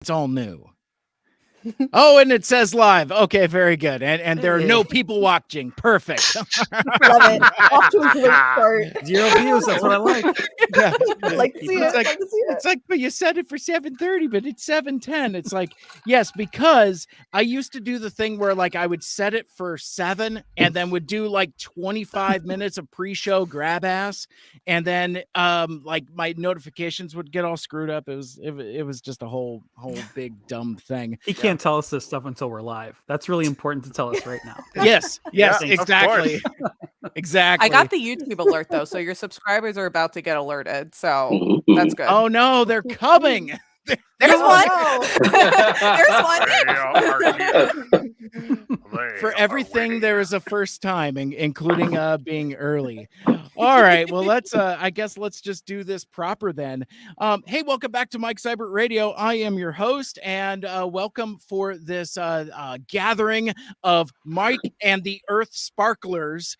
It's all new. Oh, and it says live. Okay, very good. And there are no people watching. Perfect. Love it. Off to a great start. 0 views. That's what I like. Yeah. I'd like to see it. Like, Like to see it. it's like, but you said it for 7:30, but it's 7:10. It's like, yes, because I used to do the thing where like I would set it for 7 and then would do like 25 minutes of pre-show grab ass, and then like my notifications would get all screwed up. It was just a whole big dumb thing. He can't tell us this stuff until we're live. That's really important to tell us right now. Yes, Yeah, exactly. Exactly. I got the YouTube alert though, so your subscribers are about to get alerted. So that's good. Oh no, they're coming. There's one. No. There's one. For everything, there is a first time, including being early. All right, well, I guess let's just do this proper then. Hey, welcome back to Mike Cybert Radio. I am your host, and welcome for this gathering of Mike and the EarthSparklers.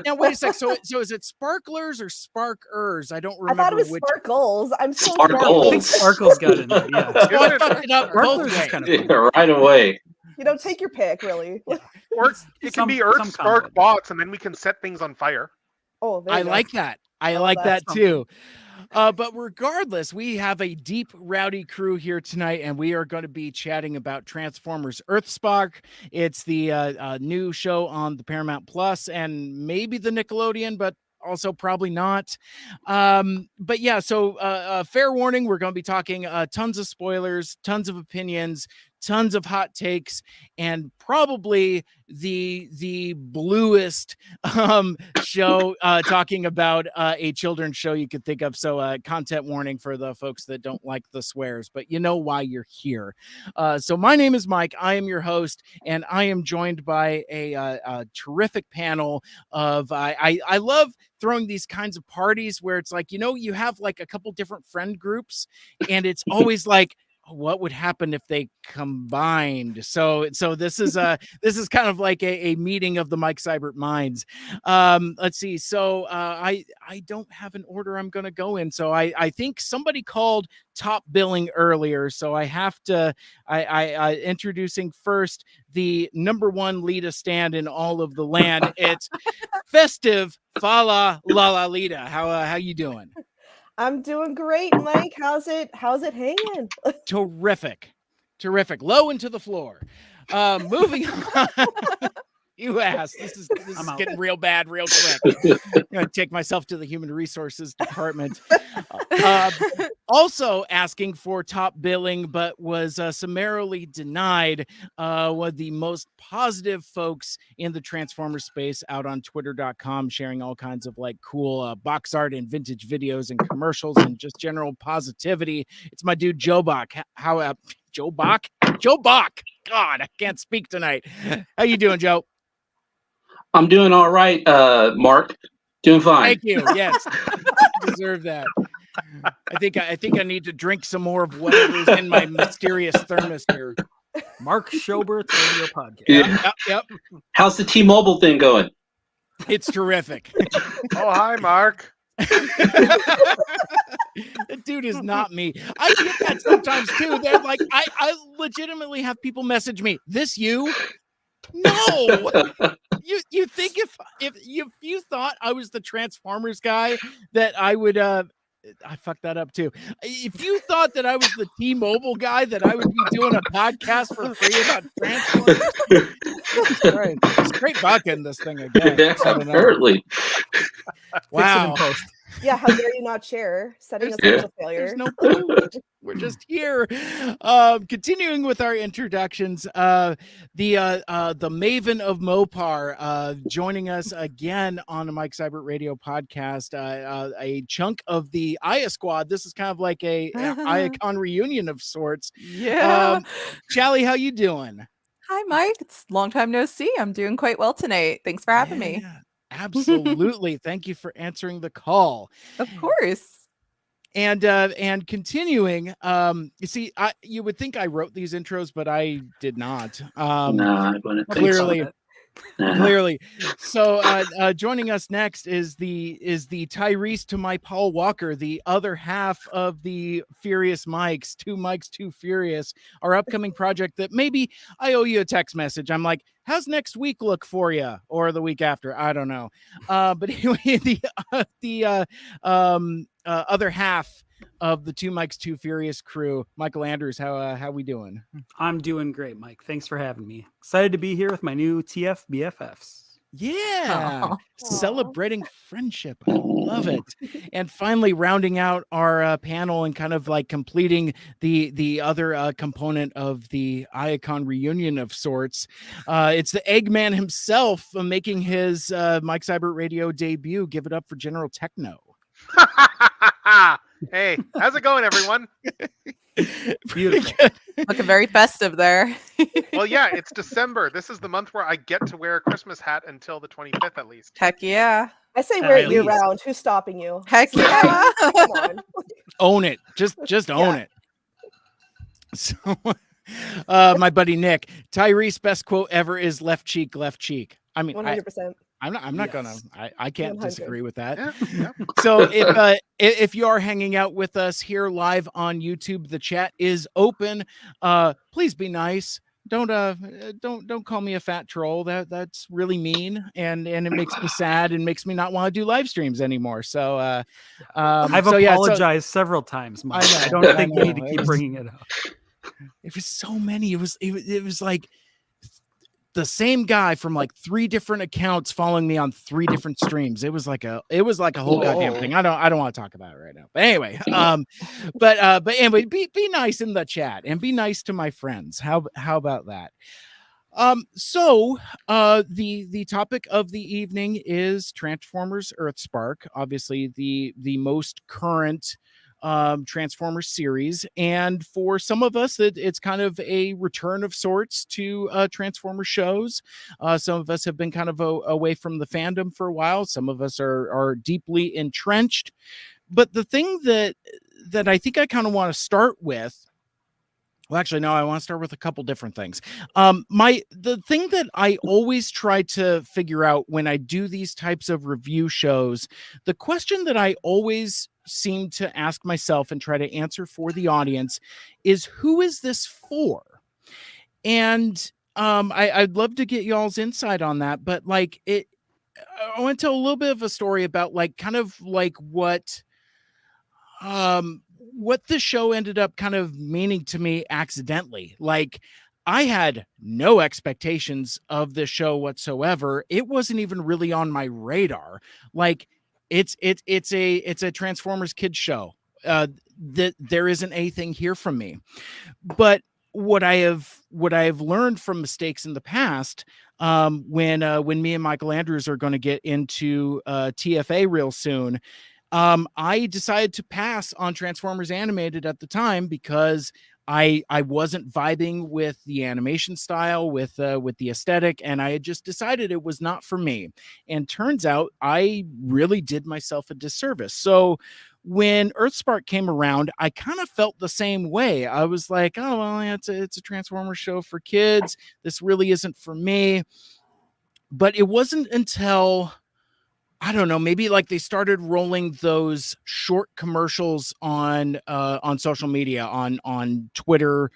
Now, wait a sec. So is it Sparklers or Sparkers? I don't remember. I thought it was which. Sparkles. I'm so I think Sparkles. Sparkles got in there. Yeah. Oh, I fucked it up both Sparklers is ways. kind of cool. Right away. You know, take your pick, really. Or it can be EarthSpark bots, and then we can set things on fire. Oh, there I you go. like that. I love like that that. too. But regardless, we have a deep, rowdy crew here tonight, and we are going to be chatting about Transformers Earthspark. It's the new show on the Paramount Plus and maybe the Nickelodeon, but also probably not. But yeah, so fair warning, we're going to be talking tons of spoilers, tons of opinions, tons of hot takes, and probably the bluest show talking about a children's show you could think of. So content warning for the folks that don't like the swears, but you know why you're here. So my name is Mike. I am your host, and I am joined by a terrific panel of I love throwing these kinds of parties where it's like, you know, you have like a couple different friend groups, and it's always like, what would happen if they combined? So this is kind of like a meeting of the Mike Cybert minds. Let's see. So I don't have an order I'm going to go in. So I think somebody called top billing earlier. So I have to, I introducing first the number one leader stand in all of the land. It's Festive Fala Lala Lita. How you doing? I'm doing great, Mike. How's it hanging? Terrific. Low into the floor. Moving on. You asked. This is getting real bad real quick. I'm gonna take myself to the human resources department. Also asking for top billing, but was summarily denied. One of the most positive folks in the Transformers space out on Twitter.com, sharing all kinds of like cool box art and vintage videos and commercials and just general positivity. It's my dude Joe Bach. Joe Bach? Joe Bach. God, I can't speak tonight. How you doing, Joe? I'm doing all right, Mark. Doing fine. Thank you. Yes, you deserve that. I think I need to drink some more of whatever's in my mysterious thermos here. Mark Schobert's radio podcast. Yeah. Yep. How's the T-Mobile thing going? It's terrific. Oh, hi, Mark. That dude is not me. I get that sometimes too. They're like, I legitimately have people message me, "This you?" No. You think if you thought I was the Transformers guy that I would I fucked that up too. If you thought that I was the T-Mobile guy that I would be doing a podcast for free about Transformers. All right. It's great vodka in this thing again. Yeah, apparently. Wow. Yeah, how dare you not share? Setting us up for failure. There's no proof. We're just here. Continuing with our introductions, the Maven of Mopar joining us again on the Mike Cybert Radio podcast. A chunk of the Aya Squad. This is kind of like a Iacon reunion of sorts. Yeah. Chally, how you doing? Hi, Mike. It's long time no see. I'm doing quite well tonight. Thanks for having me. Absolutely. Thank you for answering the call. Of course. And continuing, you see, you would think I wrote these intros, but I did not. No, I wouldn't think Clearly, so. Clearly. So joining us next is the Tyrese to my Paul Walker, the other half of the Furious Mikes, Two Mikes Too Furious, our upcoming project that maybe I owe you a text message. I'm like, how's next week look for you, or the week after? I don't know. But anyway, the other half of the Two Mikes Too Furious crew, Michael Andrews, how we doing? I'm doing great, Mike. Thanks for having me. Excited to be here with my new TF BFFs. Yeah, celebrating friendship. I love it. And finally, rounding out our panel and kind of like completing the other component of the Icon reunion of sorts. It's the Eggman himself making his Mike Cybert Radio debut. Give it up for General Techno. Hey, how's it going, everyone? Beautiful. Looking very festive there. Well, yeah, it's December. This is the month where I get to wear a Christmas hat until the 25th, at least. Heck yeah. I say wear it At year least. round. Who's stopping you? Heck yeah. Come on. Own it. Just own it. So my buddy Nick, Tyrese best quote ever is left cheek, left cheek. I mean, 100%. I'm not gonna. I can't 100. disagree with that. Yeah. So if you are hanging out with us here live on YouTube, the chat is open. Please be nice. Don't call me a fat troll. That's really mean, and it makes me sad and makes me not want to do live streams anymore. So I've apologized several times, Mike. I don't think you need to keep bringing it up. It was so many. It was like the same guy from like 3 different accounts following me on 3 different streams. It was like a whole goddamn thing. I don't want to talk about it right now. But anyway, but anyway, be nice in the chat and be nice to my friends. How about that? So the topic of the evening is Transformers Earthspark, obviously the most current Transformers series, and for some of us it's kind of a return of sorts to Transformers shows. Some of us have been kind of away from the fandom for a while. Some of us are deeply entrenched. But the thing that I think I kind of want to start with, well, actually, no, I want to start with a couple different things. The thing that I always try to figure out when I do these types of review shows, the question that I always seem to ask myself and try to answer for the audience is, who is this for? And I'd love to get y'all's insight on that, but like I want to tell a little bit of a story about like kind of like what the show ended up kind of meaning to me accidentally. Like, I had no expectations of this show whatsoever. It wasn't even really on my radar. Like, it's a Transformers kids show. That there isn't anything here from me. But what I have learned from mistakes in the past, when me and Michael Andrews are going to get into TFA real soon, I decided to pass on Transformers Animated at the time because I wasn't vibing with the animation style, with the aesthetic, and I had just decided it was not for me. And turns out I really did myself a disservice. So when Earthspark came around, I kind of felt the same way. I was like, oh, well, it's a Transformers show for kids. This really isn't for me. But it wasn't until, I don't know, maybe like they started rolling those short commercials on social media, on Twitter.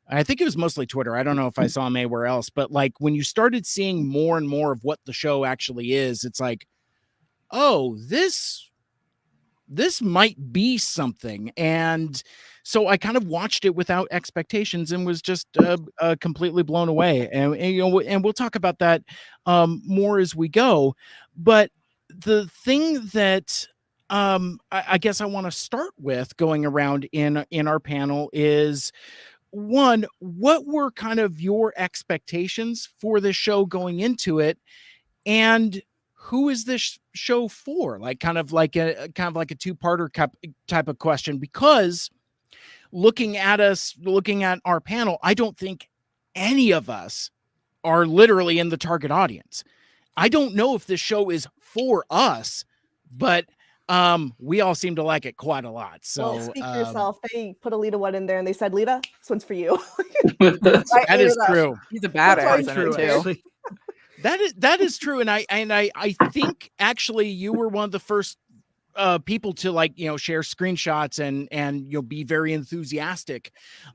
I think it was mostly Twitter. I don't know if I saw them anywhere else, but like when you started seeing more and more of what the show actually is, it's like, oh, this might be something. And so I kind of watched it without expectations and was just completely blown away. And we'll talk about that more as we go. But the thing that I guess I want to start with going around in our panel is, one, what were kind of your expectations for this show going into it, and who is this show for? Like kind of like a two-parter type of question, because looking at our panel, I don't think any of us are literally in the target audience. I don't know if this show is for us, but we all seem to like it quite a lot. So well, speak for yourself. They put a Lita one in there and they said, Lita, this one's for you. That is true. He's a badass in it too. That is true, and I think actually you were one of the first people to share screenshots and be very enthusiastic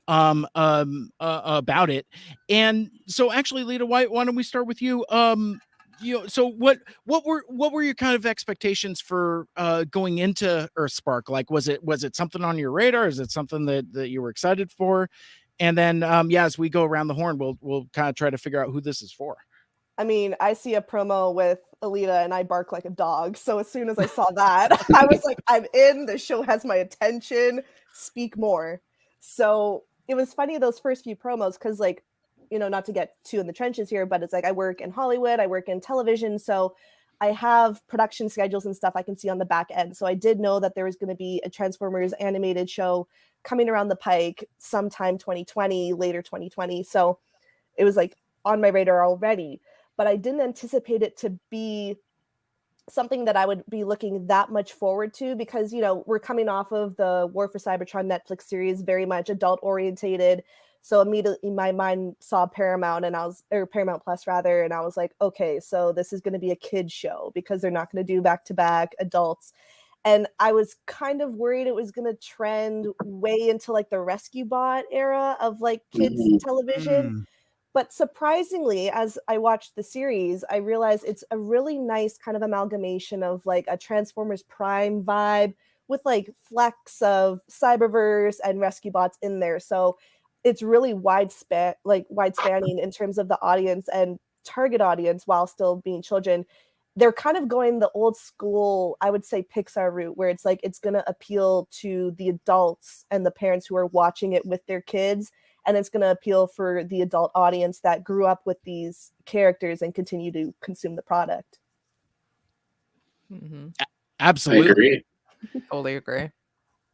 about it. And so actually, Lita, why don't we start with you? So what were your kind of expectations for going into EarthSpark? Like, was it something on your radar? Is it something that you were excited for? And then as we go around the horn, we'll kind of try to figure out who this is for. I mean, I see a promo with Alita and I bark like a dog. So as soon as I saw that, I was like, I'm in. The show has my attention. Speak more. So it was funny, those first few promos, because not to get too in the trenches here, but it's like I work in Hollywood, I work in television. So I have production schedules and stuff I can see on the back end. So I did know that there was going to be a Transformers animated show coming around the pike sometime 2020, later 2020. So it was like on my radar already. But I didn't anticipate it to be something that I would be looking that much forward to, because, we're coming off of the War for Cybertron Netflix series, very much adult orientated. So immediately my mind saw Paramount Paramount Plus rather. And I was like, okay, so this is going to be a kid's show because they're not going to do back-to-back adults. And I was kind of worried it was going to trend way into the Rescue Bot era of kids television. But surprisingly, as I watched the series, I realized it's a really nice kind of amalgamation of a Transformers Prime vibe with flecks of Cyberverse and Rescue Bots in there. So it's really wide-spanning in terms of the audience and target audience while still being children. They're kind of going the old school, I would say, Pixar route, where it's it's going to appeal to the adults and the parents who are watching it with their kids. And it's going to appeal for the adult audience that grew up with these characters and continue to consume the product. Mm-hmm. Absolutely. I agree. Totally agree.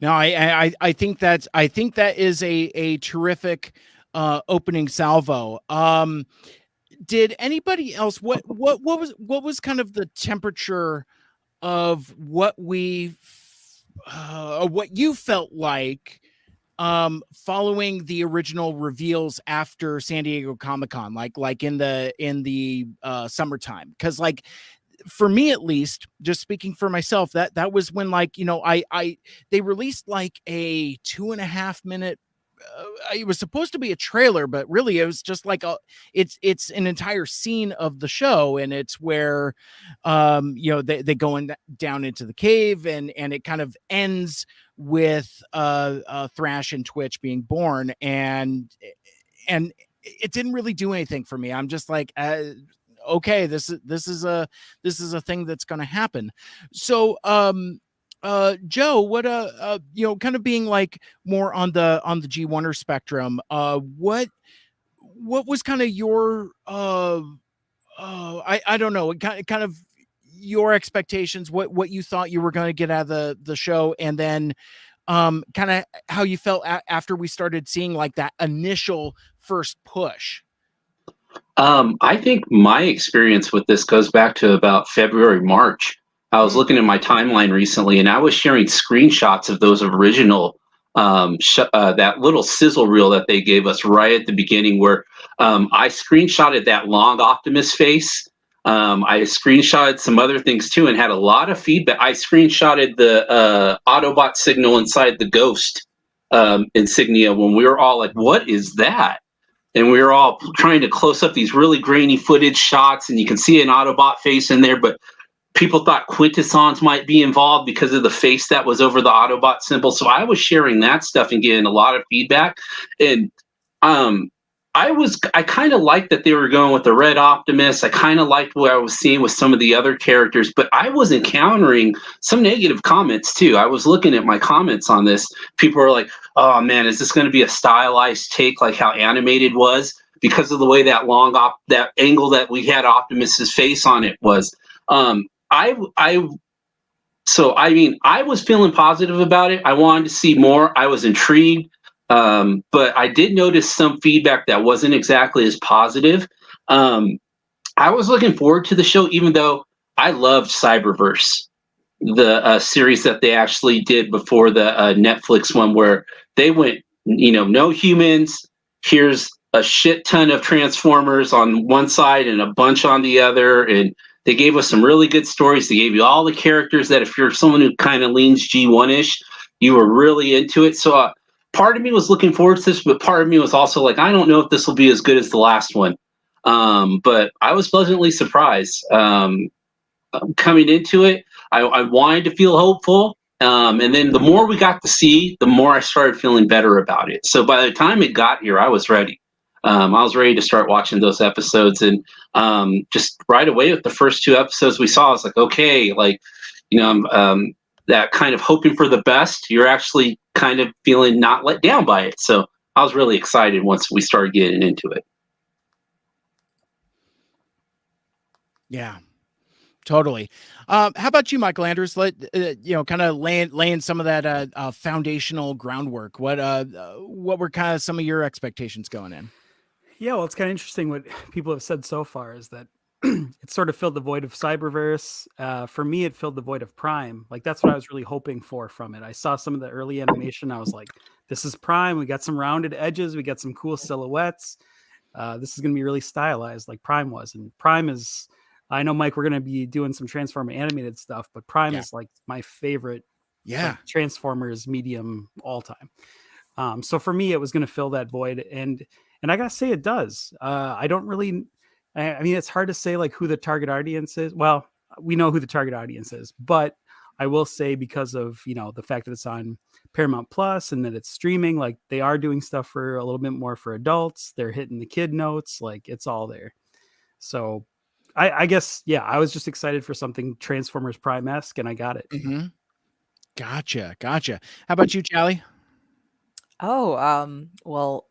No, I think that is a terrific opening salvo. Did anybody else what was kind of the temperature of what you felt like following the original reveals after San Diego Comic-Con, like in the summertime? Because for me, at least, just speaking for myself, that was when they released a 2.5 minute. It was supposed to be a trailer, but really it was just it's an entire scene of the show, and it's where they go down into the cave, and it kind of ends with Thrash and Twitch being born, and it didn't really do anything for me. I'm just okay, this is a thing that's going to happen. So Joe, what kind of being more on the G1er spectrum, what was kind of your I don't know, kind of your expectations, what you thought you were going to get out of the show, and then kind of how you felt after we started seeing that initial first push? I think my experience with this goes back to about February, March. I was looking at my timeline recently, and I was sharing screenshots of those original, that little sizzle reel that they gave us right at the beginning, where I screenshotted that long Optimus face. I screenshotted some other things too, and had a lot of feedback. I screenshotted the Autobot signal inside the Ghost insignia when we were all like, "What is that?" And we were all trying to close up these really grainy footage shots, and you can see an Autobot face in there, but people thought Quintessons might be involved because of the face that was over the Autobot symbol. So I was sharing that stuff and getting a lot of feedback. And I kind of liked that they were going with the Red Optimus. I kind of liked what I was seeing with some of the other characters, but I was encountering some negative comments too. I was looking at my comments on this. People were like, "Oh man, is this going to be a stylized take like how animated was?" Because of the way that that angle that we had Optimus's face on it was. I was feeling positive about it. I wanted to see more. I was intrigued. But I did notice some feedback that wasn't exactly as positive. I was looking forward to the show, even though I loved Cyberverse, the series that they actually did before the Netflix one, where they went, no humans. Here's a shit ton of Transformers on one side and a bunch on the other, and they gave us some really good stories. They gave you all the characters that if you're someone who kind of leans G1-ish, you were really into it. So part of me was looking forward to this, but part of me was also like, I don't know if this will be as good as the last one. But I was pleasantly surprised. Coming into it, I wanted to feel hopeful. And then the more we got to see, the more I started feeling better about it. So by the time it got here, I was ready. I was ready to start watching those episodes. And just right away with the first 2 episodes we saw, I was like, okay, like, that kind of hoping for the best, you're actually kind of feeling not let down by it. So I was really excited once we started getting into it. Yeah. Totally. How about you, Michael Andrews? Let kind of laying some of that foundational groundwork. What were kind of some of your expectations going in? Yeah, well, it's kind of interesting what people have said so far is that it sort of filled the void of Cyberverse. For me, it filled the void of Prime. Like that's what I was really hoping for from it. I saw some of the early animation. I was like, this is Prime. We got some rounded edges. We got some cool silhouettes. This is going to be really stylized like Prime was. And Prime is, I know, Mike, we're going to be doing some Transformer animated stuff, but Prime is like my favorite Transformers medium all time. So for me, it was going to fill that void. And I got to say it does. I don't really, I mean, it's hard to say like who the target audience is. Well, we know who the target audience is, but I will say because of, the fact that it's on Paramount Plus and that it's streaming, like they are doing stuff for a little bit more for adults. They're hitting the kid notes, like it's all there. So I guess, I was just excited for something Transformers Prime-esque, and I got it. Mm-hmm. Gotcha. How about you, Charlie? Oh, well,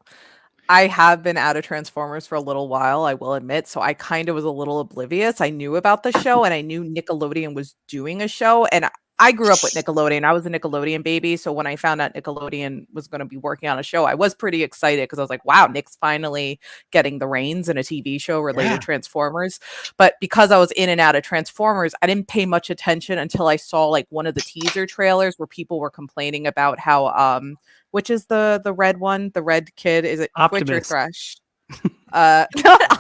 I have been out of Transformers for a little while, I will admit, so I kind of was a little oblivious. I knew about the show, and I knew Nickelodeon was doing a show, and I grew up with Nickelodeon. I was a Nickelodeon baby, so when I found out Nickelodeon was going to be working on a show, I was pretty excited because I was like, wow, Nick's finally getting the reins in a TV show related to Transformers. But because I was in and out of Transformers, I didn't pay much attention until I saw like one of the teaser trailers where people were complaining about how which is the red one, the red kid, is it Optimus. Twitch or Thresh? Not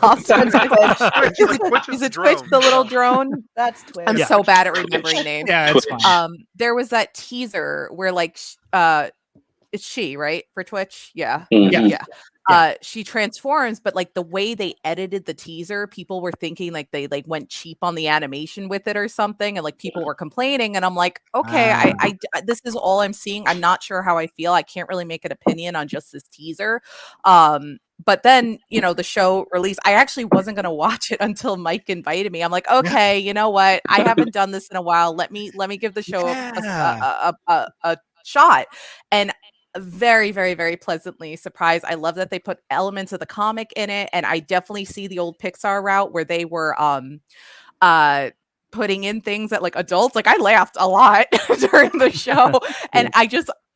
Optimus. Is it Twitch, the little drone? That's Twitch. I'm so bad at remembering names. Yeah, it's fine. There was that teaser where like it's she, right? For Twitch? Yeah. She transforms, but like the way they edited the teaser, people were thinking like they like went cheap on the animation with it or something, and like people were complaining, and I'm like, okay, I this is all I'm seeing. I'm not sure how I feel. I can't really make an opinion on just this teaser. But then, the show released. I actually wasn't going to watch it until Mike invited me. I'm like, okay, you know what? I haven't done this in a while. Let me give the show a shot. And very, very, very pleasantly surprised. I love that they put elements of the comic in it. And I definitely see the old Pixar route where they were putting in things that like adults, like I laughed a lot during the show. And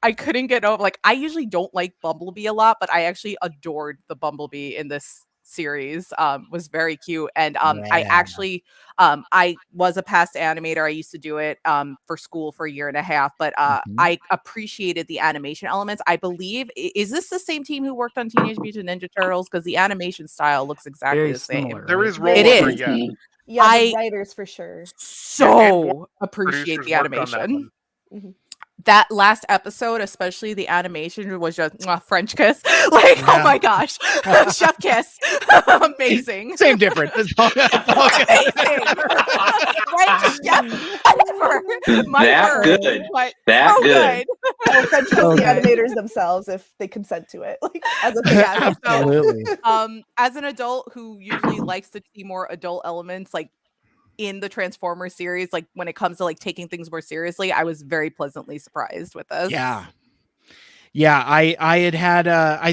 I couldn't get over, like, I usually don't like Bumblebee a lot, but I actually adored the Bumblebee in this series. Was very cute. And I actually, I was a past animator. I used to do it for school for a year and a half, but I appreciated the animation elements. I believe, is this the same team who worked on Teenage Mutant Ninja Turtles? Because the animation style looks exactly Very the same. similar, There right? is rollover, It is. Yeah, the writers for sure. So appreciate the animation. That last episode, especially the animation, was just French kiss. Like, oh my gosh, chef kiss, amazing. Same difference. Amazing. Right, chef, whatever. My That word, good. but That so good. Well, French kiss the animators themselves if they consent to it. Like, as a thing. Absolutely. As an adult who usually likes to see more adult elements, like in the Transformers series, like when it comes to like taking things more seriously, I was very pleasantly surprised with this. I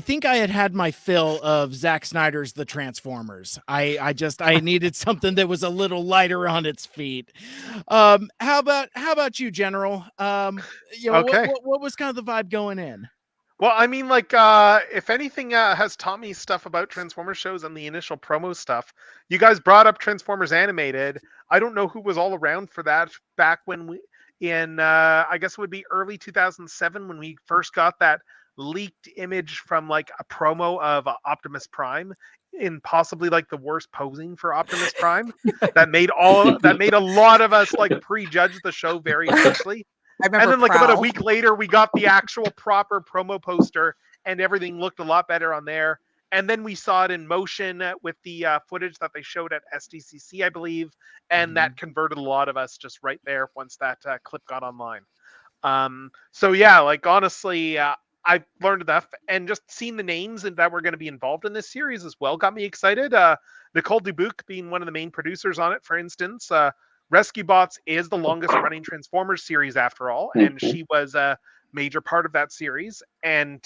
think I had my fill of Zack Snyder's The Transformers. I needed something that was a little lighter on its feet. How about you, General? What was kind of the vibe going in? Well, I mean, like, if anything has taught me stuff about Transformers shows and the initial promo stuff, you guys brought up Transformers Animated. I don't know who was all around for that back when I guess it would be early 2007 when we first got that leaked image from like a promo of Optimus Prime in possibly like the worst posing for Optimus Prime that made a lot of us like prejudge the show very harshly. I remember And then like about a Prowl. week later, we got the actual proper promo poster, and everything looked a lot better on there. And then we saw it in motion with the footage that they showed at SDCC, I believe, and that converted a lot of us just right there once that clip got online. So yeah, like honestly, I learned enough, and just seeing the names that were going to be involved in this series as well got me excited. Nicole Dubuque being one of the main producers on it, for instance. Rescue Bots is the longest running Transformers series after all, and she was a major part of that series. And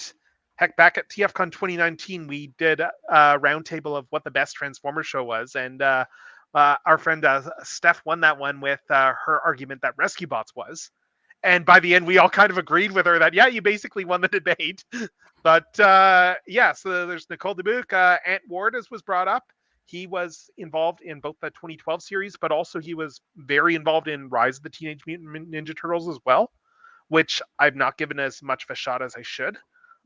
heck, back at TFCon 2019, we did a roundtable of what the best Transformers show was, and our friend Steph won that one with her argument that Rescue Bots was. And by the end, we all kind of agreed with her that, yeah, you basically won the debate. But yeah, so there's Nicole Dubuque. Ant Ward, as was brought up. He was involved in both the 2012 series, but also he was very involved in Rise of the Teenage Mutant Ninja Turtles as well, which I've not given as much of a shot as I should.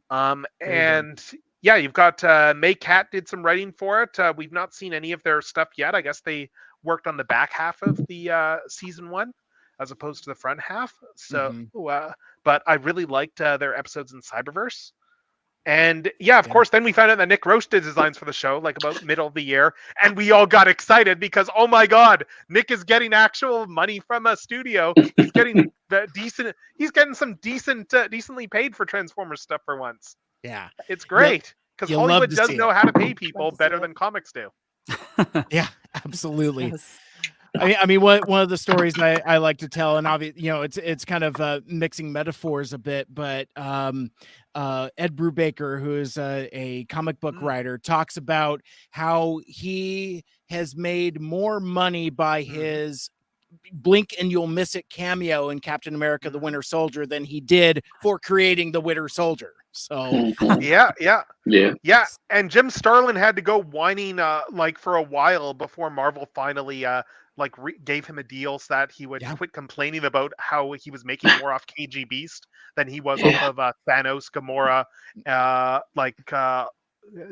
And yeah, you've got May Cat did some writing for it. We've not seen any of their stuff yet. I guess they worked on the back half of the season 1 as opposed to the front half. So, but I really liked their episodes in Cyberverse. And yeah, of course, then we found out that Nick Roche did designs for the show, like about middle of the year. And we all got excited because, oh my God, Nick is getting actual money from a studio. He's getting some decently paid for Transformers stuff for once. Yeah. It's great because Hollywood does know how to pay people better than comics do. Yeah, absolutely. Yes. I mean, one of the stories I like to tell, and obviously, you know, it's kind of mixing metaphors a bit, but Ed Brubaker, who is a comic book writer, talks about how he has made more money by his blink and you'll miss it cameo in Captain America: The Winter Soldier than he did for creating the Winter Soldier. So yeah. And Jim Starlin had to go whining like for a while before Marvel finally gave him a deal so that he would quit complaining about how he was making more off KG Beast than he was off of Thanos, Gamora,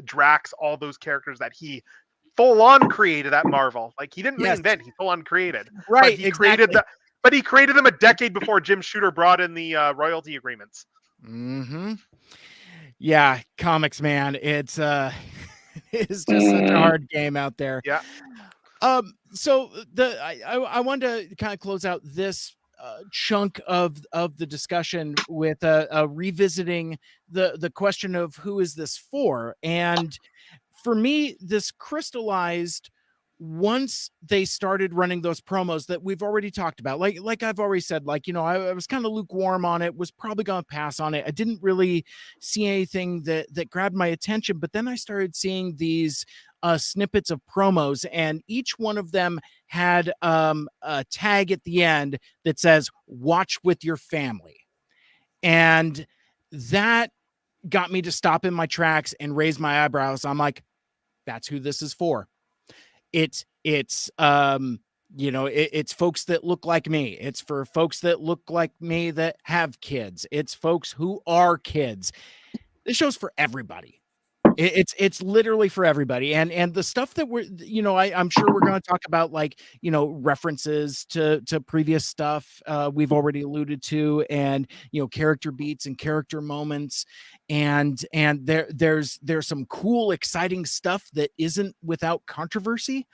Drax, all those characters that he full on created at Marvel. Like he didn't reinvent, he full on created. Right, But he created them a decade before Jim Shooter brought in the royalty agreements. Yeah, comics, man. It's just such a hard game out there. Yeah. So I wanted to kind of close out this chunk of the discussion with revisiting the question of who is this for, and for me, this crystallized once they started running those promos that we've already talked about. Like I've already said, like, you know, I was kind of lukewarm on it, was probably going to pass on it. I didn't really see anything that grabbed my attention, but then I started seeing these snippets of promos, and each one of them had a tag at the end that says "watch with your family," and that got me to stop in my tracks and raise my eyebrows. I'm like, that's who this is for. It's you know, it's folks that look like me. It's for folks that look like me that have kids. It's folks who are kids. This show's for everybody. It's literally for everybody. And the stuff that we're, you know, I'm sure we're going to talk about, like, you know, references to previous stuff we've already alluded to, and, you know, character beats and character moments. And there's some cool, exciting stuff that isn't without controversy.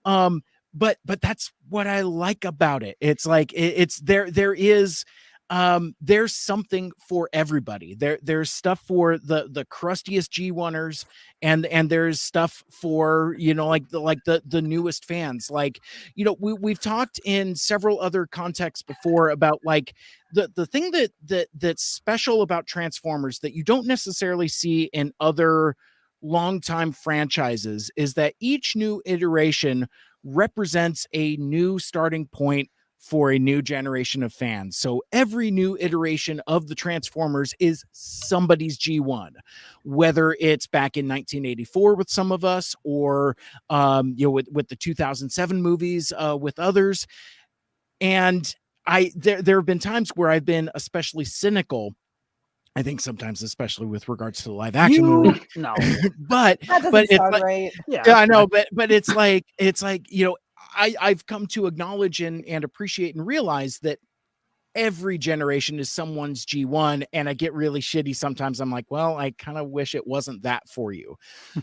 But that's what I like about it. It's like, there's something for everybody. There's stuff for the crustiest G1ers, and there's stuff for, you know, like the newest fans. Like, you know, we've talked in several other contexts before about, like, the thing that's special about Transformers that you don't necessarily see in other longtime franchises is that each new iteration represents a new starting point for a new generation of fans. So every new iteration of the Transformers is somebody's G1, whether it's back in 1984 with some of us, or you know, with the 2007 movies with others. And there have been times where I've been especially cynical I think sometimes, especially with regards to the live action movie. No. but That doesn't it's sound like, right. yeah, I know, but it's like I've come to acknowledge and appreciate and realize that every generation is someone's G1, and I get really shitty sometimes. I'm like, well, I kind of wish it wasn't that for you.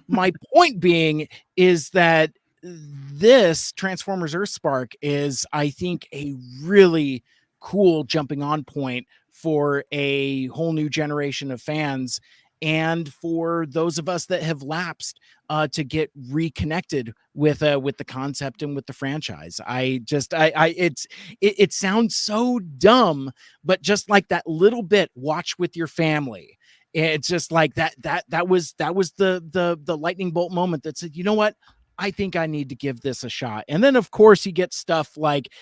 My point being is that this Transformers Earthspark is, I think, a really cool jumping on point for a whole new generation of fans, and for those of us that have lapsed to get reconnected with the concept and with the franchise. It sounds so dumb, but just like that little bit, watch with your family. It's just like that was the lightning bolt moment that said, you know what? I think I need to give this a shot. And then of course you get stuff like,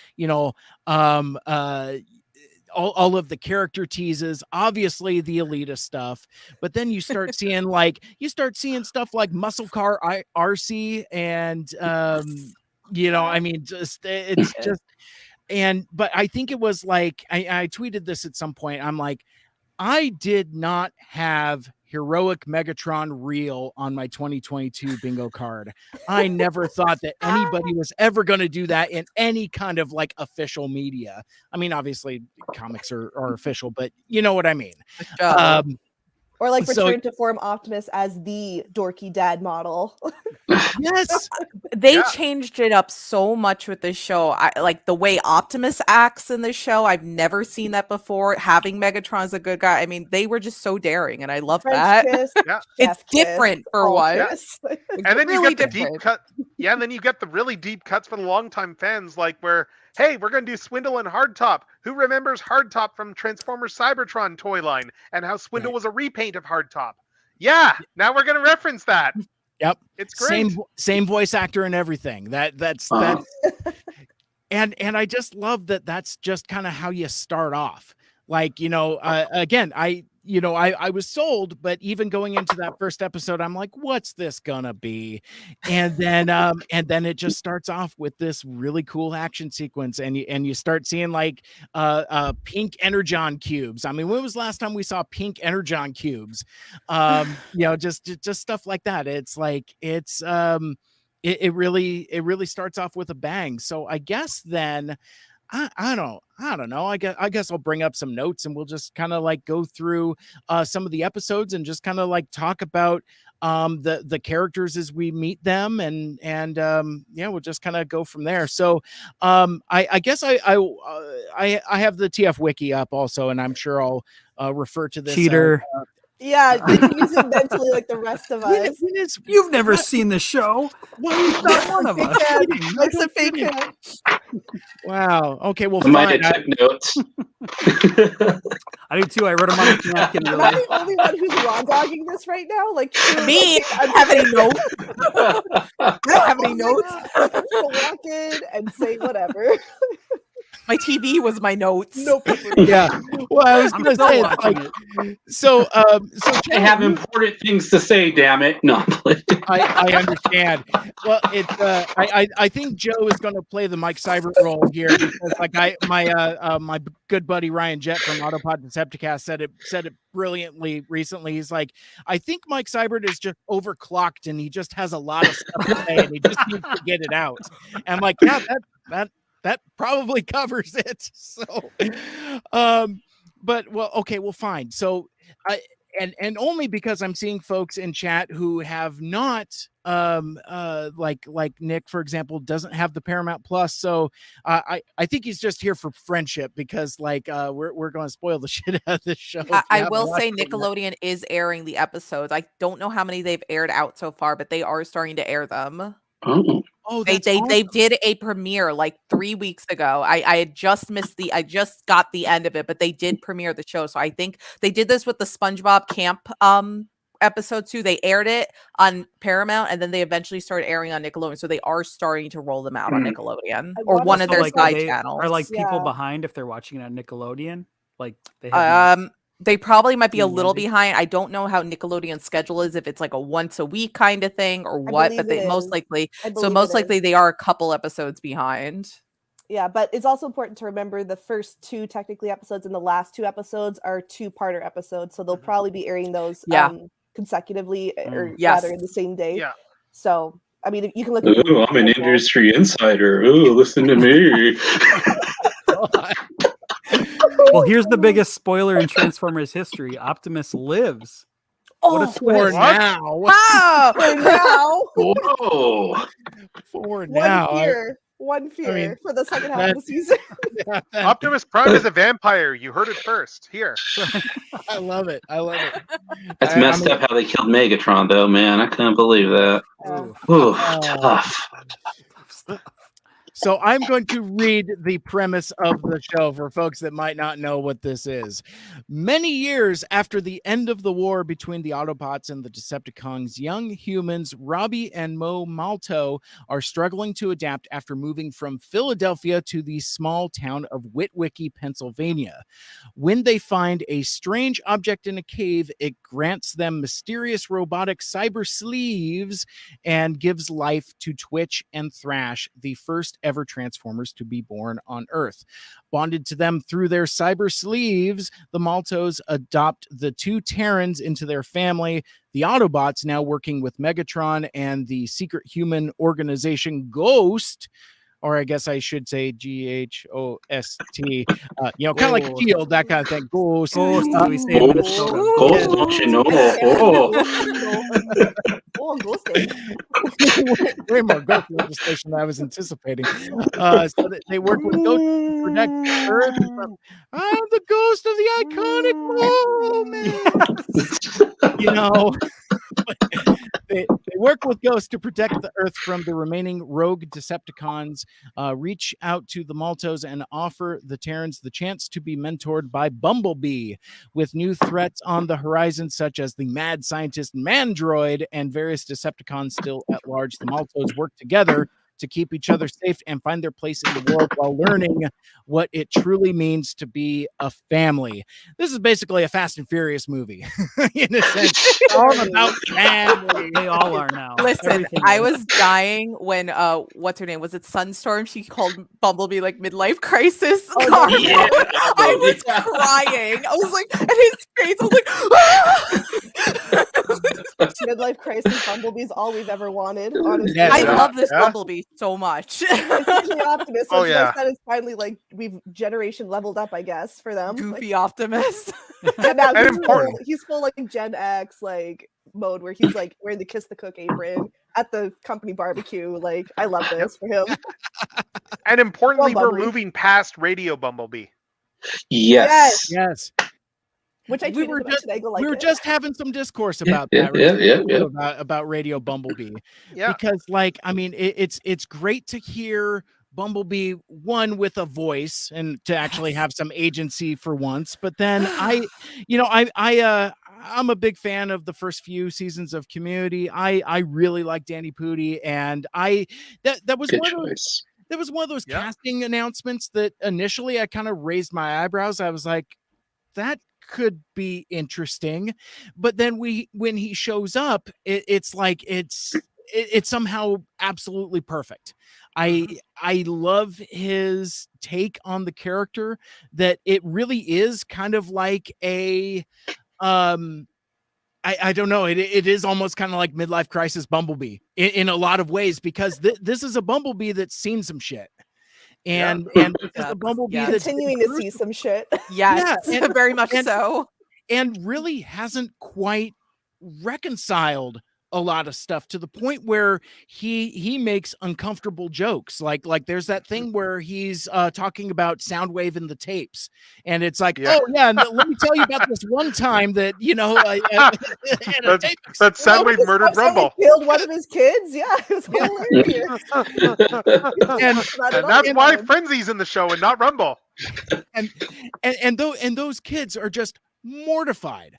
all of the character teases, obviously the Alita stuff, but then you start seeing stuff like Muscle Car RC and I mean, but I think it was like I tweeted this at some point. I'm like, I did not have Heroic Megatron Real on my 2022 bingo card. I never thought that anybody was ever going to do that in any kind of like official media. I mean, obviously comics are official, but you know what I mean. Or like return to form Optimus as the dorky dad model. Yes. They changed it up so much with this show. I like the way Optimus acts in this show. I've never seen that before. Having Megatron as a good guy. I mean, they were just so daring, and I love that. It's different for once. And then you get the deep cut. Yeah, and then you get the really deep cuts for the longtime fans, like where, hey, we're going to do Swindle and Hardtop. Who remembers Hardtop from Transformers Cybertron toy line, and how Swindle was a repaint of Hardtop? Yeah, now we're going to reference that. Yep, it's great. Same voice actor and everything. That's and I just love that. That's just kind of how you start off. Like, again, I was sold, but even going into that first episode, I'm like, what's this gonna be? And then it just starts off with this really cool action sequence, and you start seeing like pink energon cubes. I mean, when was the last time we saw pink energon cubes? Just stuff like that. It's like it really starts off with a bang. So I guess then I don't know. I guess I'll bring up some notes and we'll just kind of like go through some of the episodes and just kind of like talk about the characters as we meet them, and we'll just kind of go from there. So I guess I have the TF wiki up also, and I'm sure I'll refer to this cheater. Yeah, you can use it mentally like the rest of us. You've never seen the show. Well, not one of us. That's a fake fan. Wow. Okay. Well, I might have took notes. I do too. I wrote them on the napkin. Am I the only one who's raw dogging this right now? Like me? I don't have any notes. I don't have any notes. Walk in and say whatever. My TV was my notes. No. Yeah. Well, I was going to say, like, so I have important things to say. Damn it! No, I understand. Well, it's I think Joe is going to play the Mike Seibert role here, because like my good buddy Ryan Jett from Autopod Decepticast said it brilliantly recently. He's like, I think Mike Seibert is just overclocked and he just has a lot of stuff to say and he just needs to get it out. And I'm like, yeah, that probably covers it. So, but well, okay, well, fine. So and only because I'm seeing folks in chat who have not, like Nick, for example, doesn't have the Paramount Plus. So I think he's just here for friendship, because like we're going to spoil the shit out of this show. I will say Nickelodeon is airing the episodes. I don't know how many they've aired out so far, but they are starting to air them. Oh, they did a premiere like 3 weeks ago. I had just missed I just got the end of it, but they did premiere the show. So I think they did this with the SpongeBob Camp episode too. They aired it on Paramount, and then they eventually started airing on Nickelodeon. So they are starting to roll them out on Nickelodeon or one of their side channels. Are like people behind if they're watching it on Nickelodeon? Like they they probably might be a little behind. I don't know how Nickelodeon's schedule is, if it's like a once a week kind of thing or what, but they most likely they are a couple episodes behind. Yeah, but it's also important to remember the first 2 technically episodes and the last 2 episodes are 2-parter episodes, so they'll probably be airing those consecutively or rather in the same day. Yeah. So, I mean, you can look at Ooh, I'm an industry insider. Ooh, listen to me. Well, here's the biggest spoiler in Transformers history. Optimus lives. What a For twist. now. Oh, for now. Whoa. For now. One fear I mean, for the second half of the season. Optimus Prime is a vampire. You heard it first. Here. I love it. I love it. That's messed up how they killed Megatron, though, man. I couldn't believe that. Ooh, tough. So I'm going to read the premise of the show for folks that might not know what this is. Many years after the end of the war between the Autobots and the Decepticons, young humans Robbie and Mo Malto are struggling to adapt after moving from Philadelphia to the small town of Witwicky, Pennsylvania. When they find a strange object in a cave, it grants them mysterious robotic cyber sleeves and gives life to Twitch and Thrash, the first ever Transformers to be born on Earth. Bonded to them through their cyber sleeves, the Maltos adopt the 2 Terrans into their family. The Autobots, now working with Megatron and the secret human organization Ghost, or I guess I should say Ghost, kind of like Shield, that kind of thing. Ghost. Ghost, we say in Minnesota. Ghost, don't you know? Oh, Ghost. Way more ghost legislation than I was anticipating. So they work with Ghost to protect Earth from the ghost of the iconic moment. They work with Ghost to protect the Earth from the remaining rogue Decepticons, reach out to the Maltos and offer the Terrans the chance to be mentored by Bumblebee. With new threats on the horizon, such as the mad scientist Mandroid and various Decepticons still at large, the Maltos work together to keep each other safe and find their place in the world while learning what it truly means to be a family. This is basically a Fast and Furious movie. In a sense, it's all about family. They all are now. listen, Everything I is. was dying when what's her name? Was it Sunstorm? She called Bumblebee like midlife crisis. Oh, yeah. I was crying. I was like, and his face, I was like, ah! Midlife crisis Bumblebee's all we've ever wanted. Honestly, Yes. I love this Yeah. Bumblebee so much. especially Optimus. So Oh, it's yeah. nice that it's finally like we've generation leveled up, I guess, for them. Goofy Optimus. And now And he's important. he's full like Gen X like mode where he's like wearing the Kiss the Cook apron at the company barbecue. Like I love this for him. And importantly, Well, we're Bumblebee. moving past Radio Bumblebee. Yes. Yes. Which I We tweeted were about just- today. Go like we were it. just having some discourse about Yeah, that. yeah. About Radio Bumblebee. Yeah. Because like I mean it's great to hear Bumblebee one with a voice and to actually have some agency for once, but then I'm a big fan of the first few seasons of Community. I really like Danny Pudi, and that was Good one of those, choice. that was one of those Yeah. casting announcements that initially I kind of raised my eyebrows. I was like, that could be interesting, but then when he shows up, it's like it's somehow absolutely perfect. I love his take on the character, that it really is kind of like a I don't know. It is almost kind of like midlife crisis Bumblebee in a lot of ways, because this is a Bumblebee that's seen some shit. And this is Yes, a Bumblebee yes. that's been Continuing to through see some shit. Yes, Yeah, and- very much and- so. and really hasn't quite reconciled a lot of stuff, to the point where he makes uncomfortable jokes. Like there's that thing where he's talking about Soundwave in the tapes, and it's like, Yeah. oh yeah, and let me tell you about this one time that That Soundwave murdered Rumble. Killed one of his kids. Yeah, it was hilarious. And that's why Frenzy's in the show and not Rumble. and those kids are just mortified,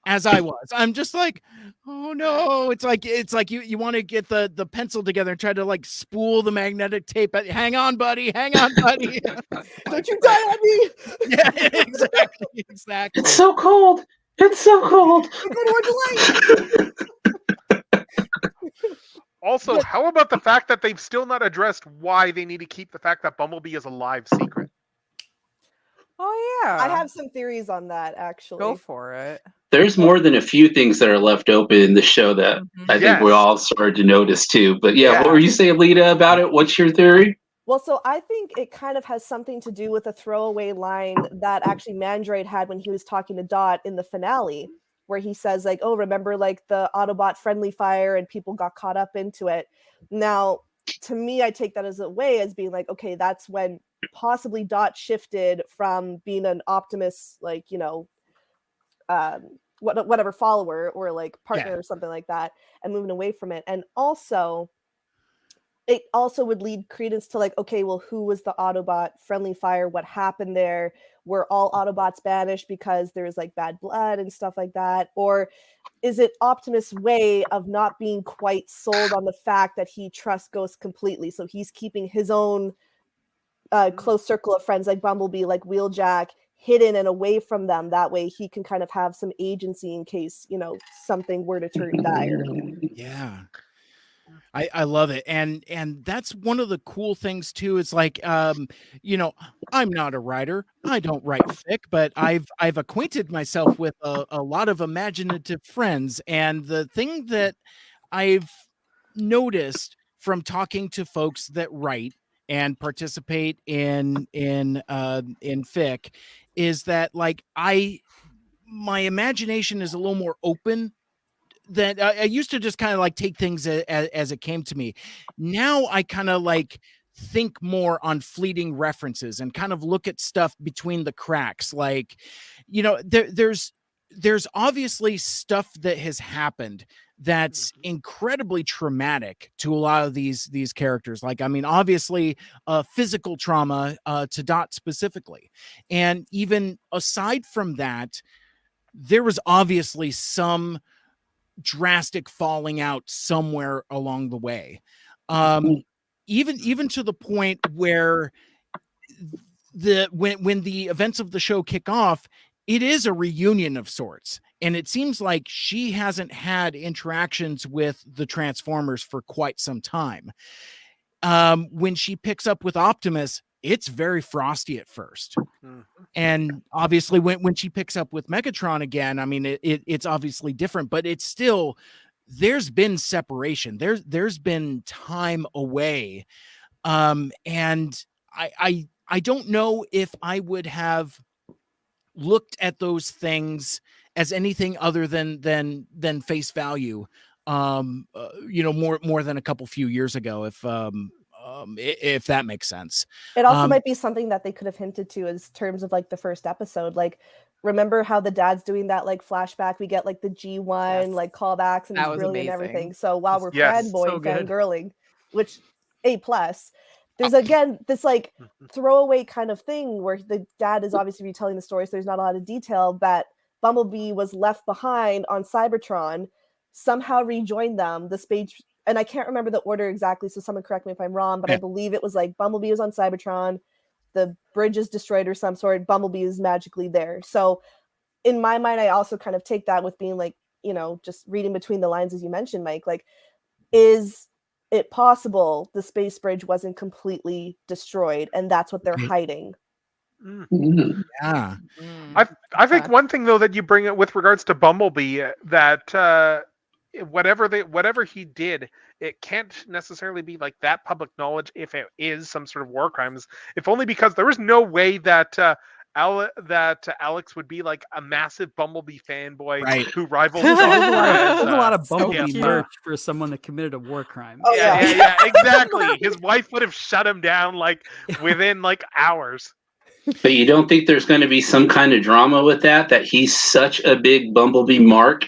as I was. I'm just like, oh no. It's like you want to get the pencil together and try to like spool the magnetic tape. Hang on, buddy. Don't you die on me. Yeah, exactly. It's so cold. It's so cold. Go towards the light. Also, how about the fact that they've still not addressed why they need to keep the fact that Bumblebee is a live secret? Oh yeah. I have some theories on that actually. Go for it. There's more than a few things that are left open in the show that I think we all started to notice too. But yeah, what were you saying, Lita, about it? What's your theory? Well, so I think it kind of has something to do with a throwaway line that actually Mandroid had when he was talking to Dot in the finale, where he says like, "Oh, remember like the Autobot friendly fire and people got caught up into it." Now, to me, I take that as a way as being like, okay, that's when possibly Dot shifted from being an Optimus, like, whatever follower or like partner or something like that, and moving away from it. And also, it also would lead credence to like, okay, well, who was the Autobot friendly fire? What happened there? Were all Autobots banished because there's like bad blood and stuff like that? Or is it Optimus' way of not being quite sold on the fact that he trusts Ghost completely? So he's keeping his own close circle of friends like Bumblebee, like Wheeljack, hidden and away from them. That way he can kind of have some agency in case, something were to turn dire. Yeah. I love it. And that's one of the cool things too. It's like, I'm not a writer. I don't write fic, but I've acquainted myself with a lot of imaginative friends. And the thing that I've noticed from talking to folks that write and participate in fic is that like my imagination is a little more open. That I used to just kind of like take things as it came to me. Now I kind of like think more on fleeting references and kind of look at stuff between the cracks. Like, there's obviously stuff that has happened that's incredibly traumatic to a lot of these characters. Like, I mean, obviously physical trauma to Dot specifically. And even aside from that, there was obviously some drastic falling out somewhere along the way. Even to the point where when the events of the show kick off, it is a reunion of sorts. And it seems like she hasn't had interactions with the Transformers for quite some time. When she picks up with Optimus, it's very frosty at first. And obviously when she picks up with Megatron again, I mean, it's obviously different, but it's still, there's been separation. There's been time away. And I don't know if I would have looked at those things as anything other than face value, more than a couple few years ago, if that makes sense. It also might be something that they could have hinted to as terms of like the first episode. Like, remember how the dad's doing that like flashback? We get like the G1 like callbacks and it's brilliant and everything. So while we're fanboying, fangirling, which A+, there's again this like throwaway kind of thing where the dad is obviously retelling the story, so there's not a lot of detail, that Bumblebee was left behind on Cybertron, somehow rejoined them. The space, and I can't remember the order exactly, so someone correct me if I'm wrong, but I believe it was like Bumblebee was on Cybertron, the bridge is destroyed or some sort, Bumblebee is magically there. So in my mind, I also kind of take that with being like, just reading between the lines, as you mentioned, Mike, like, is it possible the space bridge wasn't completely destroyed and that's what they're hiding? Yeah. I think one thing though that you bring up with regards to Bumblebee, that whatever he did, it can't necessarily be like that public knowledge if it is some sort of war crimes, if only because there is no way that Alex would be like a massive Bumblebee fanboy who rivals. There's a lot of Bumblebee merch for someone that committed a war crime. Oh, yeah, exactly. His wife would have shut him down like within like hours. But you don't think there's going to be some kind of drama with that he's such a big Bumblebee mark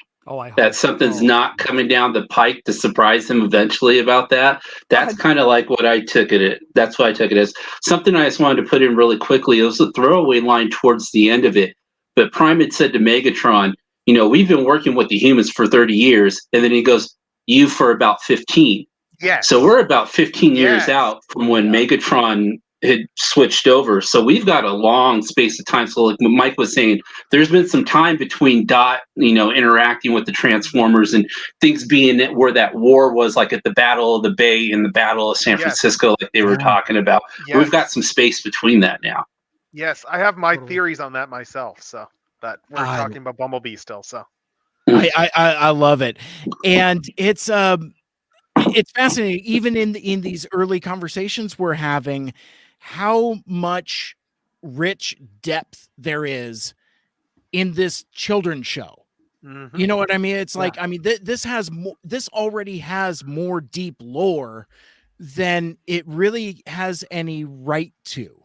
that something's not coming down the pike to surprise him eventually about that? That's kind of like what I took it. That's what I took it as. Something I just wanted to put in really quickly. It was a throwaway line towards the end of it. But Prime had said to Megatron, we've been working with the humans for 30 years. And then he goes, you for about 15. Yes. So we're about 15 years out from when Megatron had switched over. So we've got a long space of time. So like Mike was saying, there's been some time between Dot, interacting with the Transformers and things being where that war was, like at the Battle of the Bay and the Battle of San Francisco, like they were talking about. Yes. We've got some space between that now. Yes, I have my theories on that myself. So that we're talking about Bumblebee still. So I love it, and it's fascinating. Even in these early conversations we're having, how much rich depth there is in this children's show. Mhm. You know what I mean? It's like, I mean, this already has more deep lore than it really has any right to.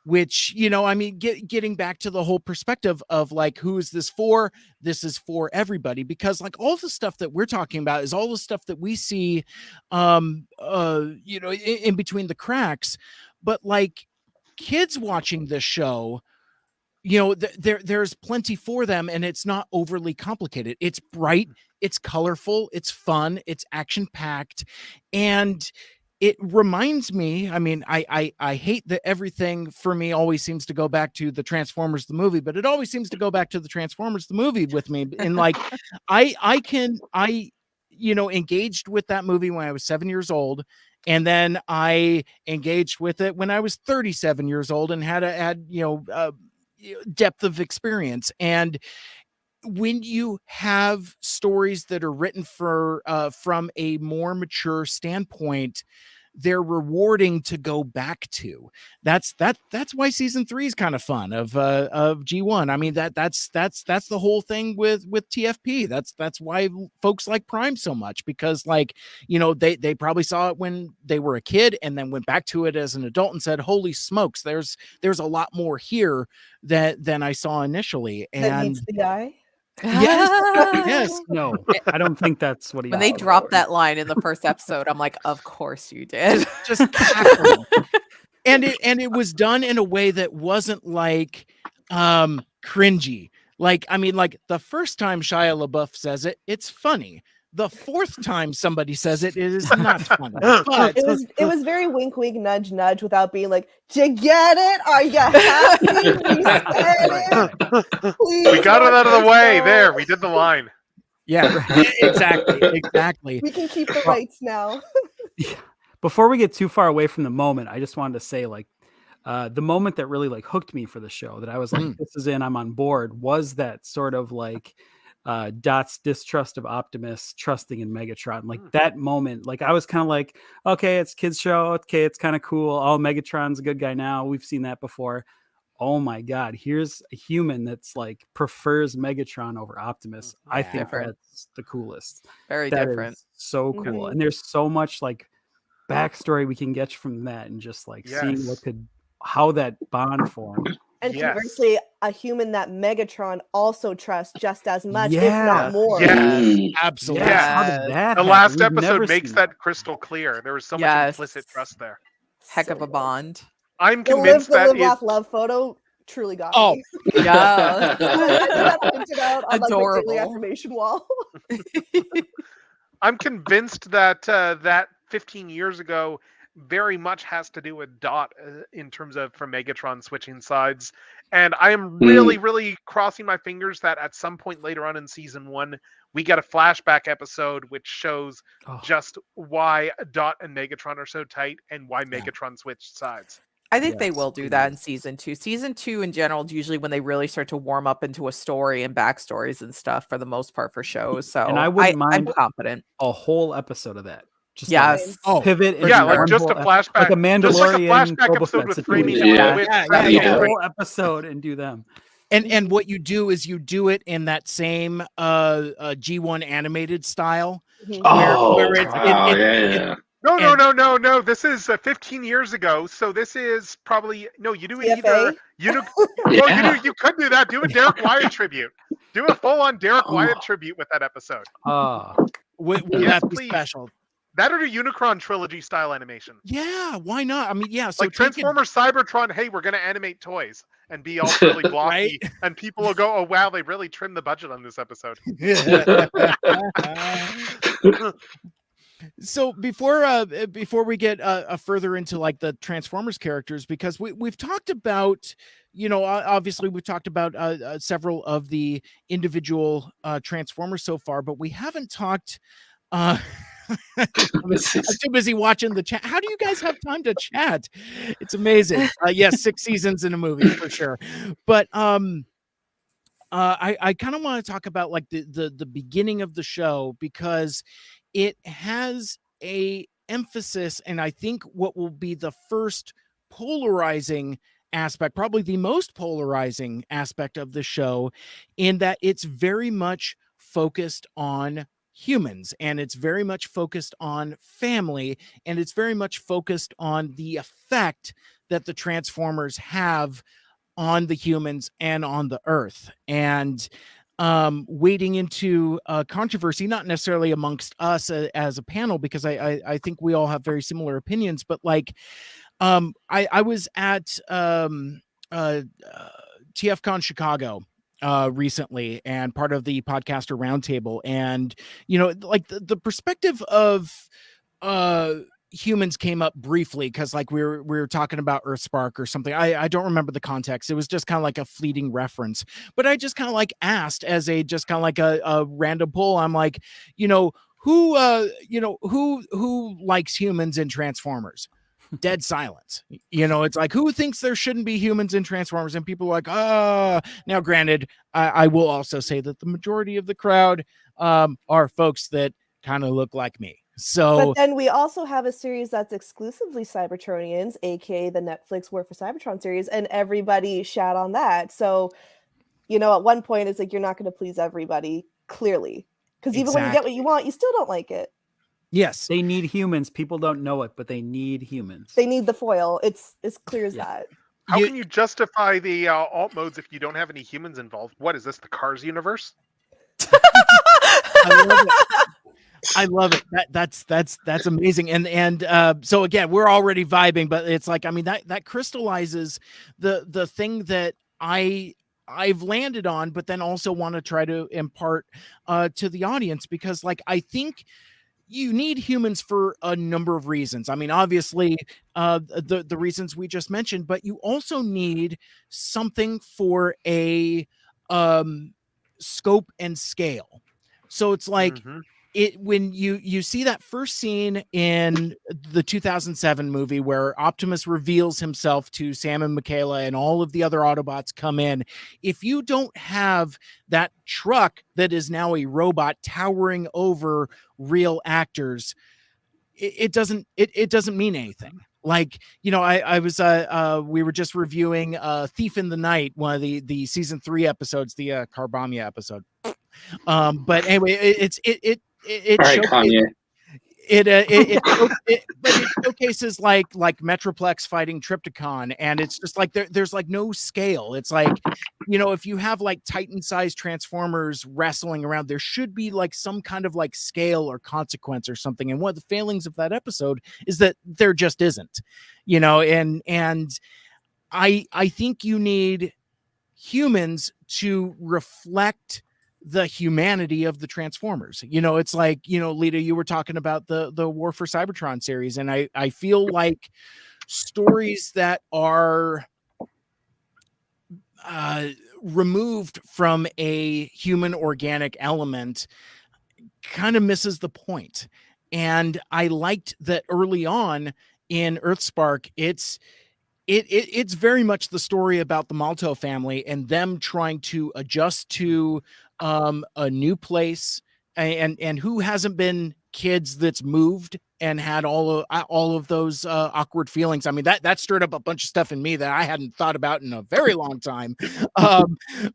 Which, I mean, getting back to the whole perspective of like, who is this for? This is for everybody, because like all the stuff that we're talking about is all the stuff that we see, in between the cracks. But like kids watching this show, there's plenty for them, and it's not overly complicated. It's bright, it's colorful, it's fun, it's action packed, and it reminds me, I mean, I hate that everything for me always seems to go back to the Transformers the movie, but it always seems to go back to the Transformers the movie with me. And like, I engaged with that movie when I was 7 years old. And then I engaged with it when I was 37 years old and had depth of experience. And when you have stories that are written from a more mature standpoint, they're rewarding to go back to. That's why season 3 is kind of fun of G1. I mean, that's the whole thing with TFP. That's why folks like Prime so much, because like, they probably saw it when they were a kid and then went back to it as an adult and said, holy smokes, there's a lot more here than I saw initially. That And meets the eye. yes. No, I don't think that's what he. When they dropped that line in the first episode, I'm like, of course you did. Just cackling. and it was done in a way that wasn't like cringy. Like, I mean, like the first time Shia LaBeouf says it, it's funny. The fourth time somebody says it, it is not funny. But it was very wink, wink, nudge, nudge, without being like, "Did you get it? Are you happy? We said it. Please we got it out of the way. go." There, we did the line. yeah, exactly. We can keep the rights now. Before we get too far away from the moment, I just wanted to say, like, the moment that really like hooked me for the show, that I was like, this is I'm on board, was that sort of like Dot's distrust of Optimus trusting in Megatron. Like that moment, like I was kind of like, okay, it's kids show. Okay, it's kind of cool. Oh, Megatron's a good guy now. We've seen that before. Oh my God, here's a human that's like prefers Megatron over Optimus. I think that's the coolest. Very That different. is so cool. Mhm. And there's so much like backstory we can get from that, and just like seeing how that bond formed. And conversely, a human that Megatron also trusts just as much, if Yeah. not more. Yeah. Absolutely. Yeah, how did Yes. that The happen? last We've never episode makes seen that crystal clear. There was so much Yes. implicit trust there. Heck So of a good. bond. I'm The convinced live, that laugh, love photo truly got Oh, me. Yeah. I got printed out on like my daily Adorable. affirmation wall. I'm convinced that that 15 years ago very much has to do with Dot in terms of from Megatron switching sides. And I am really, really crossing my fingers that at some point later on in season 1, we get a flashback episode which shows just why Dot and Megatron are so tight and why Megatron switched sides. I think they will do that in season 2. Season 2 in general is usually when they really start to warm up into a story and backstories and stuff for the most part for shows. So And I wouldn't I'm mind confident. a whole episode of that. Just Yes. Oh, pivot. Yeah, and like one just a whole flashback. like a Mandalorian Just like a flashback Boba episode Fett with situation. framing Yeah. with Take Yeah. a whole episode and do them. And what you do is you do it in that same G1 animated style. Oh, where it's- wow, it- No. This is 15 years ago, so this is probably you do it TFA? you could do that. Do a Derek Wyatt tribute. Do a full-on Derek Wyatt tribute with that episode. Would Yes, that be please. special? That or a Unicron trilogy style animation. Yeah, why not? I mean, yeah. So Like Transformers Cybertron, hey, we're going to animate toys and be all really blocky. And people will go, oh, wow, they really trimmed the budget on this episode. So before we get further into like the Transformers characters, because we've talked about, obviously we've talked about several of the individual Transformers so far, but we haven't talked. Uh, I'm too busy watching the chat. How do you guys have time to chat? It's amazing. Yes, 6 seasons in a movie for sure. But I kind of want to talk about like the beginning of the show, because it has a emphasis, and I think what will be the first polarizing aspect, probably the most polarizing aspect of the show, in that it's very much focused on humans, and it's very much focused on family, and it's very much focused on the effect that the Transformers have on the humans and on the earth. And wading into controversy, not necessarily amongst us as a panel, because I think we all have very similar opinions, but like I was at TFCon Chicago recently, and part of the podcaster roundtable, and like the perspective of humans came up briefly, because like we were talking about EarthSpark or something. I don't remember the context. It was just kind of like a fleeting reference, but I just kind of like asked as a just kind of like a random poll. I'm like, who likes humans in Transformers? Dead silence. It's like, who thinks there shouldn't be humans in Transformers? And people are like, now granted, I will also say that the majority of the crowd are folks that kind of look like me. So, but then we also have a series that's exclusively Cybertronians, aka the Netflix War for Cybertron series, and everybody shat on that. So, at one point it's like you're not going to please everybody, clearly, because even when you get what you want, you still don't like it. Yes, they need humans. People don't know it, but they need humans. They need the foil. It's as clear as that. How can you justify the alt modes if you don't have any humans involved? What is this, the Cars universe? I love it. I love it. That's amazing. And so again, we're already vibing, but it's like, I mean, that crystallizes the thing that I've landed on, but then also want to try to impart to the audience, because like, I think you need humans for a number of reasons. I mean, obviously, the reasons we just mentioned, but you also need something for a scope and scale. So it's like, when you see that first scene in the 2007 movie where Optimus reveals himself to Sam and Michaela and all of the other Autobots come in, if you don't have that truck that is now a robot towering over real actors, it doesn't mean anything. Like, I was we were just reviewing Thief in the Night, one of the season 3 episodes, the Carbamia episode. But anyway, it showcases like Metroplex fighting Trypticon, and it's just like there's like no scale. It's like, if you have like Titan-sized Transformers wrestling around, there should be like some kind of like scale or consequence or something. And one of the failings of that episode is that there just isn't, and I think you need humans to reflect the humanity of the Transformers. It's like, Lita, you were talking about the War for Cybertron series, and I feel like stories that are removed from a human organic element kind of misses the point. And I liked that early on in EarthSpark, it's very much the story about the Malto family and them trying to adjust to a new place, and who hasn't been kids that's moved and had all of those awkward feelings. I mean, that stirred up a bunch of stuff in me that I hadn't thought about in a very long time.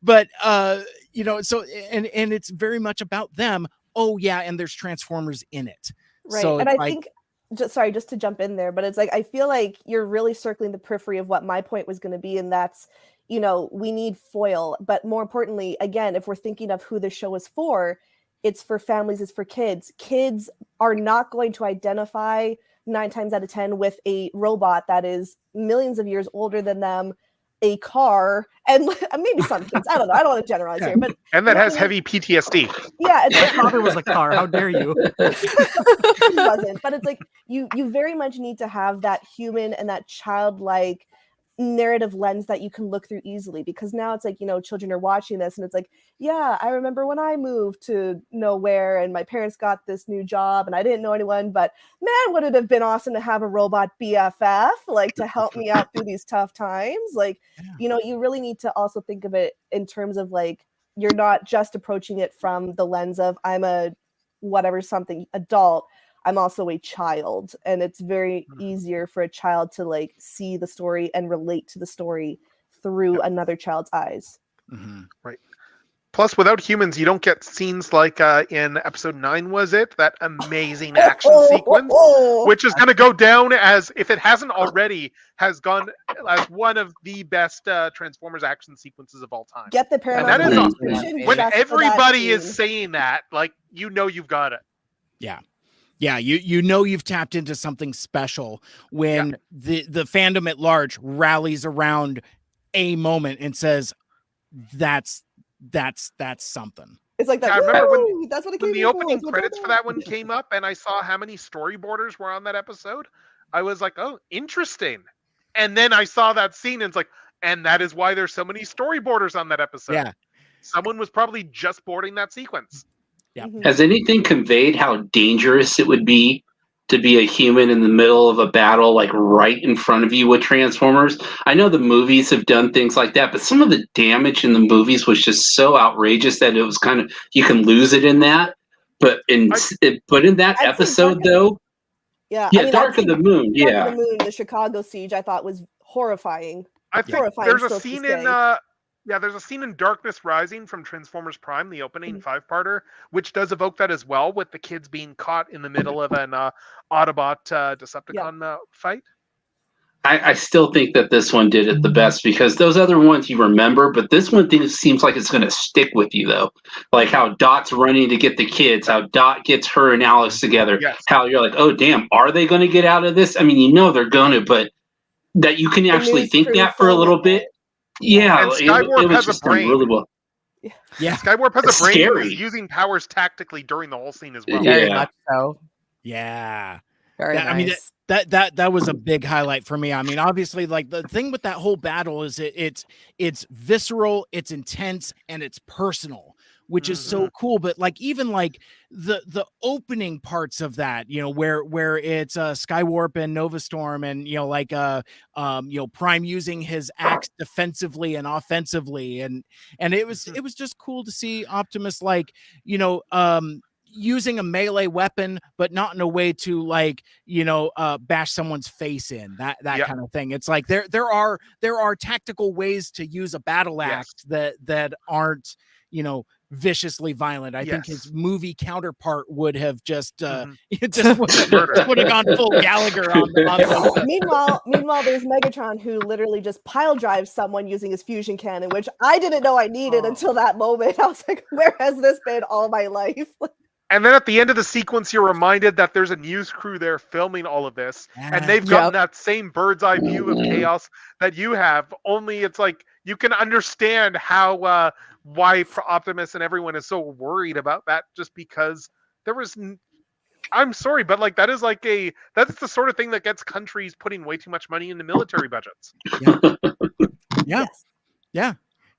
But so and it's very much about them. Oh yeah, and there's Transformers in it. Right. So and I think just to jump in there, but it's like I feel like you're really circling the periphery of what my point was going to be, and that's, we need foil, but more importantly, again, if we're thinking of who the show is for, it's for families, it's for kids. Kids are not going to identify 9 times out of 10 with a robot that is millions of years older than them, a car, and maybe some kids. I don't know. I don't want to generalize here, but And that you know has what I mean? heavy PTSD. Yeah, it's My like, father was a car. How dare you? he wasn't, but it's like you very much need to have that human and that childlike narrative lens that you can look through easily, because now it's like, you know, children are watching this and it's like, yeah, I remember when I moved to nowhere and my parents got this new job and I didn't know anyone, but man, would it have been awesome to have a robot BFF like to help me out through these tough times. Like, you know, you really need to also think of it in terms of like, you're not just approaching it from the lens of I'm a whatever something adult, I'm also a child, and it's very easier for a child to like see the story and relate to the story through another child's eyes. Right. Plus, without humans, you don't get scenes like in episode 9, was it? That amazing action sequence, which is going to go down as, if it hasn't already, has gone as one of the best Transformers action sequences of all time. Get the And Paramount that is Plus awesome. subscription When just for that everybody is scene. saying that, like, you know you've got it. Yeah, you know you've tapped into something special when the fandom at large rallies around a moment and says that's something. It's like that. I remember "Woo, that's what it when came the here for, opening it's what credits it for is." that one came up and I saw how many storyboarders were on that episode, I was like, oh, interesting. And then I saw that scene and it's like, and that is why there's so many storyboarders on that episode. Yeah. Someone was probably just boarding that sequence. Yeah. Has anything conveyed how dangerous it would be to be a human in the middle of a battle, like right in front of you with Transformers? I know the movies have done things like that, but some of the damage in the movies was just so outrageous that it was kind of, you can lose it in that. But in that I'd say episode, though, Yeah, yeah, I mean, Dark of the Moon, Dark yeah. of the Moon, the Chicago siege, I thought was horrifying. I think Horrifying there's a still to scene this in day. there's a scene in Darkness Rising from Transformers Prime, the opening 5-parter, which does evoke that as well, with the kids being caught in the middle of an Autobot Decepticon fight. I still think that this one did it the best, because those other ones you remember, but this one seems like it's going to stick with you, though. Like how Dot's running to get the kids, how Dot gets her and Alex together, Yes. how you're like, oh, damn, are they going to get out of this? I mean, you know they're going to, but that you can actually news think crew that for a little filming bit. Yeah, And it Skywarp was has a just done brain. really well. Yeah. Skywarp has It's a brain who's scary. using powers tactically during the whole scene as well. Very Yeah. much so. Yeah. Very Yeah, nice. I mean that was a big highlight for me. I mean, obviously, like the thing with that whole battle is it's visceral, it's intense, and it's personal, which is so cool. But like even like the opening parts of that, you know, where it's Skywarp and Nova Storm, and you know, like Prime using his axe defensively and offensively, and it was just cool to see Optimus like, you know, using a melee weapon, but not in a way to like, you know, bash someone's face in, that kind of thing. It's like there are tactical ways to use a battle axe that aren't, you know, viciously violent. I think his movie counterpart would have just just would have gone full Gallagher on the Meanwhile, there's Megatron who literally just pile drives someone using his fusion cannon, which I didn't know I needed until that moment. I was like, where has this been all my life? And then at the end of the sequence, you're reminded that there's a news crew there filming all of this, and they've gotten that same bird's eye view of chaos that you have. Only it's like you can understand how why Optimus and everyone is so worried about that, just because there was. I'm sorry, but like that's the sort of thing that gets countries putting way too much money into military budgets. Yeah.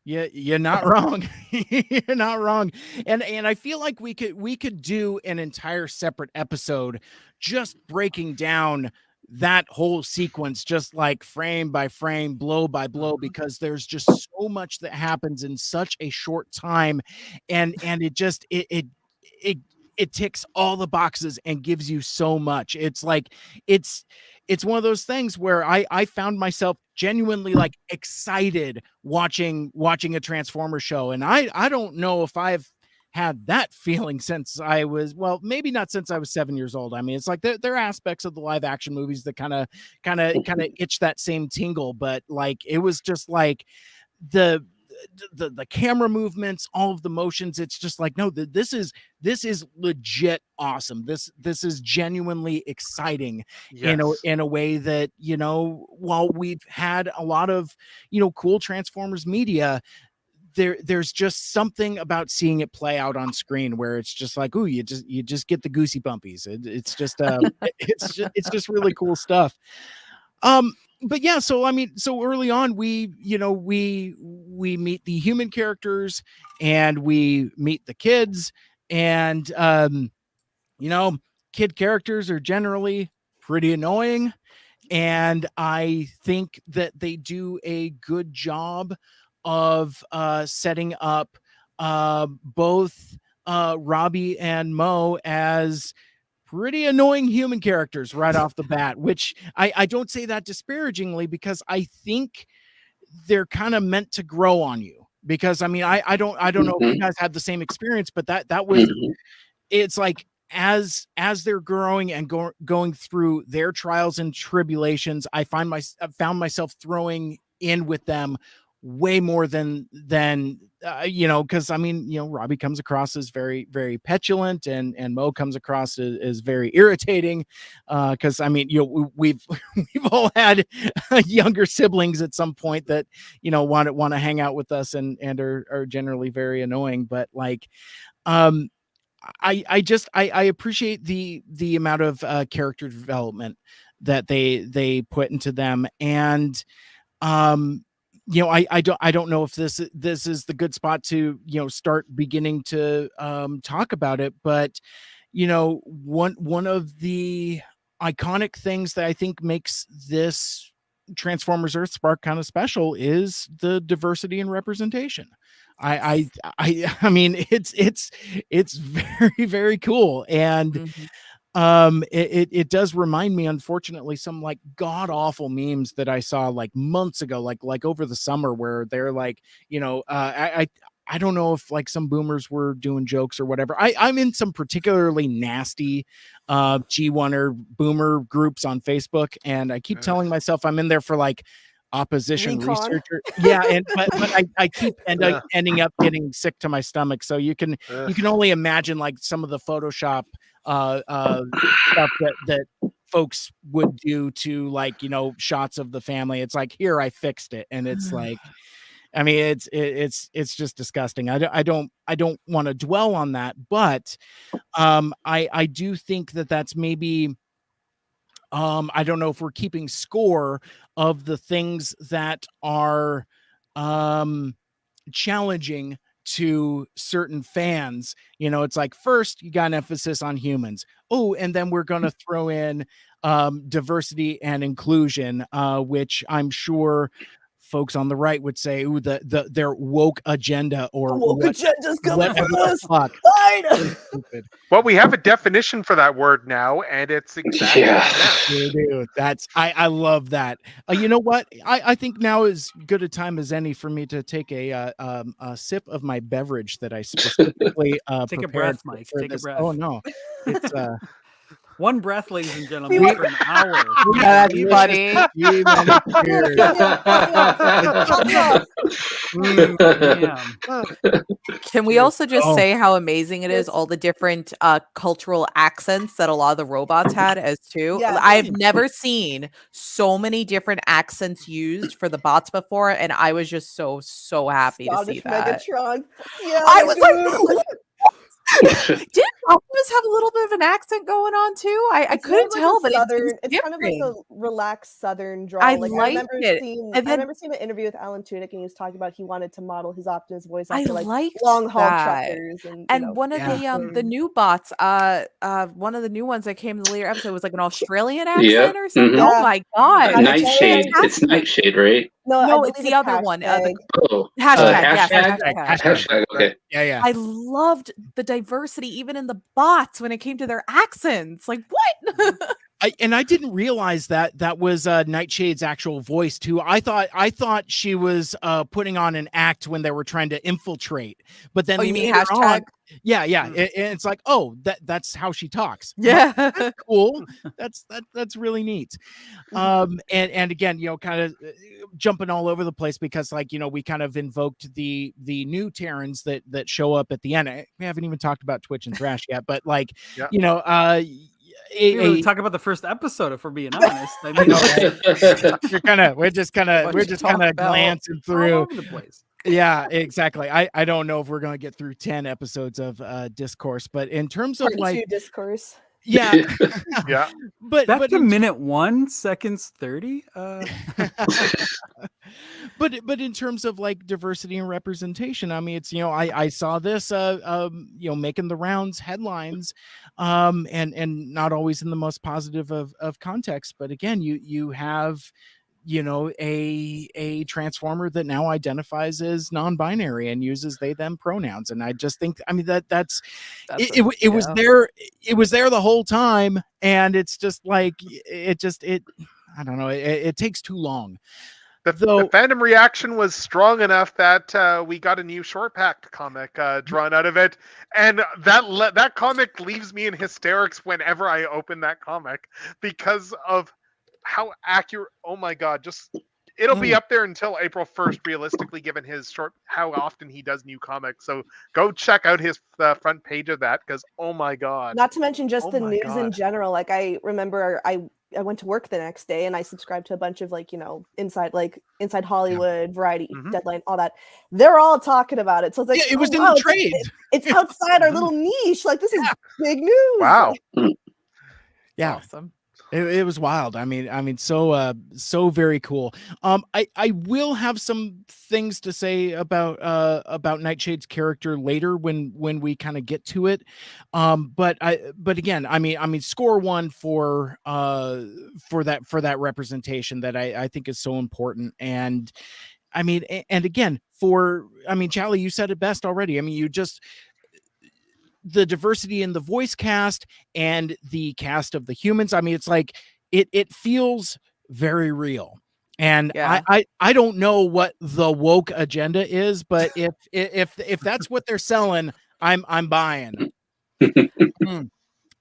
You're not wrong. You're not wrong. And I feel like we could do an entire separate episode just breaking down that whole sequence, just like frame by frame, blow by blow, because there's just so much that happens in such a short time, and it just it ticks all the boxes and gives you so much. It's like it's one of those things where I found myself genuinely like excited watching a Transformers show, and I don't know if I've had that feeling since I was, well, maybe not since I was 7 years old. I mean, it's like there are aspects of the live action movies that kind of itch that same tingle, but like it was just like the camera movements, all of the motions. It's just like, no, this is legit awesome. This is genuinely exciting Yes. in a way that, while we've had a lot of, cool Transformers media, there's just something about seeing it play out on screen where it's just like, ooh, you just get the goosey bumpies. It's just it's just really cool stuff. But yeah, so I mean, so early on we meet the human characters and we meet the kids, and kid characters are generally pretty annoying, and I think that they do a good job of setting up both Robbie and Mo as pretty annoying human characters right off the bat, which I don't say that disparagingly, because I think they're kind of meant to grow on you. Because I mean, I don't know if you guys had the same experience, but that was it's like, as they're growing and going through their trials and tribulations, I found myself throwing in with them way more than because I mean, Robbie comes across as very, very petulant, and Mo comes across as very irritating, because I mean, we've all had younger siblings at some point that want to hang out with us and are generally very annoying. But like, I appreciate the amount of character development that they put into them. And I don't know if this is the good spot to start beginning to talk about it, but one of the iconic things that I think makes this Transformers Earthspark kind of special is the diversity and representation. I mean, it's very, very cool. And it does remind me, unfortunately, some like god awful memes that I saw like months ago, like over the summer, where they're like, I don't know if like some boomers were doing jokes or whatever. I'm in some particularly nasty G1 or boomer groups on Facebook, and I keep telling myself I'm in there for like opposition researcher. Yeah, and but I keep ending up getting sick to my stomach. So you can only imagine like some of the Photoshop stuff that folks would do to like shots of the family. It's like, here, I fixed it, and it's like, I mean, it's just disgusting. I don't want to dwell on that, but I do think that's maybe I don't know if we're keeping score of the things that are challenging to certain fans. It's like, first you got an emphasis on humans. Oh, and then we're going to throw in diversity and inclusion, which I'm sure folks on the right would say, ooh, their woke agenda, or woke agenda's coming for us. Well, we have a definition for that word now, and it's exactly that. That's I love that. You know what? I think now is good a time as any for me to take a sip of my beverage that I specifically take a breath, Mike. Take a breath. Oh no, it's one breath, ladies and gentlemen, for an hour. That's funny. Can we also just say how amazing it is, all the different cultural accents that a lot of the robots had as too? Yeah. I've never seen so many different accents used for the bots before, and I was just so happy to see that. Megatron. Yeah, I was like, did Optimus have a little bit of an accent going on too? I couldn't tell, but it's kind of like a relaxed Southern drawl. I remember seeing an interview with Alan Tudyk, and he was talking about he wanted to model his Optimus voice after like long haul truckers. And one of the new bots, one of the new ones that came in the later episode was like an Australian accent or something. Mm-hmm. Oh my god! Nightshade. It's Nightshade, right? No, it's the other one. Hashtag. Hashtag. Okay. Yeah. I loved the diversity, even in the bots, when it came to their accents. Like, what? I didn't realize that was Nightshade's actual voice too. I thought she was putting on an act when they were trying to infiltrate. But then you mean later hashtag? on, yeah, and it's like, oh, that's how she talks. Yeah. That's cool. That's really neat. And again, kind of jumping all over the place because we kind of invoked the new Terrans that show up at the end. We haven't even talked about Twitch and Thrash yet, but We really talk about the first episode, if we're being honest. I mean, we're just kind of glancing through all over the place. Yeah, exactly. I don't know if we're gonna get through 10 episodes of discourse, but in terms of Part 2 discourse. yeah, Yeah. but Back to minute 1 seconds 30. But in terms of diversity and representation, I mean, it's I saw this making the rounds headlines, and not always in the most positive of context, but again, you have a transformer that now identifies as non-binary and uses they them pronouns, and I just think that's it was there the whole time, and it's just it I don't know, it takes too long. The fandom reaction was strong enough that we got a new short packed comic drawn out of it, and that comic leaves me in hysterics whenever I open that comic because of how accurate. Oh my god, it'll be up there until April 1st, realistically, given how often he does new comics. So go check out his front page of that, because oh my god. Not to mention just the news in general. I remember I went to work the next day and I subscribed to a bunch of Inside Hollywood, Variety, Deadline, all that. They're all talking about it. So it's like, it was in the trade. It's outside our little niche. This is big news. Wow. Yeah. Awesome. It was wild. I mean, so very cool. I will have some things to say about Nightshade's character later when we kind of get to it. But again, I mean, score one for that representation that I think is so important. And I mean, and again, Charlie, you said it best already. I mean, the diversity in the voice cast and the cast of the humans. I mean, it's it feels very real. And I don't know what the woke agenda is, but if that's what they're selling, I'm buying.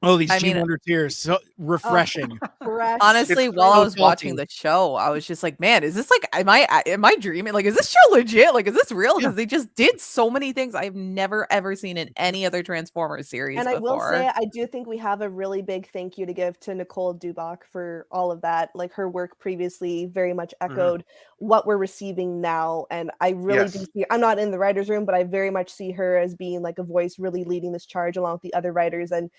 Oh, these G-Wonder tears, so refreshing. Honestly, while I was watching the show, I was just like, man, is this am I dreaming? Is this show legit? Is this real? Because they just did so many things I've never ever seen in any other Transformers series and before. I will say, I do think we have a really big thank you to give to Nicole Dubach for all of that. Her work previously very much echoed what we're receiving now. And I really do see, I'm not in the writer's room, but I very much see her as being a voice really leading this charge along with the other writers. And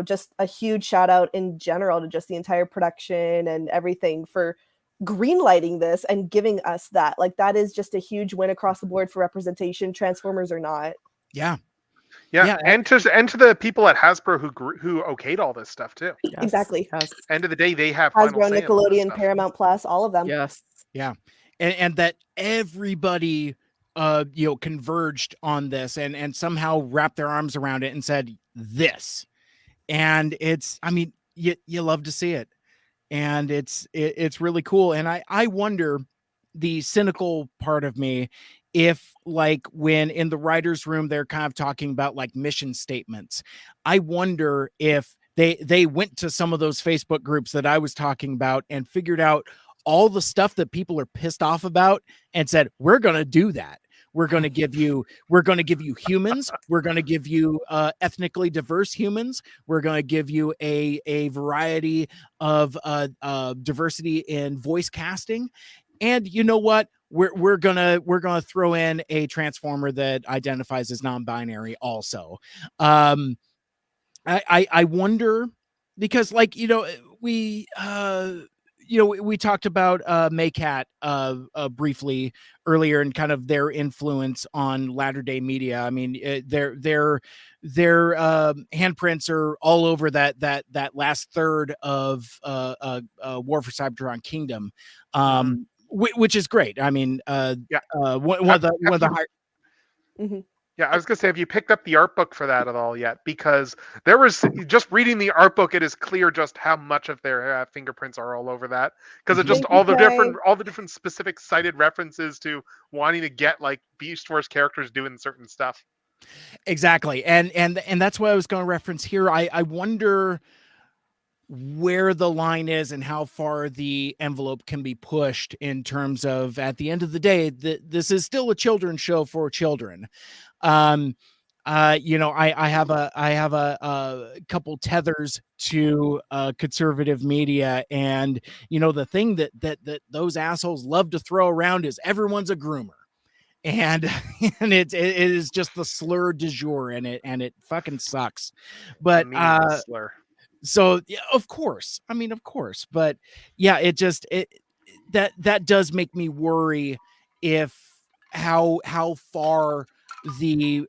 just a huge shout out in general to just the entire production and everything for greenlighting this and giving us that. That is just a huge win across the board for representation, Transformers or not. Yeah. And to the people at Hasbro who okayed all this stuff too. Yes. Exactly. Yes. End of the day, they have Hasbro, Nickelodeon, Paramount Plus, all of them. Yes. Yeah. And that everybody converged on this and somehow wrapped their arms around it and said this. And it's, I mean, you love to see it, and it's really cool. And I wonder, the cynical part of me, if when in the writer's room they're kind of talking about mission statements, I wonder if they went to some of those Facebook groups that I was talking about and figured out all the stuff that people are pissed off about and said, we're going to do that. We're going to give you humans. We're going to give you ethnically diverse humans. We're going to give you a variety of diversity in voice casting. And you know what? We're gonna throw in a Transformer that identifies as non-binary also. I wonder, because we talked about Maycat briefly earlier, and kind of their influence on latter-day media. I mean, their handprints are all over that last third of War for Cybertron Kingdom, which is great. I mean, one of the high. Yeah, I was gonna say, have you picked up the art book for that at all yet? Because there was just reading the art book, it is clear just how much of their fingerprints are all over that. Because it's just Thank you, all the different specific cited references to wanting to get like Beast Wars characters doing certain stuff. Exactly, and that's what I was going to reference here. I wonder where the line is and how far the envelope can be pushed in terms of, at the end of the day, this is still a children's show for children. I have a couple tethers to conservative media, and the thing that those assholes love to throw around is everyone's a groomer. And it is just the slur du jour, and it fucking sucks. But slur. So yeah, of course, but yeah, that does make me worry if how far the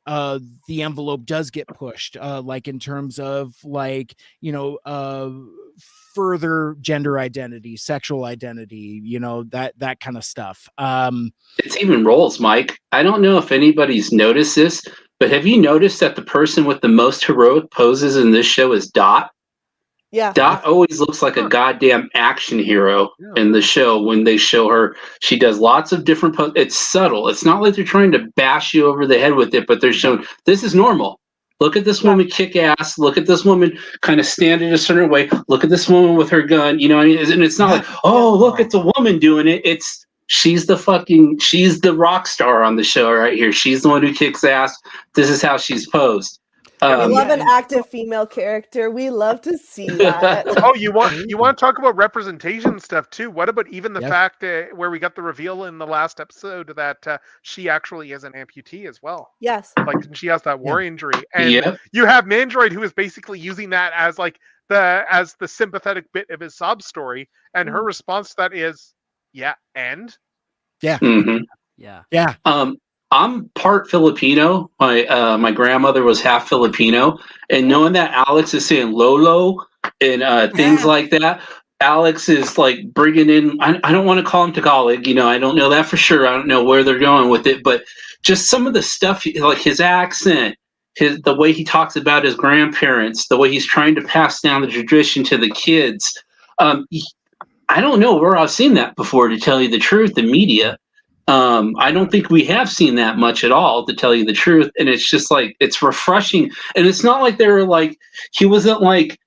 envelope does get pushed, like in terms of like further gender identity, sexual identity, that kind of stuff. It's even roles, Mike. I don't know if anybody's noticed this, but have you noticed that the person with the most heroic poses in this show is Dot? Yeah. Dot always looks like a goddamn action hero in the show when they show her. She does lots of different poses. It's subtle. It's not like they're trying to bash you over the head with it, but they're showing this is normal. Look at this woman kick ass. Look at this woman kind of stand in a certain way. Look at this woman with her gun. And it's not like, oh, look, it's a woman doing it. She's the rock star on the show right here. She's the one who kicks ass. This is how she's posed. We love an active female character. We love to see that. Oh, you want to talk about representation stuff too? What about even the fact where we got the reveal in the last episode that she actually is an amputee as well? Yes. Like she has that war injury, and you have Mandroid who is basically using that as like the sympathetic bit of his sob story, and her response to that is, and I'm part Filipino. My grandmother was half Filipino, and knowing that Alex is saying Lolo and things like that, Alex is like bringing in. I don't want to call him Tagalog. I don't know that for sure. I don't know where they're going with it, but just some of the stuff, like his accent, the way he talks about his grandparents, the way he's trying to pass down the tradition to the kids. I don't know where I've seen that before, to tell you the truth, in media. I don't think we have seen that much at all, to tell you the truth. And it's just like, it's refreshing. And it's not like he wasn't like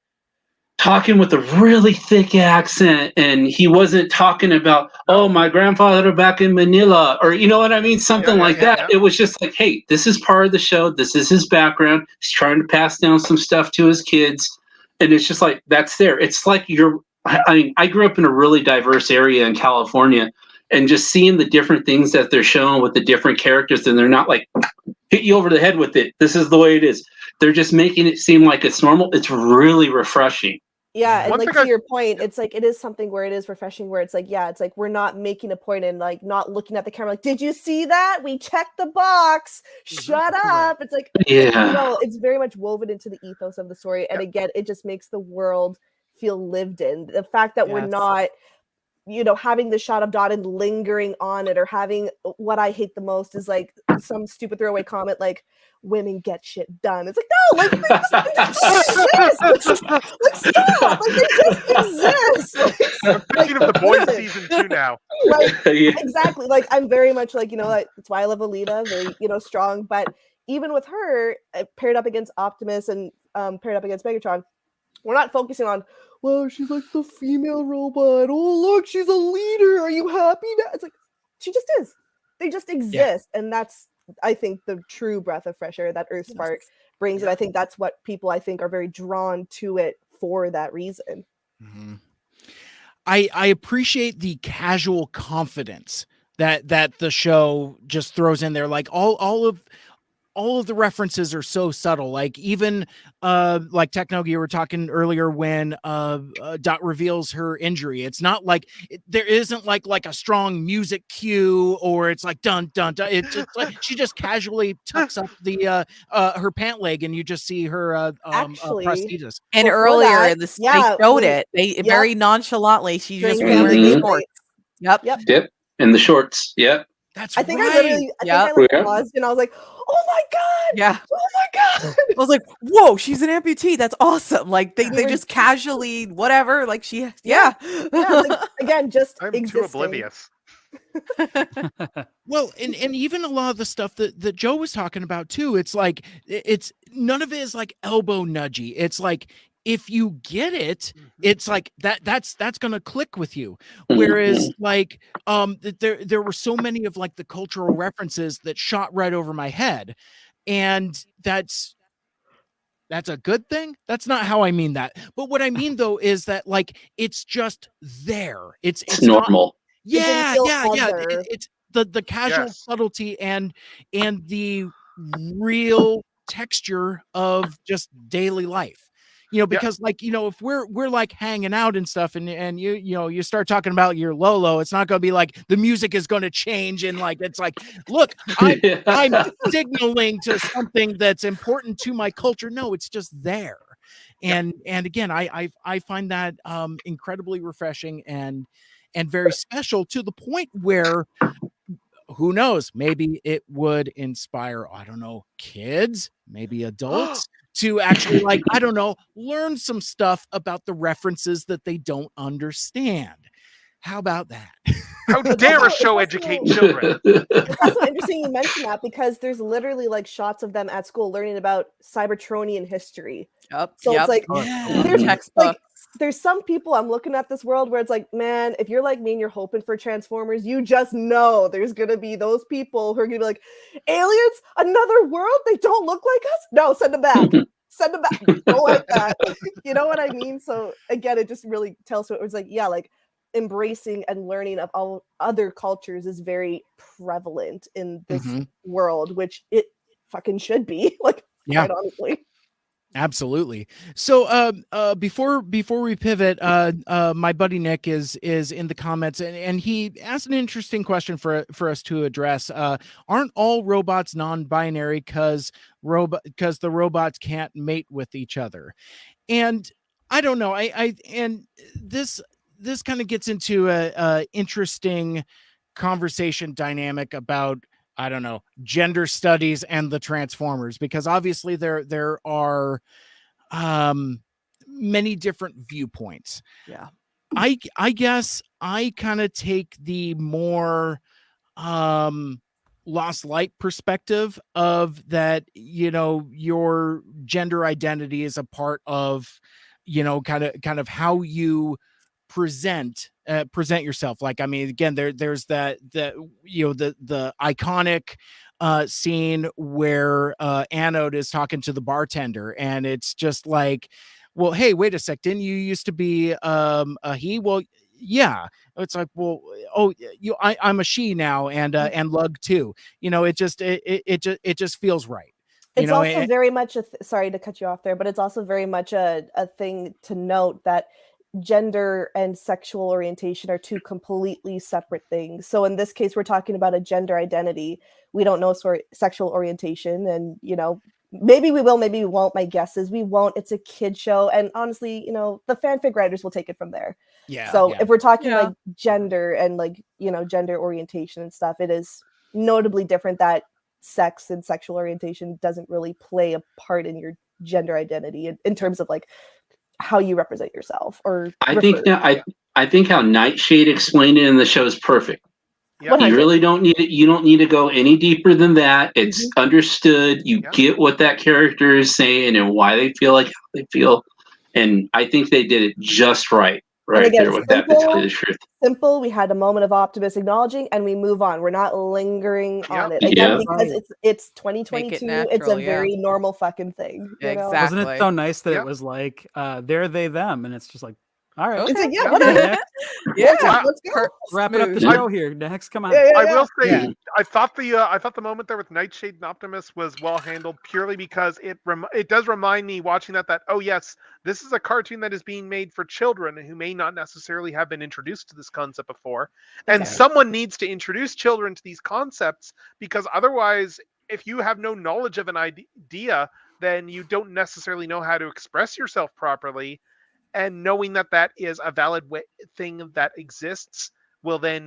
talking with a really thick accent, and he wasn't talking about, oh, my grandfather back in Manila, or you know what I mean? Something like that. Yeah. It was just like, hey, this is part of the show. This is his background. He's trying to pass down some stuff to his kids. And it's just like, that's there. It's like I grew up in a really diverse area in California, and just seeing the different things that they're showing with the different characters, and they're not like hit you over the head with it. This is the way it is. They're just making it seem like it's normal. It's really refreshing. Yeah, and like to your point, it's like it is something where it is refreshing, where it's like, it's like we're not making a point and like not looking at the camera like, did you see that? We checked the box. Shut up. It's like, it's very much woven into the ethos of the story. And again, it just makes the world feel lived in. The fact that we're not having the shot of Dot and lingering on it, or having what I hate the most is like some stupid throwaway comment like, women get shit done. It's like, no, like they just stop. Like they just exist. Thinking of The Boys season 2 now. Like, exactly. Like I'm very much like, like, that's why I love Alita, very, strong. But even with her paired up against Optimus and paired up against Megatron, we're not focusing on, well, she's like the female robot. Oh, look, she's a leader. Are you happy now? It's like, she just is. They just exist. Yeah. And that's, I think, the true breath of fresh air that EarthSpark brings. And I think that's what people, I think, are very drawn to it for that reason. Mm-hmm. I appreciate the casual confidence that the show just throws in there. Like all of the references are so subtle. Like even like Techno, you were talking earlier when Dot reveals her injury. It's not like there isn't like a strong music cue, or it's like dun dun dun. It's just like she just casually tucks up the her pant leg, and you just see her prosthesis. And earlier in the they showed it. They very nonchalantly. She just wearing shorts. Yep. And the shorts. Yep. That's I think right. I think Yep. I like Yeah. paused and I was like, oh my god, Yeah. oh my god. I was like, whoa, she's an amputee. That's awesome. Like We they were just casually, whatever. Like she, Yeah. yeah. Yeah, like, again, just I'm too existing. oblivious. Well, and even a lot of the stuff that Joe was talking about too, it's like it's none of it is like elbow nudgy. It's like if you get it, it's like that's gonna click with you. Whereas like there were so many of like the cultural references that shot right over my head. And that's a good thing. That's not how I mean that. But what I mean though is that like it's just there. It's It's not normal. It didn't yeah, feel yeah. other. It's the casual Yes. subtlety and the real texture of just daily life. You know, because like, you know, if we're like hanging out and stuff and you know, you start talking about your Lolo, it's not gonna be like the music is gonna change and like it's like, look, I'm signaling to something that's important to my culture. No, it's just there. And again, I find that incredibly refreshing and very special to the point where who knows, maybe it would inspire, I don't know, kids, maybe adults to actually like, I don't know, learn some stuff about the references that they don't understand. How about that? How dare a show educate children? It's also interesting you mention that because there's literally like shots of them at school learning about Cybertronian history. Yep. So it's like there's textbook. like there's some people I'm looking at this world where it's like, man, if you're like me and you're hoping for Transformers, you just know there's gonna be those people who are gonna be like, aliens, another world, they don't look like us. No, send them back. Send them back. Go like that. You know what I mean? So again, it just really tells me it was like, yeah, like embracing and learning of all other cultures is very prevalent in this world, which it fucking should be. Like, quite honestly. Absolutely. So before we pivot, my buddy Nick is in the comments and he asked an interesting question for us to address. Aren't all robots non-binary because the robots can't mate with each other? And I don't know. And this kind of gets into a interesting conversation dynamic about, I don't know, gender studies and the Transformers, because obviously there are many different viewpoints. Yeah. I guess I kind of take the more lost light perspective of that, you know, your gender identity is a part of, you know, kind of how you present yourself. Like, I mean, again, there's that you know, the iconic scene where Anode is talking to the bartender and it's just like, well, hey, wait a sec, didn't you used to be a he? Well, yeah. It's like, well, oh, I'm a she now, and Lug too. You know, it just feels right. It's also very much sorry to cut you off there, but it's also very much a thing to note that gender and sexual orientation are two completely separate things. So in this case, we're talking about a gender identity. We don't know sexual orientation, and you know, maybe we will, maybe we won't. My guess is we won't. It's a kid show, and honestly, you know, the fanfic writers will take it from there. Yeah. So if we're talking like gender and like, you know, gender orientation and stuff, it is notably different that sex and sexual orientation doesn't really play a part in your gender identity in terms of like how you represent yourself. Or I think how Nightshade explained it in the show is perfect. Yep. You really don't need it. You don't need to go any deeper than that. It's understood. You get what that character is saying and why they feel like how they feel. And I think they did it just right. Right again, there with that, to tell you the truth. Simple. We had a moment of Optimus acknowledging, and we move on. We're not lingering on it again because it's 2022. It's a very normal fucking thing. You know? Wasn't it so nice that it was like they're they them, and it's just like, all right, it's like, whatever. Let's go. Wrapping up the show here. Next, come on. I will say, I thought the moment there with Nightshade and Optimus was well handled, purely because it does remind me watching that oh yes, this is a cartoon that is being made for children who may not necessarily have been introduced to this concept before, and someone needs to introduce children to these concepts, because otherwise, if you have no knowledge of an idea, then you don't necessarily know how to express yourself properly. And knowing that is a valid thing that exists will then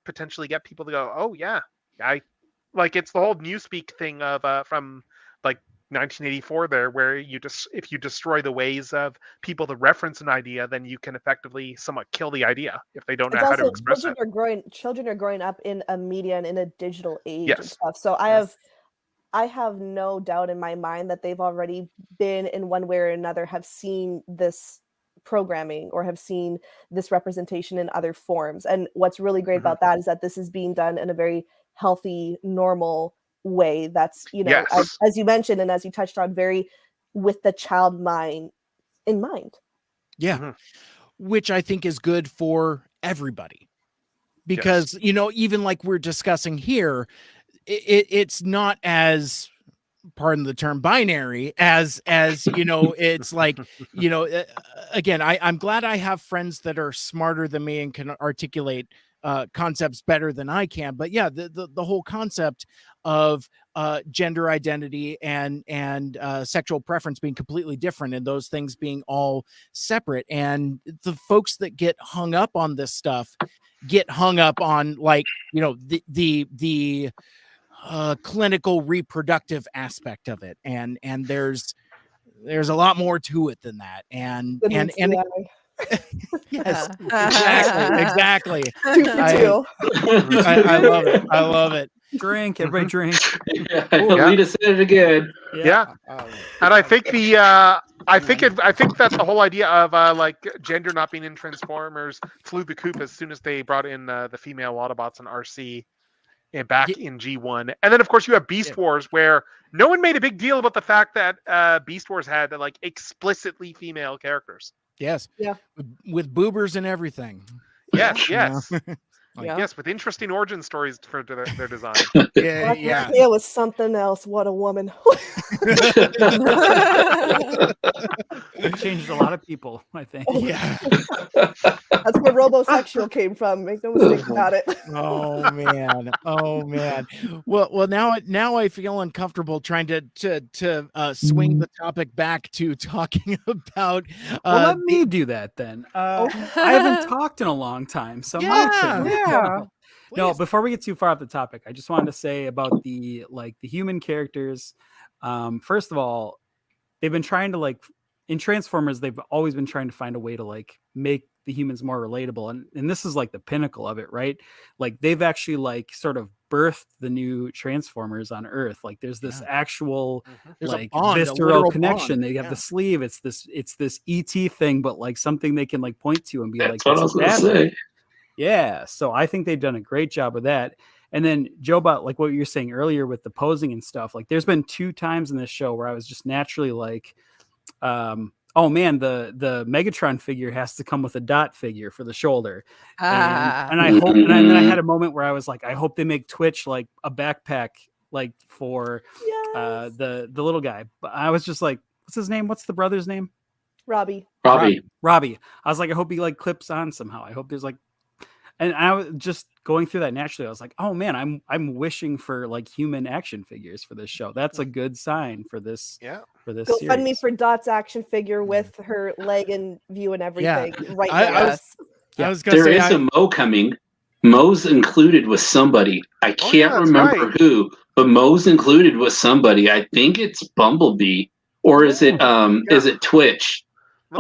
potentially get people to go, oh yeah, It's the whole Newspeak thing of from like 1984 there, where if you destroy the ways of people to reference an idea, then you can effectively somewhat kill the idea if they don't know It's how to also express it. children are growing up in a media and in a digital age and Yes. stuff. So I have no doubt in my mind that they've already been in one way or another have seen this programming or have seen this representation in other forms. And what's really great about that is that this is being done in a very healthy, normal way. That's, Yes. as you mentioned, and as you touched on, very with the child mind in mind. Yeah. Which I think is good for everybody. Because, even like we're discussing here, it's not as, pardon the term, binary as it's like, again, I'm glad I have friends that are smarter than me and can articulate concepts better than I can. But yeah, the whole concept of gender identity and sexual preference being completely different and those things being all separate. And the folks that get hung up on this stuff get hung up on the clinical reproductive aspect of it. And there's a lot more to it than that. And yes, exactly. 2 for 2. I love it. I love it. Drink, everybody drink. Alita said it again. Yeah. And I think I think that the whole idea of gender not being in Transformers flew the coop as soon as they brought in the female Autobots in RC and back in G1. And then of course you have Beast Wars, where no one made a big deal about the fact that Beast Wars had explicitly female characters. Yes. Yeah. With boobers and everything. Yes. Yeah. Yes, with interesting origin stories for their design. Yeah. It was something else. What a woman. It changed a lot of people, I think. Yeah. That's where robosexual came from. Make no mistake about it. Oh man. Well, now I feel uncomfortable trying to swing the topic back to talking about. Well, let me do that then. I haven't talked in a long time, so no. Before we get too far off the topic, I just wanted to say about the human characters. First of all, they've been trying to in Transformers, they've always been trying to find a way to make the humans more relatable, and this is the pinnacle of it, right? They've actually sort of birthed the new Transformers on Earth. There's this actual visceral connection. They have the sleeve. It's this ET thing, but something they can point to and be That's what I was gonna say. Yeah, so I think they've done a great job with that. And then Joe, about what you were saying earlier with the posing and stuff, there's been 2 times in this show where I was just naturally oh man, the Megatron figure has to come with a dot figure for the shoulder. And I hope, and then I had a moment where I was I hope they make Twitch a backpack for the little guy. But I was just what's his name? What's the brother's name? Robbie. I was I hope he clips on somehow. I hope there's and I was just going through that naturally. I was oh man, I'm wishing for human action figures for this show. That's a good sign for this. Yeah. For this. Go series. fund me for Dot's action figure with her leg and view and everything. Right now. I was gonna there say is a Mo coming. Mo's included with somebody. I can't remember who, but Mo's included with somebody. I think it's Bumblebee, or is it Twitch?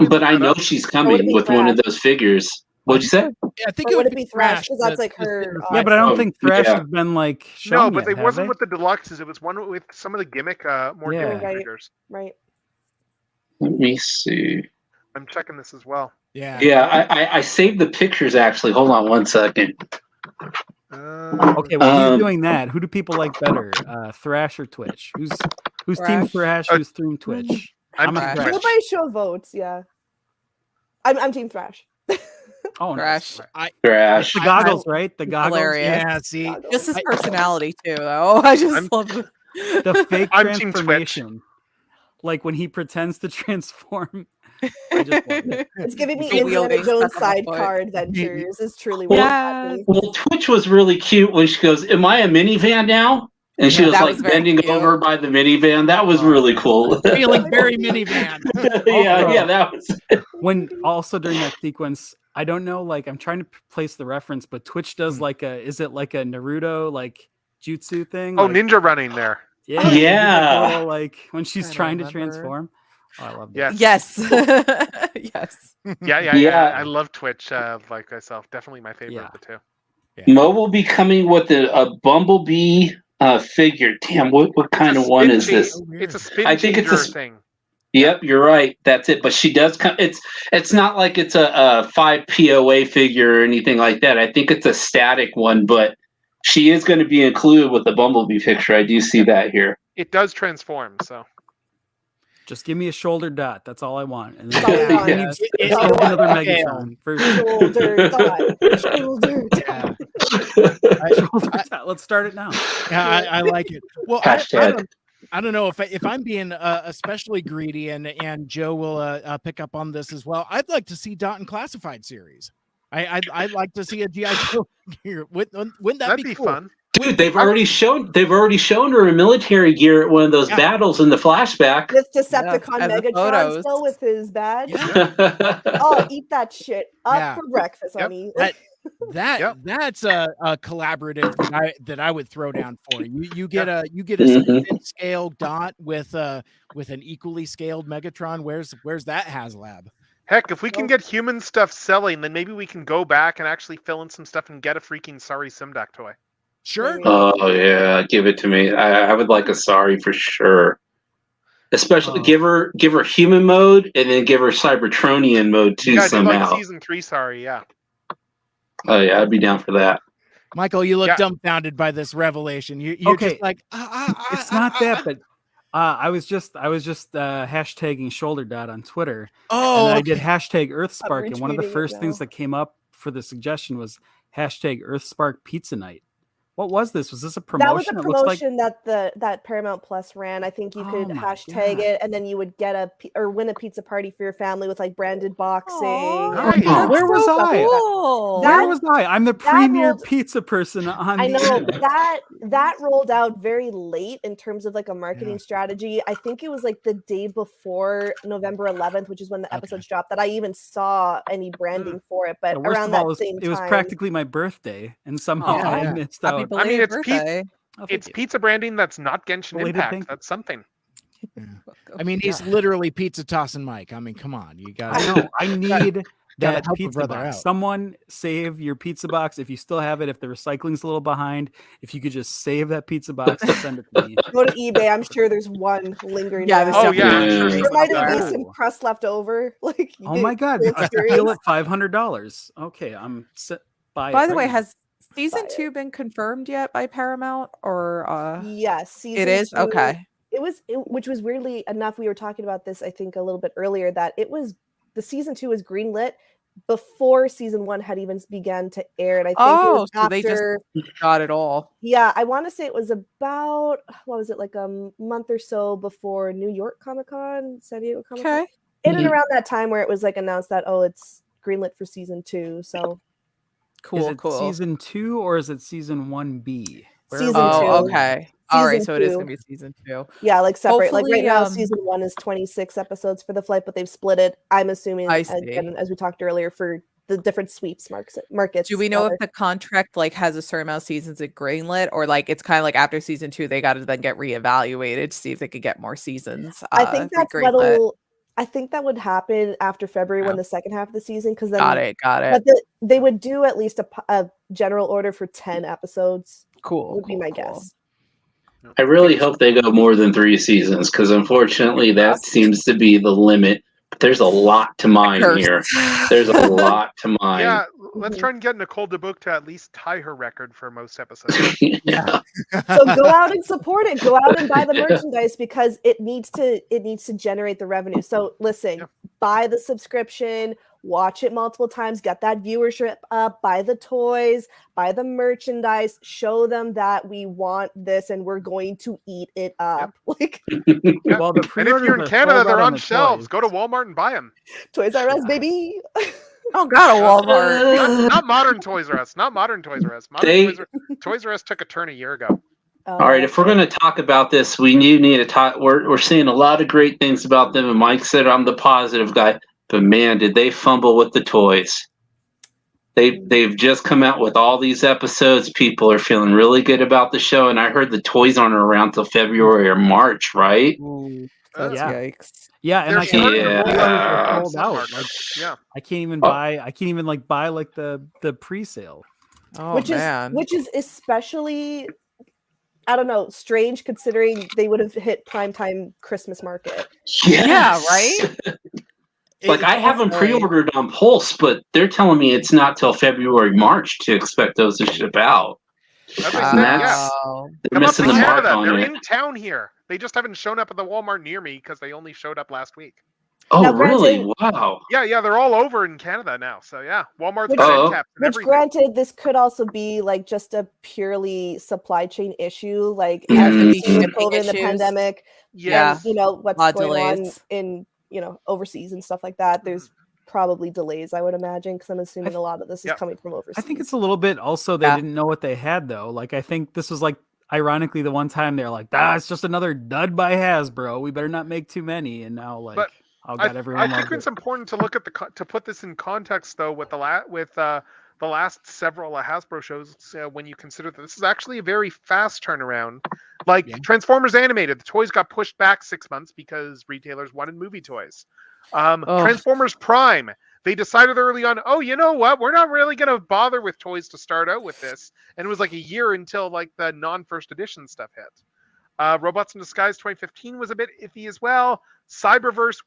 But I know she's coming with one of those figures. What'd you say? Yeah, I think it would be Thrash because that's her. Yeah, but I don't think Thrash has been shown. No, but yet, it wasn't with the deluxes. It was one with some of the gimmick, more gimmick figures. Right. Let me see. I'm checking this as well. Yeah. I saved the pictures actually. Hold on 1 second. Okay, well, who's doing that? Who do people like better, Thrash or Twitch? Who's team Thrash? Who's team Twitch? I'm a Thrash. Go by show votes. Yeah. I'm team Thrash. Oh, Thrash. Thrash. The goggles, right? The goggles. Hilarious. Yeah, see, just his personality too, though. I just love it. The fake I'm team Twitch. transformation. When he pretends to transform. I just love it. It's giving me The Indiana wielding Jones stuff on the sidecar adventures. Is truly what happening. Well, Twitch was really cute when she goes, "Am I a minivan now?" And she was That was very bending cute. over by the minivan. That was really cool. feeling very minivan. yeah, that was. When also during that sequence, I don't know, I'm trying to place the reference, but Twitch does is it like a Naruto jutsu thing. Oh, like, ninja running there. Yeah. Yeah. Photo, like when she's I trying to remember. transform. Oh, I love Yeah. that. Yes. Yes. Yeah. Yeah. I love Twitch like myself. Definitely my favorite of the two. Mo will be coming with a Bumblebee figure. Damn, what kind of one is this? It's a spin I think it's changer a thing. Yep, you're right. That's it. But she does come. It's not like it's a 5 POA figure or anything like that. I think it's a static one, but she is going to be included with the Bumblebee picture. I do see that here. It does transform, so. Just give me a shoulder dot. That's all I want. And That's all I want. It's another Megatron. Shoulder dot. Shoulder dot. Shoulder dot. Let's start it now. Yeah, I like it. Well, Hashtag. I don't know if I'm being especially greedy, and Joe will pick up on this as well. I'd like to see Dot and Classified series. I'd like to see a GI Joe here. Wouldn't that That'd be be cool? fun. Dude, they've already shown her in military gear at one of those battles in the flashback. With Decepticon and the Megatron photos. still with his badge. Yeah. Oh, eat that shit up Yeah. for breakfast, honey. That's a collaborative that I would throw down for you. Get a Mhm. spin scale Dot with an equally scaled Megatron. Where's that HasLab? Heck, if we can get human stuff selling, then maybe we can go back and actually fill in some stuff and get a freaking Sorry Simdak toy. Sure. Oh yeah, give it to me. I would like a Sorry for sure. Especially give her human mode and then give her Cybertronian mode too Yeah, I do somehow. like season 3 Sorry, yeah. Oh yeah, I'd be down for that. Michael, you look Yeah. dumbfounded by this revelation. You're Okay. just like It's not that, but I was just hashtagging shoulder dot on Twitter. Oh, And I did hashtag Earthspark, and one of the retweeting it first things now. that came up for the suggestion was hashtag Earthspark Pizza Night. What was this? Was this a promotion? That was a It looks like promotion that Paramount Plus ran. I think you could Oh my hashtag God. it, and then you would get or win a pizza party for your family with like branded boxing. Aw, Nice. that's Where was so I? cool. That- Where was I? I'm the premier rolled- pizza person on I the know internet. that rolled out very late in terms of like a marketing strategy. I think it was like the day before November 11th, which is when the episodes dropped, that I even saw any branding for it. But The worst around of all that is same time, it was practically my birthday, and somehow Aw. I Yeah. missed Happy out. belated it's birthday. Oh, thank It's you. pizza branding that's not Genshin Belated Impact. thank you. That's something. I mean, he's literally pizza tossing Mike. I mean, come on, you got. I know. I need Gotta that help a pizza brother box. out. Someone save your pizza box if you still have it. If the recycling's a little behind, if you could just save that pizza box and send it to me. go to eBay. I'm sure there's one lingering. Yeah, around. there's Oh, yeah, I'm sure Yeah. There might someone's even be got some Oh. crust left over. Like, you Oh get my god, full a experience. deal at $500. Okay, I'm set. By the way, now. has season Buy it. 2 been confirmed yet by Paramount or Yes, season it is? 2, Okay. which was weirdly enough, we were talking about this, I think, a little bit earlier, that the season 2 was greenlit before season 1 had even began to air. And I think it Oh, was so they just after, got it all. yeah, I want to say it was about, what was it, like a month or so before New York Comic-Con, San Diego Comic-Con. Okay. In and Mhm. around that time where it was like announced that, oh, it's greenlit for season 2. So Cool, is it cool. season 2 or is it season 1B? Where are Season we? Oh, 2. okay. All right, Season so it is 2. going to be season 2. Yeah, like separate. Like right Hopefully, now, season 1 is 26 episodes for the flight, but they've split it. I'm assuming, I see. again, as we talked earlier, for the different sweeps markets. Do we know rather. if the contract like has a certain amount of seasons at greenlit, or like it's kind of like after season 2 they got to then get reevaluated to see if they could get more seasons? I think that's re-greenlit? what'll. I think that would happen after February when Yeah. the second half of the season, because then Got it. but they would do at least a general order for 10 episodes. Cool. Would be my cool. guess. I really hope they go more than 3 seasons because unfortunately that seems to be the limit. But there's a lot to mine Curse. here. There's a lot to mine. Yeah, let's try and get Nicole DeBook to at least tie her record for most episodes. Yeah. So go out and support it. Go out and buy the merchandise because it needs to generate the revenue. So listen, Yep. buy the subscription, watch it multiple times, get that viewership up, buy the toys, buy the merchandise, show them that we want this and we're going to eat it up. Like Yeah. Well, the And if pre-orders you're in are Canada, sold they're out on the shelves. toys. Go to Walmart and buy them. Toys R Us, baby. Oh, got a Walmart. Not modern Toys R Us. Not modern Toys R Us. They- Toys R Us took a turn a year ago. All right, if we're going to talk about this, we do need to talk. We're seeing a lot of great things about them, and Mike said I'm the positive guy, but man, did they fumble with the toys. They've just come out with all these episodes. People are feeling really good about the show, and I heard the toys aren't around till February or March, right? Ooh, that's Yeah. yikes. Yeah, and They're I can't starting to believe roll those out are in sold some out. markets. Like, Yeah. I can't even buy like the pre-sale. Oh which man. is especially, I don't know, strange considering they would have hit primetime Christmas market. Yeah, right? Like I have them Definitely. pre-ordered on Pulse, but they're telling me it's not till February, March to expect those to ship out. As I And said, yeah. that's Wow. they're Come up missing to the mark Canada. on They're it. in town here. They just haven't shown up at the Walmart near me because they only showed up last week. Oh, Now, really? granted- Wow. Yeah, they're all over in Canada now. So yeah, Walmart's Which- got end Oh. caps and Which, everything. granted, this could also be like just a purely supply chain issue, like Mhm. as we've seen with Shipping COVID and the issues. pandemic, Yeah. and what's Lot going on delays. in overseas and stuff like that. There's probably delays, I would imagine, because I'm assuming a lot of this is Yep. coming from overseas. I think it's a little bit also they Yeah. didn't know what they had though. Like I think this was like ironically the one time they're like, it's just another dud by Hasbro. We better not make too many. And now like But oh god, everyone I think loves it's it. important to look at to put this in context though with the last several Hasbro shows when you consider that this is actually a very fast turnaround. Like Yeah. Transformers Animated, the toys got pushed back 6 months because retailers wanted movie toys. Transformers Prime, they decided early on, oh, you know what? We're not really going to bother with toys to start out with this. And it was like a year until like the non-first edition stuff hit. Robots in Disguise 2015 was a bit iffy as well. Cyberverse,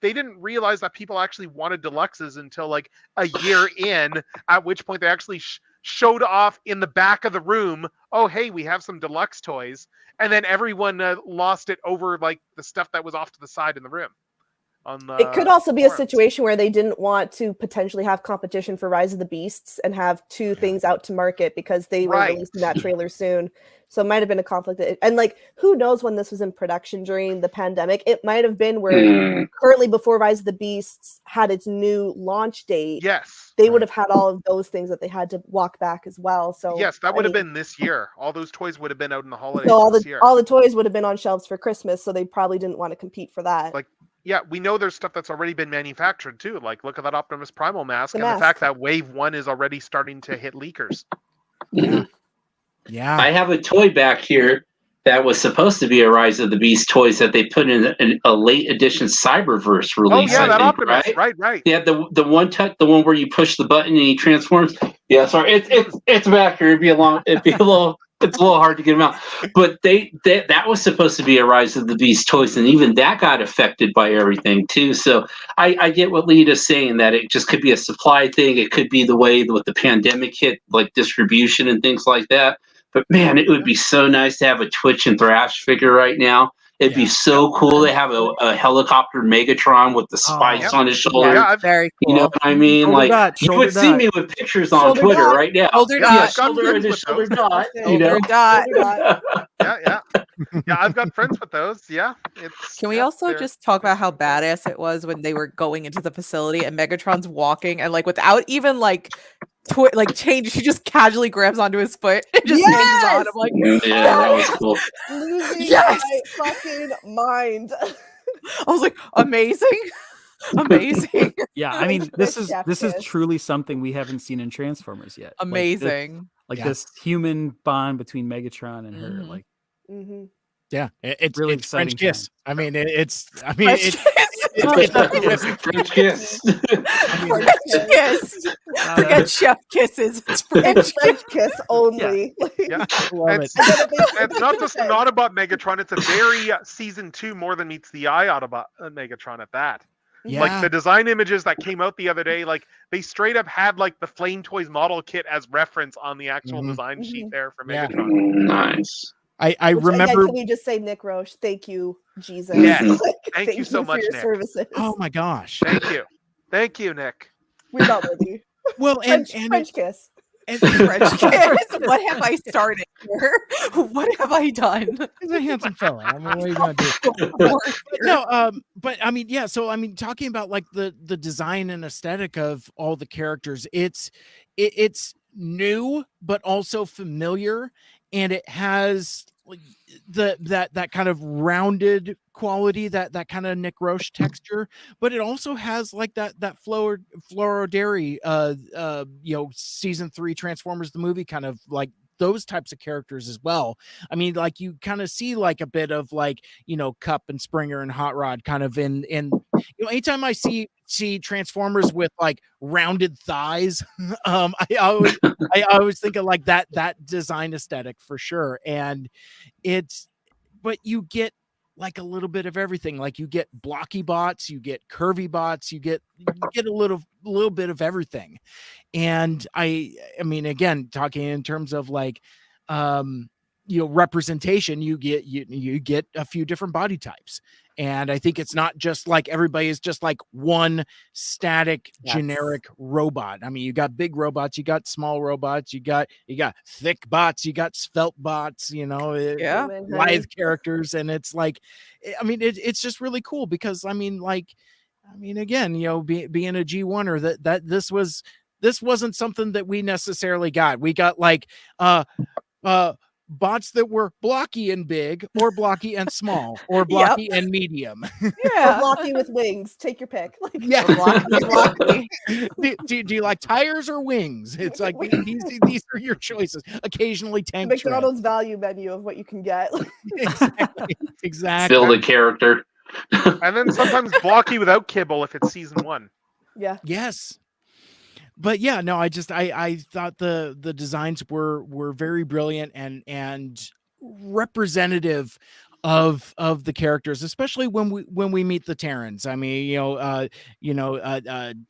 they didn't realize that people actually wanted deluxes until like a year in, at which point they actually showed off in the back of the room, oh, hey, we have some deluxe toys. And then everyone lost it over like the stuff that was off to the side in the room. It could also be a forums. situation where they didn't want to potentially have competition for Rise of the Beasts and have two things out to market because they were Right. releasing that trailer soon. So it might have been a conflict. And like, who knows when this was in production during the pandemic? It might have been where currently before Rise of the Beasts had its new launch date, Yes. they would have had all of those things that they had to walk back as well. So Yes, that I would have mean, been this year. All those toys would have been out in the holidays so this year. all the toys would have been on shelves for Christmas, so they probably didn't want to compete for that. Like, yeah, we know there's stuff that's already been manufactured too. Like, look at that Optimus Primal mask The and mask. the fact that Wave 1 is already starting to hit leakers. Mhm. Yeah. I have a toy back here that was supposed to be a Rise of the Beast toys that they put in a late edition Cyberverse release. Oh, yeah, I that think, Optimus. right? Right. Yeah, the one where you push the button and he transforms. Yeah, sorry, it's back here. It's a little hard to get them out. But that was supposed to be a Rise of the Beast toys, and even that got affected by everything too. So I get what Lita's saying, that it just could be a supply thing. It could be the way with the pandemic hit, like distribution and things like that. But man, it would be so nice to have a Twitch and Thrash figure right now. It'd be so cool to have a helicopter Megatron with the spikes on his shoulder. Yeah, I've- Very cool. You know what I mean? Shoulder Like dot, you shoulder would see dot. me with pictures on Shoulder Twitter dot. right now. Shoulder Yeah, dot. shoulder I've got and shoulder friends dot. with You know. Shoulder dot. Yeah. Yeah, I've got friends with those. Yeah. Can we also just talk about how badass it was when they were going into the facility and Megatron's walking and like without even like change, she just casually grabs onto his foot and just hangs on. I'm like, Yeah, that was cool. Losing Yes! my fucking mind. I was like, amazing. Amazing. Yeah, I mean this is Chef this is kiss. truly something we haven't seen in Transformers yet. Amazing. Like Yeah. this human bond between Megatron and her. Mhm. Like Mm-hmm. Yeah. It's Really it's French exciting kiss. I mean, it's French French kiss. French kiss. Forget chef kisses. It's French It's French kiss only. Yeah. love it. It's not just an Autobot Megatron, it's a very season 2 more than meets the eye Autobot Megatron at that. Yeah. Like the design images that came out the other day, like they straight up had like the Flame Toys model kit as reference on the actual Mhm. design sheet there for Yeah. Megatron. Nice. I Which, again, remember. can we just say, Nick Roche, thank you, Jesus. Yes. Like, Thank you so for much, your Nick. services. Oh my gosh. Thank you, Nick. We're not worthy. Well, and French kiss. French kiss. What have I started here? What have I done? he's a handsome fella. I mean, what are you gonna do? No, but I mean, yeah. So I mean, talking about like the design and aesthetic of all the characters, it's new but also familiar, and it has that kind of rounded quality, that kind of Nick Roche texture, but it also has like that Flora Dairy season 3 Transformers the movie kind of like those types of characters as well. I mean, like you kind of see like a bit of like, Cup and Springer and Hot Rod kind of in anytime I see Transformers with like rounded thighs, I always think of like that design aesthetic for sure. And but you get like a little bit of everything. Like you get blocky bots, you get curvy bots, you get a little bit of everything. And I mean, again, talking in terms of like, representation, you get a few different body types. And I think it's not just like everybody is just like one static generic robot. I mean, you got big robots, you got small robots, you got thick bots, you got svelte bots, lithe characters. And it's like, I mean, it's just really cool because again, being a G1er, that this wasn't something that we necessarily got. We got like bots that were blocky and big, or blocky and small, or blocky and medium. Or blocky with wings. Take your pick. Like, blocky. do you like tires or wings? It's like these are your choices. Occasionally tank McDonald's value menu of what you can get. Exactly. Build a character. And then sometimes blocky without kibble if it's season 1. Yeah. Yes. But yeah, no, I thought the designs were very brilliant and representative of the characters, especially when we meet the Terrans. I mean,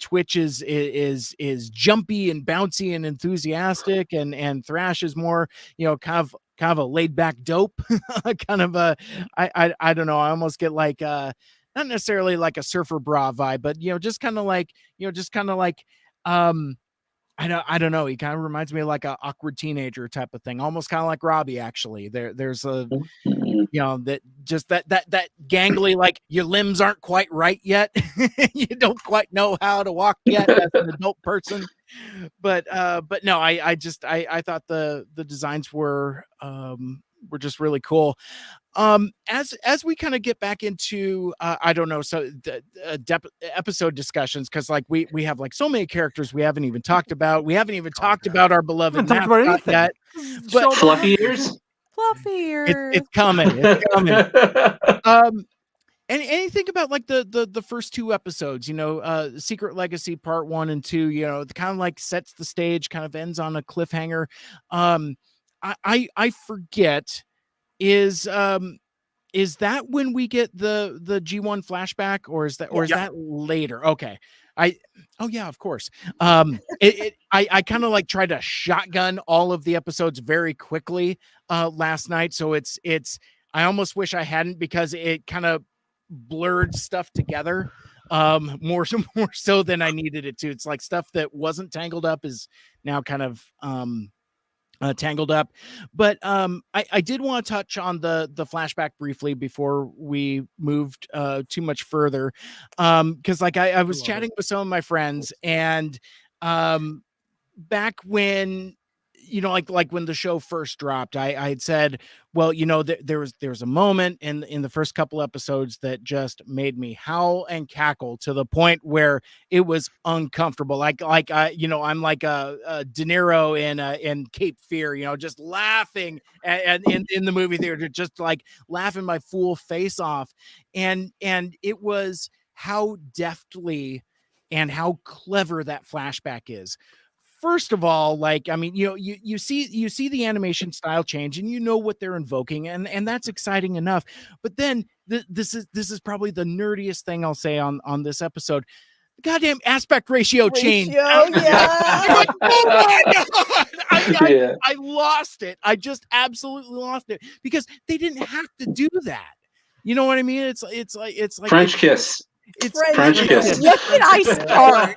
Twitch is jumpy and bouncy and enthusiastic, and Thrash is more, kind of a laid back dope, kind of a I don't know. I almost get like not necessarily like a Surfer Bra vibe, but just kind of like I don't know. He kind of reminds me of like a awkward teenager type of thing, almost kind of like Robbie. Actually, there's a that gangly, like your limbs aren't quite right yet. You don't quite know how to walk yet as an adult person. But no, I thought the designs were just really cool. As we kind of get back into I don't know, so the episode discussions, because like we have like so many characters we haven't even talked about. We haven't even talked about our beloved mascot yet. But Fluffy ears. It's coming. It's coming. And anything about like the first 2 episodes, Secret Legacy Part 1 and 2, it kind of like sets the stage, kind of ends on a cliffhanger. I forget, is that when we get the G1 flashback, or is that later? Okay. Yeah, of course. I kind of like tried to shotgun all of the episodes very quickly last night. So it's I almost wish I hadn't, because it kind of blurred stuff together more so than I needed it to. It's like stuff that wasn't tangled up is now kind of tangled up. But I did want to touch on the flashback briefly before we moved too much further, because like I was chatting with some of my friends, and back when like when the show first dropped, I had said, well, there was a moment in the first couple episodes that just made me howl and cackle to the point where it was uncomfortable. Like I'm like a De Niro in Cape Fear, just laughing and in the movie theater, just like laughing my fool face off. And it was how deftly and how clever that flashback is. First of all, like, I mean, you see the animation style change, and what they're invoking, and that's exciting enough. But then this is probably the nerdiest thing I'll say on this episode. The goddamn aspect ratio change. Yeah. Like, oh my God! I lost it. I just absolutely lost it, because they didn't have to do that. You know what I mean? It's like French kiss. It's French kiss. What did I start?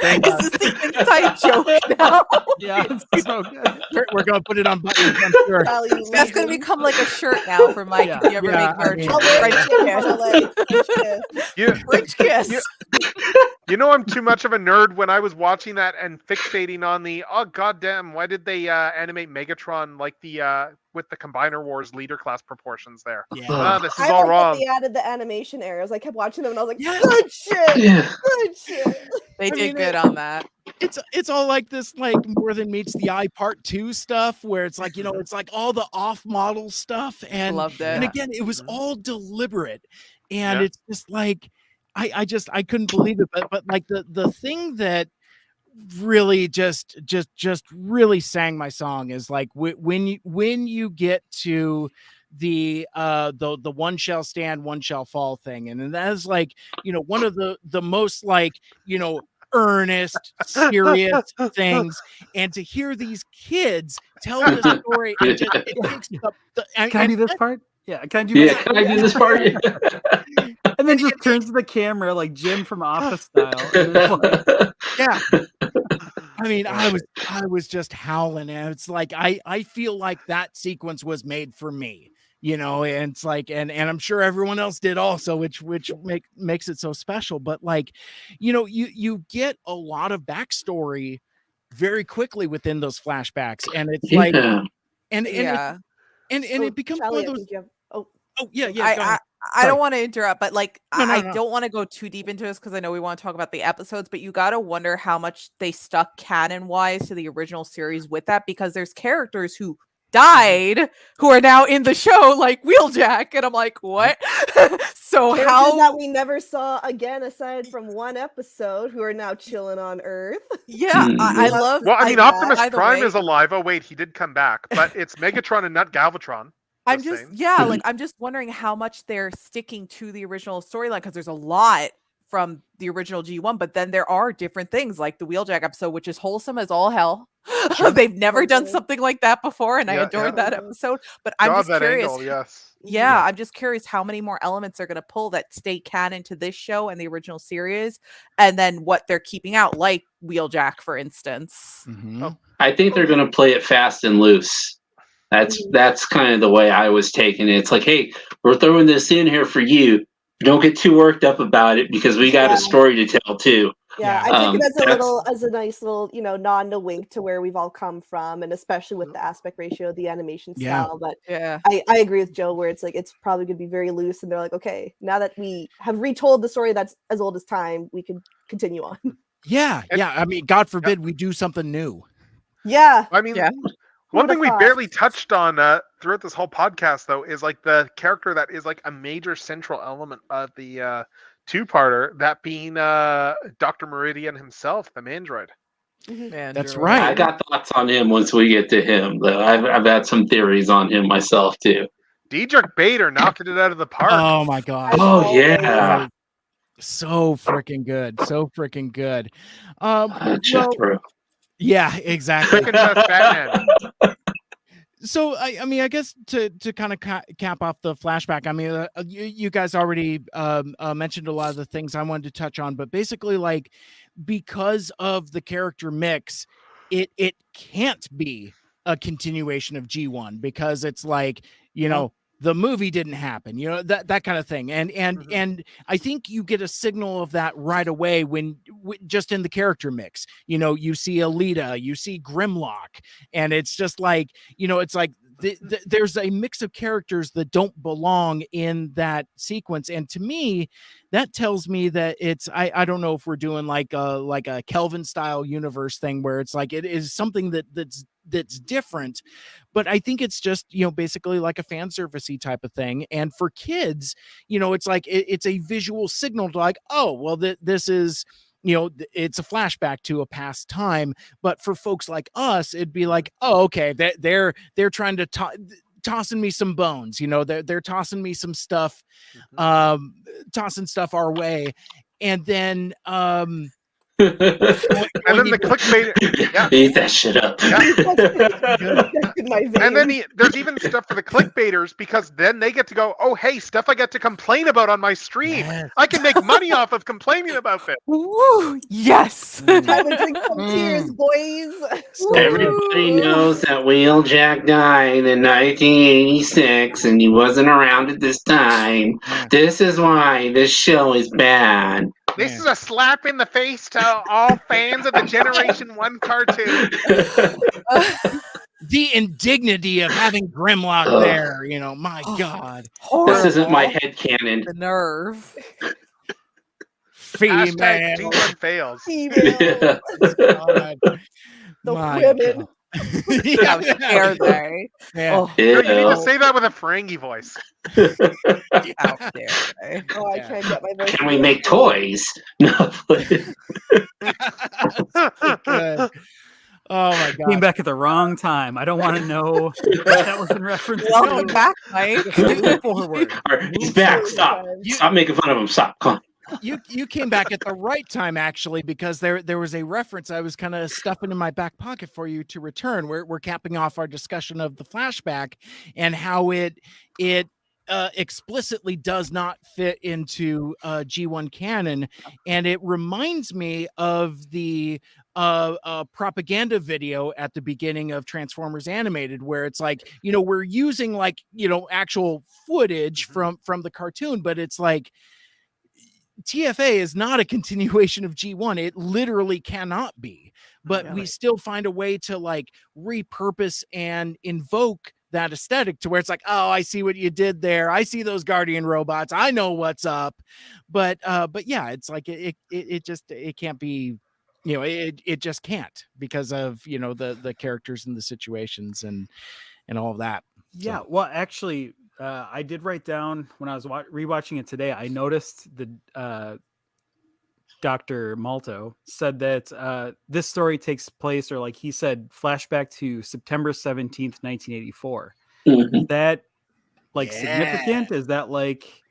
Thank Is this the inside joke now? Yeah, it's so good. We're gonna put it on buttons, I'm sure. Sally That's gonna leaving. become like a shirt now for Mike. Yeah. If you ever Yeah, make I merch, mean, I'll wear French it in kiss. LA. French kiss. You, French kiss. you know, I'm too much of a nerd when I was watching that and fixating on the goddamn, why did they animate Megatron like the with the Combiner Wars leader class proportions there? Yeah. This is I all like that wrong. they added the animation errors. I kept watching them and I was like, Yes. good shit, Yeah. good shit. They I did mean, good on that. It's all like this, like more than meets the eye part 2 stuff, where it's like, it's like all the off model stuff, and Loved and it. again, it was Mhm. all deliberate, and Yeah. it's just like I couldn't believe it, but like the thing that really just really sang my song is like when you get to the one shall stand, one shall fall thing, and then that is like one of the most like earnest, serious things, and to hear these kids tell this story, and just it takes the Can I do this part? Yeah, can I do Yeah, this? can I do this part? And then just turns to the camera like Jim from Office style. And it's like, yeah. I mean, I was just howling, and it's like I feel like that sequence was made for me, and it's like, and I'm sure everyone else did also, which makes it so special. But like, you get a lot of backstory very quickly within those flashbacks, and it's like, Yeah. and Yeah. it becomes Sally, one I of those. think you have. Oh, Oh yeah, go I ahead. I Sorry. don't want to interrupt, but like No, I no. don't want to go too deep into this because I know we want to talk about the episodes, but you got to wonder how much they stuck canon wise to the original series with that, because there's characters who died who are now in the show, like Wheeljack, and I'm like, what? So characters how? that we never saw again, aside from one episode, who are now chilling on Earth. Yeah, I Mhm. love. Well, I mean, that. Optimus By the Prime way- is alive. Oh wait, he did come back, but it's Megatron and not Galvatron. I'm Just just saying. yeah, Mhm. like I'm just wondering how much they're sticking to the original storyline, because there's a lot from the original G1, but then there are different things like the Wheeljack episode, which is wholesome as all hell. They've never done Totally. something like that before, and I Yeah, adored yeah. that episode. But I'm God, just that curious. angle, yes. Yeah, I'm just curious how many more elements they're going to pull that stay canon to this show and the original series, and then what they're keeping out, like Wheeljack, for instance. Mhm. I think they're going to play it fast and loose. That's kind of the way I was taking it. It's like, hey, we're throwing this in here for you. Don't get too worked up about it because we got Yeah. a story to tell too. Yeah, Yeah. I take it as That's- as a nice little, nod and wink to where we've all come from, and especially with the aspect ratio, the animation Yeah. style. But Yeah. I agree with Joe, where it's like it's probably going to be very loose, and they're like, okay, now that we have retold the story that's as old as time, we can continue on. Yeah, And- I mean, God forbid we do something new. Yeah, I mean, Yeah. one would've thing we thought? barely touched on throughout this whole podcast, though, is like the character that is like a major central element of the two-parter, that being Dr. Meridian himself, the Mandroid. That's Android. right. I got thoughts on him once we get to him. Though I've had some theories on him myself too. Diedrich Bader knocking it out of the park. Oh my gosh. Oh yeah, So freaking good. So freaking good. Well, Jethro. yeah, exactly. Second best Batman. So I mean, I guess to kind of cap off the flashback, I mean, you guys already mentioned a lot of the things I wanted to touch on, but basically, like, because of the character mix, it can't be a continuation of G1, because it's like, the movie didn't happen, that kind of thing, and Mhm. and I think you get a signal of that right away when just in the character mix. You see Alita, you see Grimlock, and it's just like, it's like there's a mix of characters that don't belong in that sequence, and to me, that tells me that it's I don't know if we're doing like a Kelvin style universe thing where it's like it is something that's different, but I think it's just basically like a fan servicey type of thing, and for kids, it's like it's a visual signal to like, oh well, this is it's a flashback to a past time. But for folks like us, it'd be like, oh okay, they're trying to tossing me some bones, they're tossing me some stuff, tossing stuff our way, and then And then the clickbait. Yeah. Eat that shit up. In my veins. And then there's even stuff for the clickbaiters because then they get to go, oh, hey, stuff I get to complain about on my stream. Yes. I can make money off of complaining about this. Woo, yes. Time to drink some tears, boys. Everybody knows that Wheeljack died in 1986 and he wasn't around at this time. This is why this show is bad. This is a slap in the face to all fans of the Generation 1 cartoon. The indignity of having Grimlock there, my God. This isn't my headcanon. The nerve. Female. Hashtag G1 fails. Female. God. The My women. How dare they? Yeah. Oh, No, you need to say that with a Ferengi voice. how dare they? Oh, I can't get my voice. Can we make toys? No. Good. Oh my Came God. back at the wrong time. I don't want to know what that was in reference Welcome to. back, Mike. Move forward. He's back. Stop. Stop making fun of him. Stop. Come on. You came back at the right time, actually, because there was a reference I was kind of stuffing in my back pocket for you to return. We're capping off our discussion of the flashback and how it explicitly does not fit into G1 canon, and it reminds me of the propaganda video at the beginning of Transformers Animated, where it's like, we're using actual footage from the cartoon, but it's like TFA is not a continuation of G1. It literally cannot be, but we still find a way to repurpose and invoke that aesthetic to where it's like, oh, I see what you did there. I see those Guardian robots. I know what's up. But yeah, it's like it can't be, it just can't because of, the characters and the situations and all of that. Yeah, So. well, actually, I did write down when I was rewatching it today. I noticed the Dr. Malto said that this story takes place, or he said, flashback to September 17th, 1984. Mm-hmm. Is that significant? Is that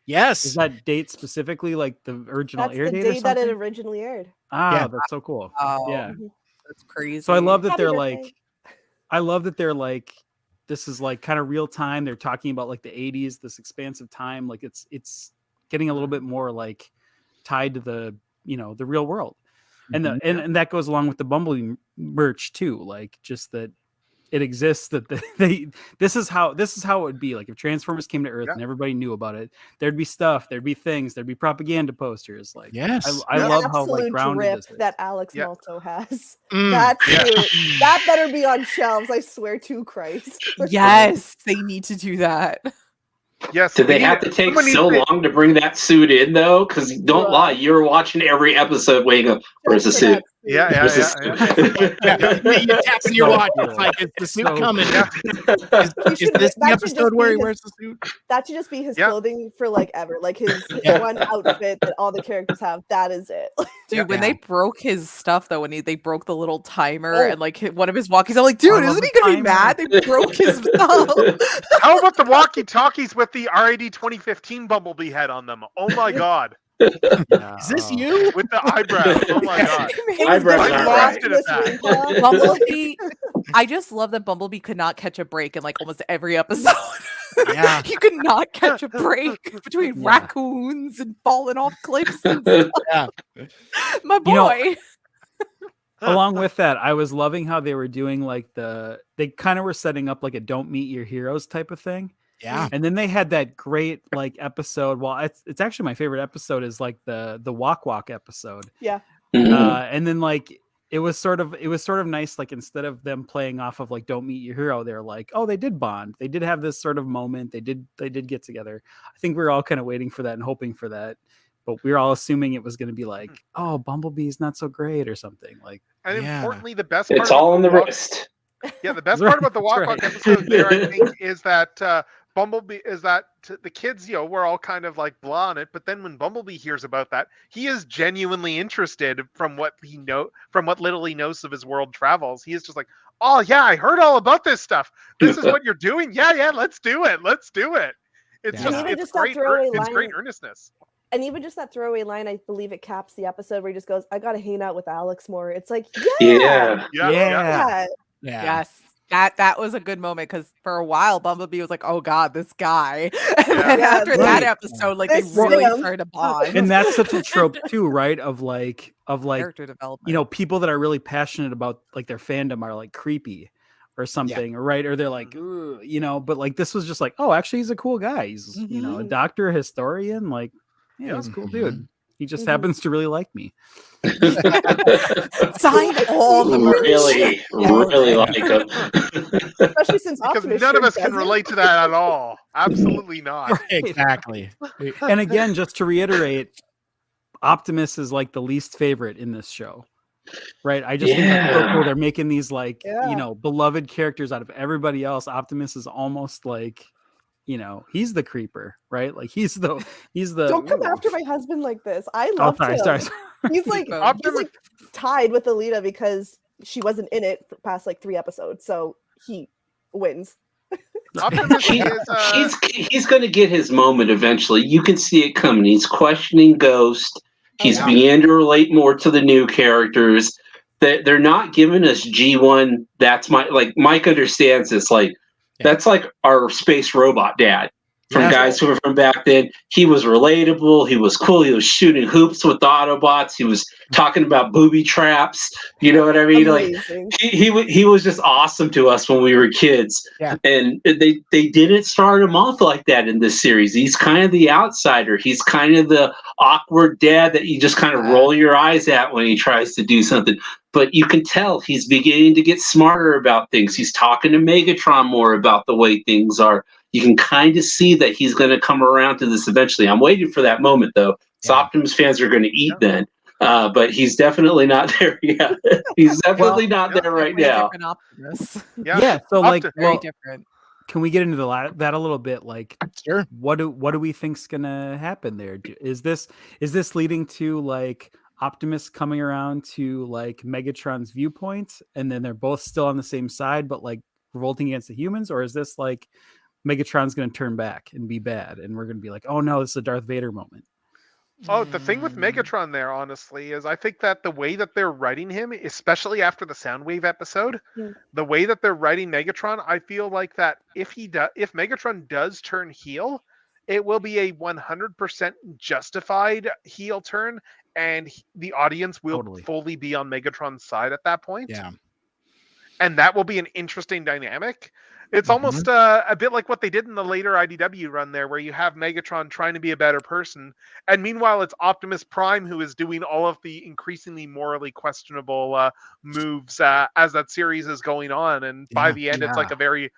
Yes. Is that date specifically the original That's air the date or date that it something? originally aired. Yeah, that's so cool. Oh, Yeah. that's crazy. So I love that Happy they're birthday. this is kind of real time. They're talking about the 80s, this expansive time. It's getting a little bit more tied to the the real world, and and that goes along with the Bumblebee merch too. Just that it exists, that this is how it would be. If Transformers came to Earth and everybody knew about it, there'd be stuff, there'd be things, there'd be propaganda posters. Yes, I love how absolute grounded drip this is. that Alex Malto has. Mm. That better be on shelves. I swear to Christ. Yes, they need to do that. Yes. Did they have to take so long to bring that suit in, though? Because don't lie, you're watching every episode where you go, where's the suit? Yeah. Where's the suit? You're tapping your watch. It's like, is the suit coming? Is this the episode where he wears the suit? That should just be his clothing for ever. His one outfit that all the characters have. That is it. Dude, when they broke his stuff though, when they broke the little timer and one of his walkies, I'm like, dude, isn't he gonna be mad? They broke his stuff. How about the walkie-talkies with the RAD 2015 Bumblebee head on them? Oh my God. Is this you? With the eyebrows. Oh my God. Eyebrows I are lost right. it at that. Bumblebee, I just love that Bumblebee could not catch a break in almost every episode. Yeah. He could not catch a break between raccoons and falling off cliffs and stuff. Yeah. My boy. Along with that, I was loving how they were doing they kind of were setting up a don't meet your heroes type of thing. Yeah. And then they had that great episode. Well, it's actually my favorite episode is the walk episode. Yeah. Mhm. And then it was sort of nice. Instead of them playing off of don't meet your hero, they're oh, they did bond. They did have this sort of moment. They did get together. I think we were all kind of waiting for that and hoping for that. But we were all assuming it was going to be oh, Bumblebee's not so great or something. And Yeah. importantly, the best part It's all about on the walk- wrist. Yeah, the best part about the walk right. episode there, I think, is that Bumblebee is that the kids, we're all kind of blah on it, but then when Bumblebee hears about that, he is genuinely interested from what little he knows of his world travels. He is just oh yeah, I heard all about this stuff. This is what you're doing. Yeah, let's do it. Let's do it. It's Yeah. just Even it's just that great. throwaway It's line- great earnestness. And even just that throwaway line, I believe it caps the episode where he just goes, "I gotta hang out with Alex more." It's like, Yeah. yeah. Yes. That was a good moment because for a while Bumblebee was like, "Oh God, this guy," and then Yeah, after that right. episode, like This they really Sam. started to bond. And that's such a trope too, right? Of like character development. you know, people that are really passionate about like their fandom are like creepy or something, right? Or they're like, "Ugh," you know, but like this was just like, oh, actually he's a cool guy. He's you know, a doctor, a historian, like yeah, he's a cool dude. He just happens to really like me. Sign all the merch. really like him. Especially since Because Optimus none of sure us can doesn't. relate to that at all. Absolutely not. Exactly. And again, just to reiterate, Optimus is like the least favorite in this show. Right. I just think that's so cool. They're making these like, you know, beloved characters out of everybody else. Optimus is almost like, you know, he's the creeper, right? Like he's the Don't come after my husband like this. I love him. sorry. He's like tied with Alita because she wasn't in it for past like 3 episodes, so he wins. Optimus he's going to get his moment eventually. You can see it coming. He's questioning Ghost. He's beginning to relate more to the new characters. They're not giving us G1. That's like Mike understands this. Like that's like our space robot dad from guys who were from back then. He was relatable. He was cool. He was shooting hoops with the Autobots. He was talking about booby traps. You know what I mean? Amazing. Like he was just awesome to us when we were kids. Yeah. And they didn't start him off like that in this series. He's kind of the outsider. He's kind of the awkward dad that you just kind of roll your eyes at when he tries to do something. But you can tell he's beginning to get smarter about things. He's talking to Megatron more about the way things are. You can kind of see that he's going to come around to this eventually. I'm waiting for that moment, though. So Optimus fans are going to eat then. But he's definitely not there yet. He's definitely not there right now. So like, very different. Can we get into that a little bit? Like, sure. What do we think's gonna happen there? Is this leading to like Optimus coming around to like Megatron's viewpoint, and then they're both still on the same side, but like revolting against the humans, or is this like Megatron's going to turn back and be bad, and we're going to be like, oh no, it's a Darth Vader moment? Oh, the thing with Megatron there, honestly, is I think that the way that they're writing him, especially after the Soundwave episode, the way that they're writing Megatron, I feel like that if Megatron does turn heel, it will be a 100% justified heel turn, and the audience will fully be on Megatron's side at that point. Yeah. And that will be an interesting dynamic. It's almost a bit like what they did in the later IDW run there, where you have Megatron trying to be a better person, and meanwhile it's Optimus Prime who is doing all of the increasingly morally questionable moves as that series is going on. And by the end, it's like a very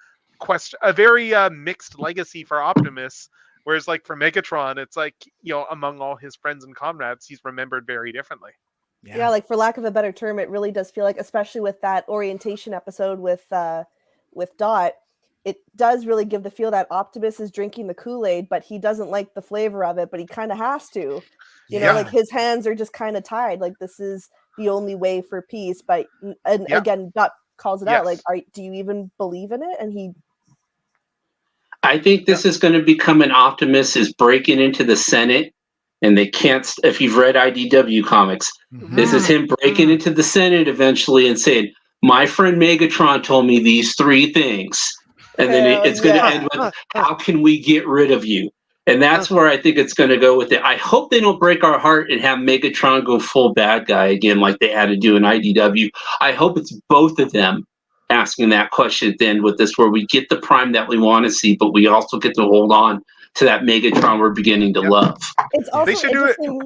mixed legacy for Optimus. Whereas like for Megatron, it's like, you know, among all his friends and comrades, he's remembered very differently. Yeah, like for lack of a better term, it really does feel like, especially with that orientation episode with Dot, it does really give the feel that Optimus is drinking the Kool-Aid, but he doesn't like the flavor of it, but he kind of has to. You know, like his hands are just kind of tied. Like this is the only way for peace. But again, Dot calls it out. Like, do you even believe in it? And I think this is going to become an Optimus is breaking into the Senate, and they can't. If you've read IDW comics, this is him breaking into the Senate eventually and saying, "My friend Megatron told me these 3 things," and then it's going to end with, "How can we get rid of you?" And that's where I think it's going to go with it. I hope they don't break our heart and have Megatron go full bad guy again, like they had to do in IDW. I hope it's both of them asking that question at the end with this, where we get the Prime that we want to see, but we also get to hold on to that Megatron we're beginning to love. It's also interesting.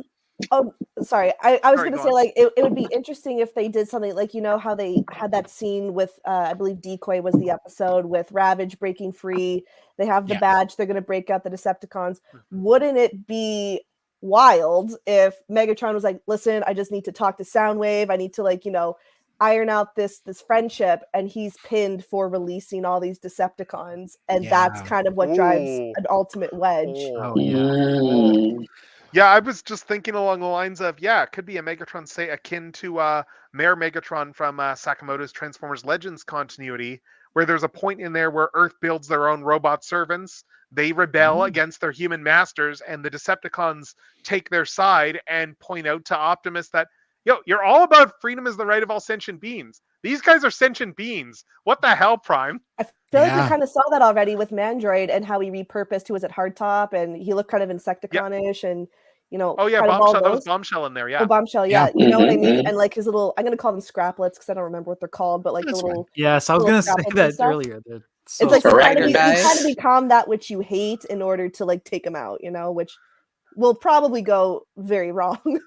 Oh, sorry. I was going to say, like, it would be interesting if they did something like, you know, how they had that scene with, I believe Decoy was the episode with Ravage breaking free. They have the badge. They're going to break out the Decepticons. Wouldn't it be wild if Megatron was like, listen, I just need to talk to Soundwave. I need to, like, you know, iron out this friendship, and he's pinned for releasing all these Decepticons, and that's kind of what drives an ultimate wedge. Yeah, I was just thinking along the lines of, it could be a Megatron, say, akin to Mayor Megatron from Sakamoto's Transformers Legends continuity, where there's a point in there where Earth builds their own robot servants. They rebel against their human masters, and the Decepticons take their side and point out to Optimus that, you're all about freedom is the right of all sentient beings. These guys are sentient beings. What the hell, Prime? I feel like we kind of saw that already with Mandroid and how he repurposed, who was it, Hardtop, and he looked kind of Insecticon-ish, and Oh yeah, kind of Bombshell. That was Bombshell in there. Yeah. Oh, Bombshell. Yeah. You know what I mean? And like his little, I'm gonna call them scraplets because I don't remember what they're called, but like the little. Yes, I was gonna say that earlier. It's like you try to become that which you hate in order to like take them out, which will probably go very wrong.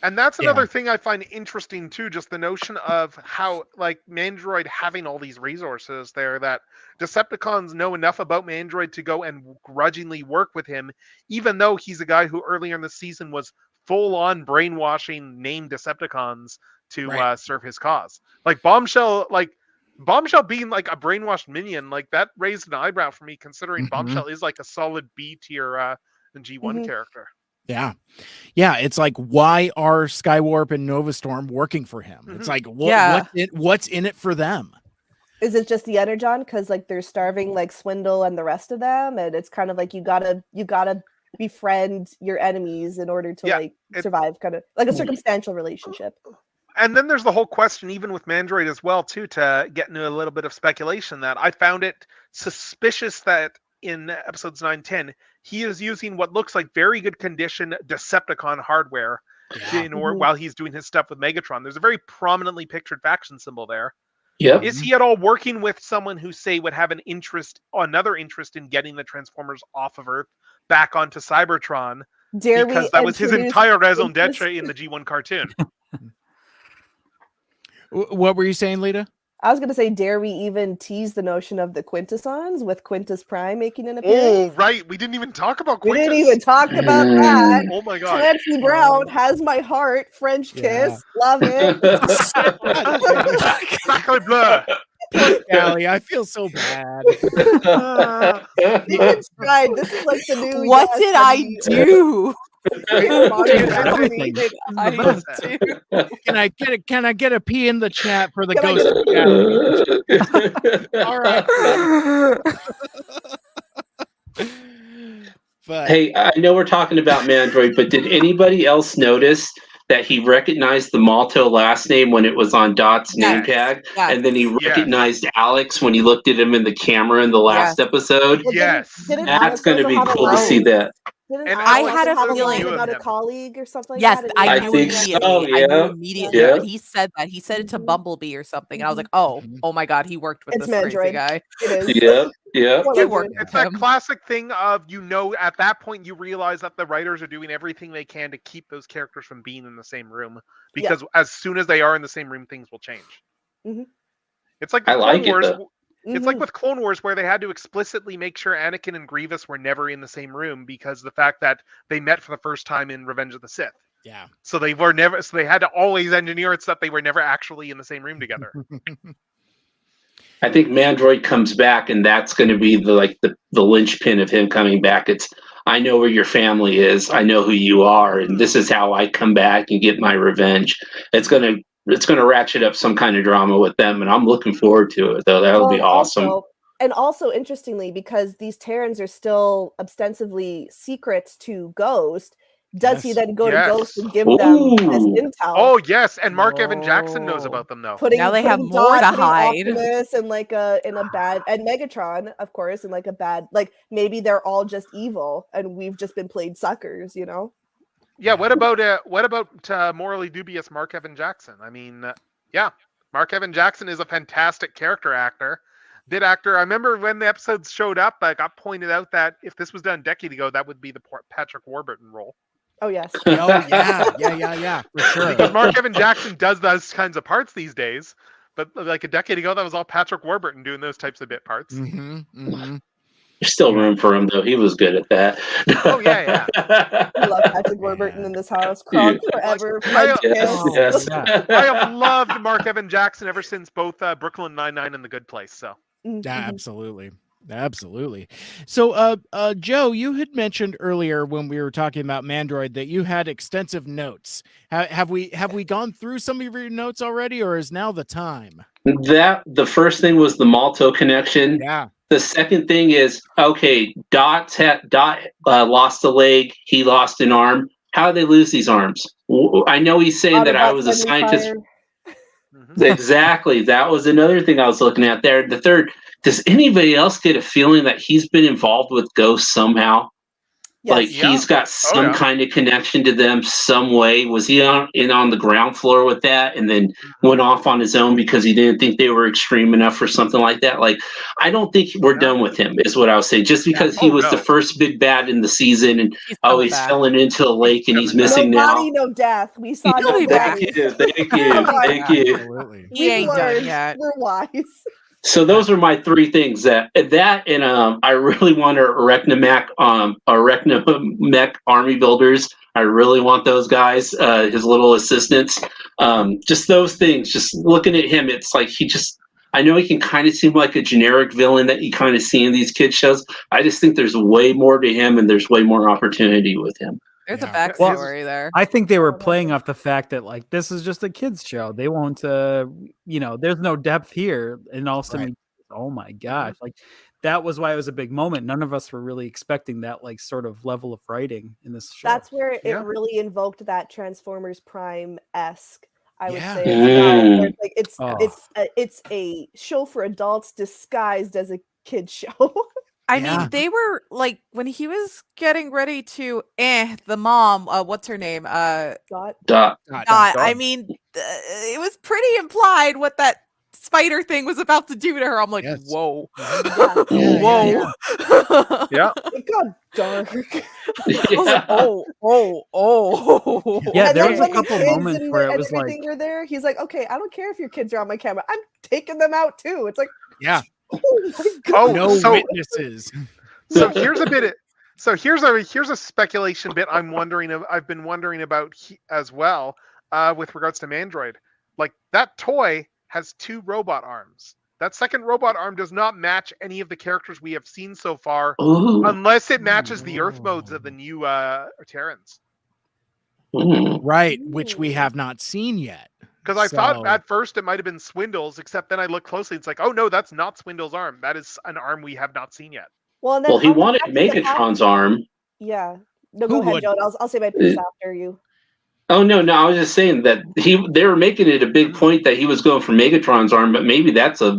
And that's another thing I find interesting too, just the notion of how like Mandroid having all these resources there, that Decepticons know enough about Mandroid to go and grudgingly work with him, even though he's a guy who earlier in the season was full on brainwashing named Decepticons to serve his cause. Like Bombshell being like a brainwashed minion, like that raised an eyebrow for me, considering Bombshell is like a solid B tier G1 character. Yeah. It's like, why are Skywarp and Novastorm working for him? It's like, what's in it for them? Is it just the Energon? Because like they're starving like Swindle and the rest of them, and it's kind of like you gotta befriend your enemies in order to survive, kind of like a circumstantial relationship. And then there's the whole question, even with Mandroid as well, too, to get into a little bit of speculation, that I found it suspicious that in episodes 9, 10, he is using what looks like very good condition Decepticon hardware while he's doing his stuff with Megatron. There's a very prominently pictured faction symbol there. Yep. Is he at all working with someone who, say, would have another interest in getting the Transformers off of Earth back onto Cybertron? Because that was his entire raison d'etre in the G1 cartoon. What were you saying, Lita? I was going to say, dare we even tease the notion of the Quintessons with Quintus Prime making an appearance? Oh, right. We didn't even talk about Quintus. We didn't even talk about that. Oh, my God. Clancy Brown has my heart. French kiss. Love it. Sacre bleu. Callie, I feel so bad. This is like the new. What did I do? Can I get a P in the chat for the ghost? All right. But hey, I know we're talking about Mandroid, but did anybody else notice that he recognized the Malto last name when it was on Dot's name tag? And then he recognized Alex when he looked at him in the camera in the last episode? Yes. That's going to be cool to see that. And I had a feeling about a colleague or something. Yes, like that. I knew immediately. So, yeah. I knew immediately. Yeah. He said that. He said it to Bumblebee or something, and I was like, "Oh my God, he worked with this crazy guy." It is. Yeah. He worked with It's that him. classic thing of, at that point you realize that the writers are doing everything they can to keep those characters from being in the same room, because as soon as they are in the same room, things will change. Mm-hmm. It's like Clone Wars. It's like with Clone Wars, where they had to explicitly make sure Anakin and Grievous were never in the same room because of the fact that they met for the first time in Revenge of the Sith. Yeah. So they were never. So they had to always engineer it so that they were never actually in the same room together. I think Mandroid comes back, and that's going to be the linchpin of him coming back. It's, I know where your family is. I know who you are, and this is how I come back and get my revenge. It's going to ratchet up some kind of drama with them, and I'm looking forward to it, though. That'll be awesome. Also, interestingly, because these Terrans are still ostensibly secrets to Ghost, does he then go to Ghost and give them this intel? Oh, yes, and Mark Evan Jackson knows about them, though. Now they have more to hide. Optimus and and Megatron, of course, and like a bad, like maybe they're all just evil, and we've just been played suckers, Yeah, what about morally dubious Mark Evan Jackson? I mean, Mark Evan Jackson is a fantastic character actor. I remember when the episodes showed up, I got pointed out that if this was done a decade ago, that would be the Patrick Warburton role. Oh, yes. Oh, yeah, for sure. Because Mark Evan Jackson does those kinds of parts these days, but like a decade ago, that was all Patrick Warburton doing those types of bit parts. There's still room for him, though. He was good at that. Oh, yeah. I love Patrick Warburton in this house. Kronk forever. Yes. I have loved Mark Evan Jackson ever since both Brooklyn Nine-Nine and The Good Place. So, yeah, absolutely. So, Joe, you had mentioned earlier when we were talking about Mandroid that you had extensive notes. Have we gone through some of your notes already, or is now the time? The first thing was the Malto connection. Yeah. The second thing is, okay, Dot lost a leg, he lost an arm. How did they lose these arms? I know he's saying that I Autobots was a friendly scientist. fire. Exactly. That was another thing I was looking at there. The third, does anybody else get a feeling that he's been involved with ghosts somehow? Yes. Like he's got some kind of connection to them some way. Was he on the ground floor with that and then went off on his own because he didn't think they were extreme enough for something like that? Like, I don't think we're done with him, is what I was saying. Just because he was the first big bad in the season and he's falling into a lake and he's missing no now. body, no death. We saw no Thank body. you. Thank you. Absolutely. He ain't done learned. yet. We're wise. So those are my three things and I really want a Arachnamech army builders. I really want those guys, his little assistants. Just those things. Just looking at him, it's like I know he can kind of seem like a generic villain that you kind of see in these kid shows. I just think there's way more to him and there's way more opportunity with him. There's a backstory there. I think they were playing off the fact that like this is just a kids show. They won't, there's no depth here. And all of a sudden, oh my gosh, like that was why it was a big moment. None of us were really expecting that like sort of level of writing in this show. That's where it really invoked that Transformers Prime-esque. I would say as well. Where it's like it's a show for adults disguised as a kid show. I mean, they were like when he was getting ready to the mom, what's her name? Dot. I mean, it was pretty implied what that spider thing was about to do to her. I'm like, whoa. Whoa. Yeah. It got dark. Yeah, And there then was a when the couple kids moments and where it was like everything were there, he's like, okay, I don't care if your kids are on my camera. I'm taking them out too. It's like, oh my God. No witnesses. So here's a speculation bit I've been wondering about as well with regards to Mandroid. Like that toy has 2 robot arms. That second robot arm does not match any of the characters we have seen so far, unless it matches the Earth modes of the new Terrans. Right, which we have not seen yet. Because I thought at first it might have been Swindle's, except then I looked closely. It's like, oh no, that's not Swindle's arm. That is an arm we have not seen yet. Well, he wanted Megatron's arm. Yeah. No, go ahead, Joe. I'll say my piece after you. Oh no, I was just saying that they were making it a big point that he was going for Megatron's arm, but maybe that's a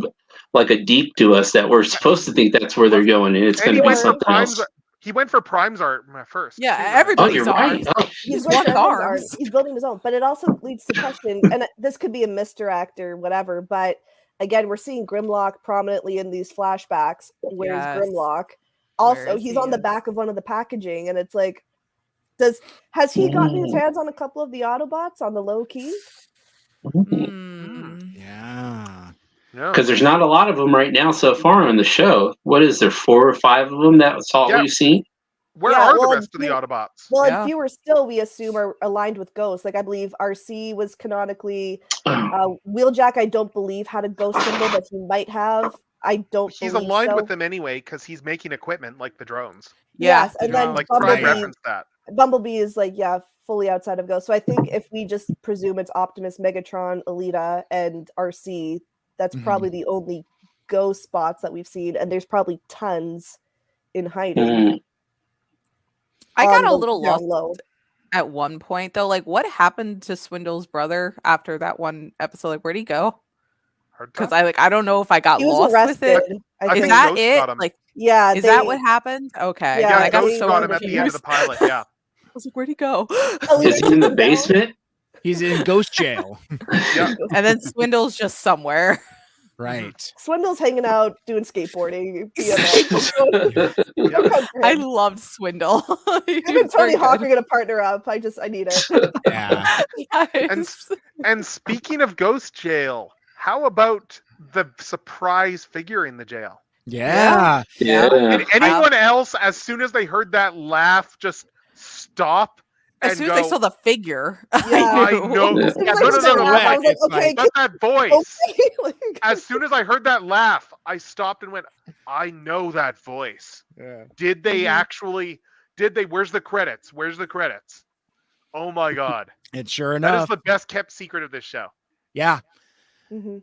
deep to us that we're supposed to think that's where they're going, and it's going to be something else. He went for Prime's art first. Yeah, everybody's right. He's building his own, but it also leads to question, and this could be a misdirect or whatever, but again, we're seeing Grimlock prominently in these flashbacks. Where's Grimlock? Also, he's on the back of one of the packaging, and it's like, has he gotten his hands on a couple of the Autobots on the low key? Yeah. Because there's not a lot of them right now so far on the show. What is there, 4 or 5 of them? That's all we've seen. Where are the rest of the Autobots? Well, and fewer still, we assume, are aligned with ghosts. Like I believe RC was canonically Wheeljack. I don't believe had a ghost symbol, but he might have. I don't. He's aligned with them anyway because he's making equipment like the drones. Yes, and then like Bumblebee, that. Bumblebee is like fully outside of ghost. So I think if we just presume it's Optimus, Megatron, Alita, and RC. That's probably the only ghost spots that we've seen, and there's probably tons in hiding. I got a little lost at one point, though. Like, what happened to Swindle's brother after that one episode? Like, where'd he go? Because I don't know if I got lost with it. Is that it? Like, is that what happened? Okay, yeah, I got Ghost so got him at the end of the pilot. Yeah, I was like, where'd he go? Is he in the basement? He's in ghost jail. And then Swindle's just somewhere. Right. Swindle's hanging out doing skateboarding. I loved Swindle. Him and Tony Hawk are gonna partner up. I need it. Yeah. And speaking of ghost jail, how about the surprise figure in the jail? Yeah. Did anyone else, as soon as they heard that laugh, just stop? As soon as they saw the figure, I know. No, I was like, okay, that voice. As soon as I heard that laugh, I stopped and went, I know that voice. Yeah. Did they actually? Where's the credits? Oh my God. It's sure enough. That is the best kept secret of this show. Yeah.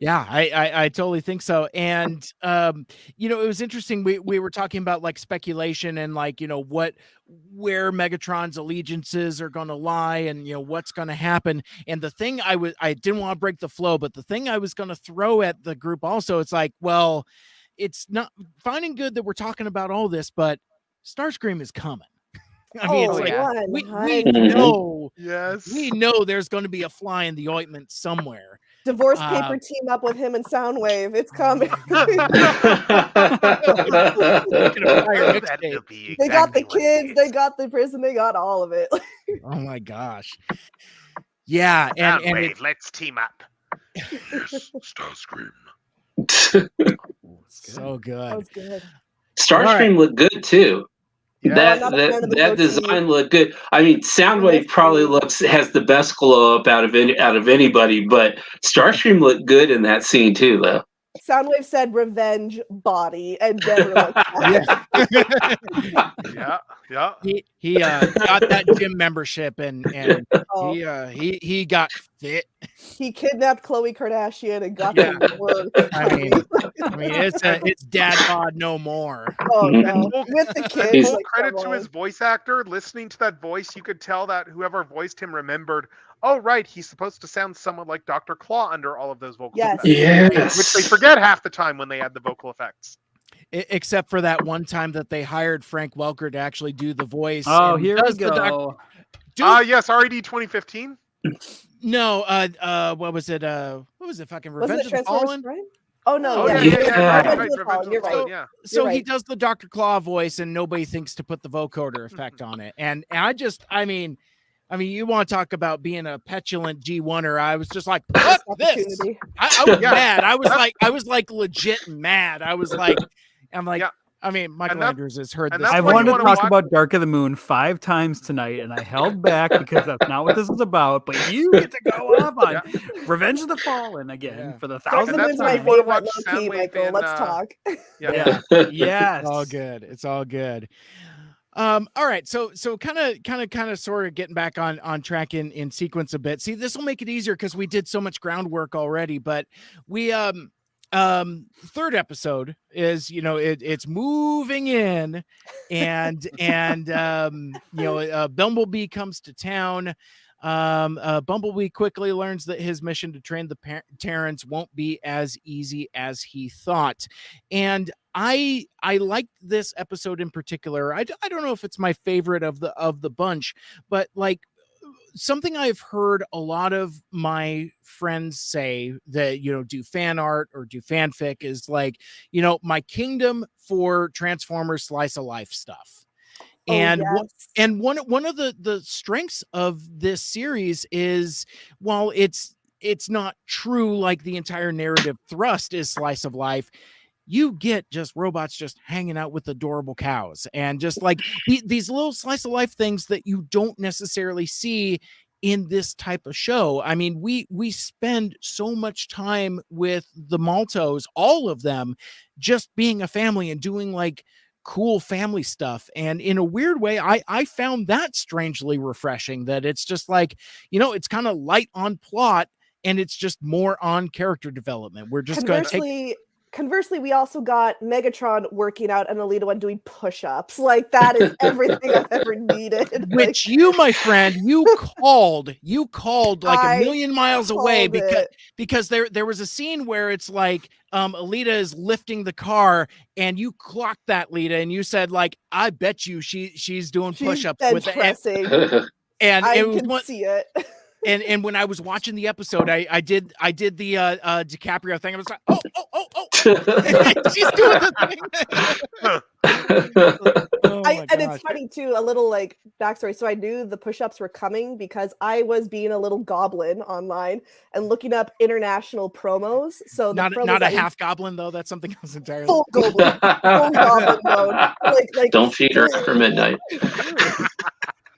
Yeah, I totally think so. And it was interesting. We were talking about like speculation and like, where Megatron's allegiances are gonna lie and what's gonna happen. And the thing I didn't want to break the flow, but the thing I was gonna throw at the group also, it's like, well, it's not finding good that we're talking about all this, but Starscream is coming. I mean, it's like we know, we know there's going to be a fly in the ointment somewhere. Divorce paper team up with him and Soundwave. It's coming. They got the kids, they got the prison, they got all of it. Oh my gosh. Yeah, and let's team up. Yes, Starscream. So good. That was good. Starscream looked good too. Yeah. That design looked good. I mean, Soundwave probably has the best glow up out of anybody, but Starscream looked good in that scene too, though. Soundwave said "revenge body" and never looked back. Yeah. He got that gym membership and he got fit. He kidnapped Khloe Kardashian and got them to work. I mean, it's dad bod no more. Oh no, with the kids. Full credit to his voice actor. Listening to that voice, you could tell that whoever voiced him remembered. Oh right, he's supposed to sound somewhat like Dr. Claw under all of those vocal effects. Yes. Which they forget half the time when they add the vocal effects. Except for that one time that they hired Frank Welker to actually do the voice. Oh, here we go. Yes, RED 2015. No, what was it? What was it? Fucking Revenge of the Fallen? Oh no, You're right. So he does the Dr. Claw voice, and nobody thinks to put the vocoder effect on it. And I mean, you want to talk about being a petulant G1er? I was just like, "Fuck this!" I was mad. I was like legit mad. I mean, Michael Andrews has heard this. I wanted to talk about Dark of the Moon 5 times tonight, and I held back because that's not what this is about. But you get to go off on Revenge of the Fallen again for the 1,000th time. My favorite low-key, Michael. Let's talk. Yes. It's all good. It's all good. All right, so kind of sort of getting back on track in sequence a bit. See, this will make it easier because we did so much groundwork already, but we third episode is it's moving in and Bumblebee comes to town. Bumblebee quickly learns that his mission to train the Terrans won't be as easy as he thought. And I like this episode in particular. I don't know if it's my favorite of the bunch, but like something I've heard a lot of my friends say that, do fan art or do fanfic is like, my kingdom for Transformers slice of life stuff. And one of the strengths of this series is, while it's not true, like the entire narrative thrust is slice of life, you get just robots just hanging out with adorable cows and just like these little slice of life things that you don't necessarily see in this type of show. I mean, we spend so much time with the Maltos, all of them, just being a family and doing like cool family stuff. And in a weird way, I found that strangely refreshing, that it's just like, it's kind of light on plot and it's just more on character development. We're just going to take... Conversely, we also got Megatron working out and Alita one doing push-ups. Like, that is everything I've ever needed. Which you, my friend, you called like a million miles away because there was a scene where it's like Alita is lifting the car and you clocked that, Lita, and you said like, I bet you she's doing push-ups with the and I it was can see it. And when I was watching the episode, I did the DiCaprio thing. I was like, oh. She's doing the thing. And it's funny too, a little like backstory. So I knew the push-ups were coming because I was being a little goblin online and looking up international promos. So not a half goblin though. That's something else entirely. Full goblin, full goblin mode. Like don't feed her after midnight.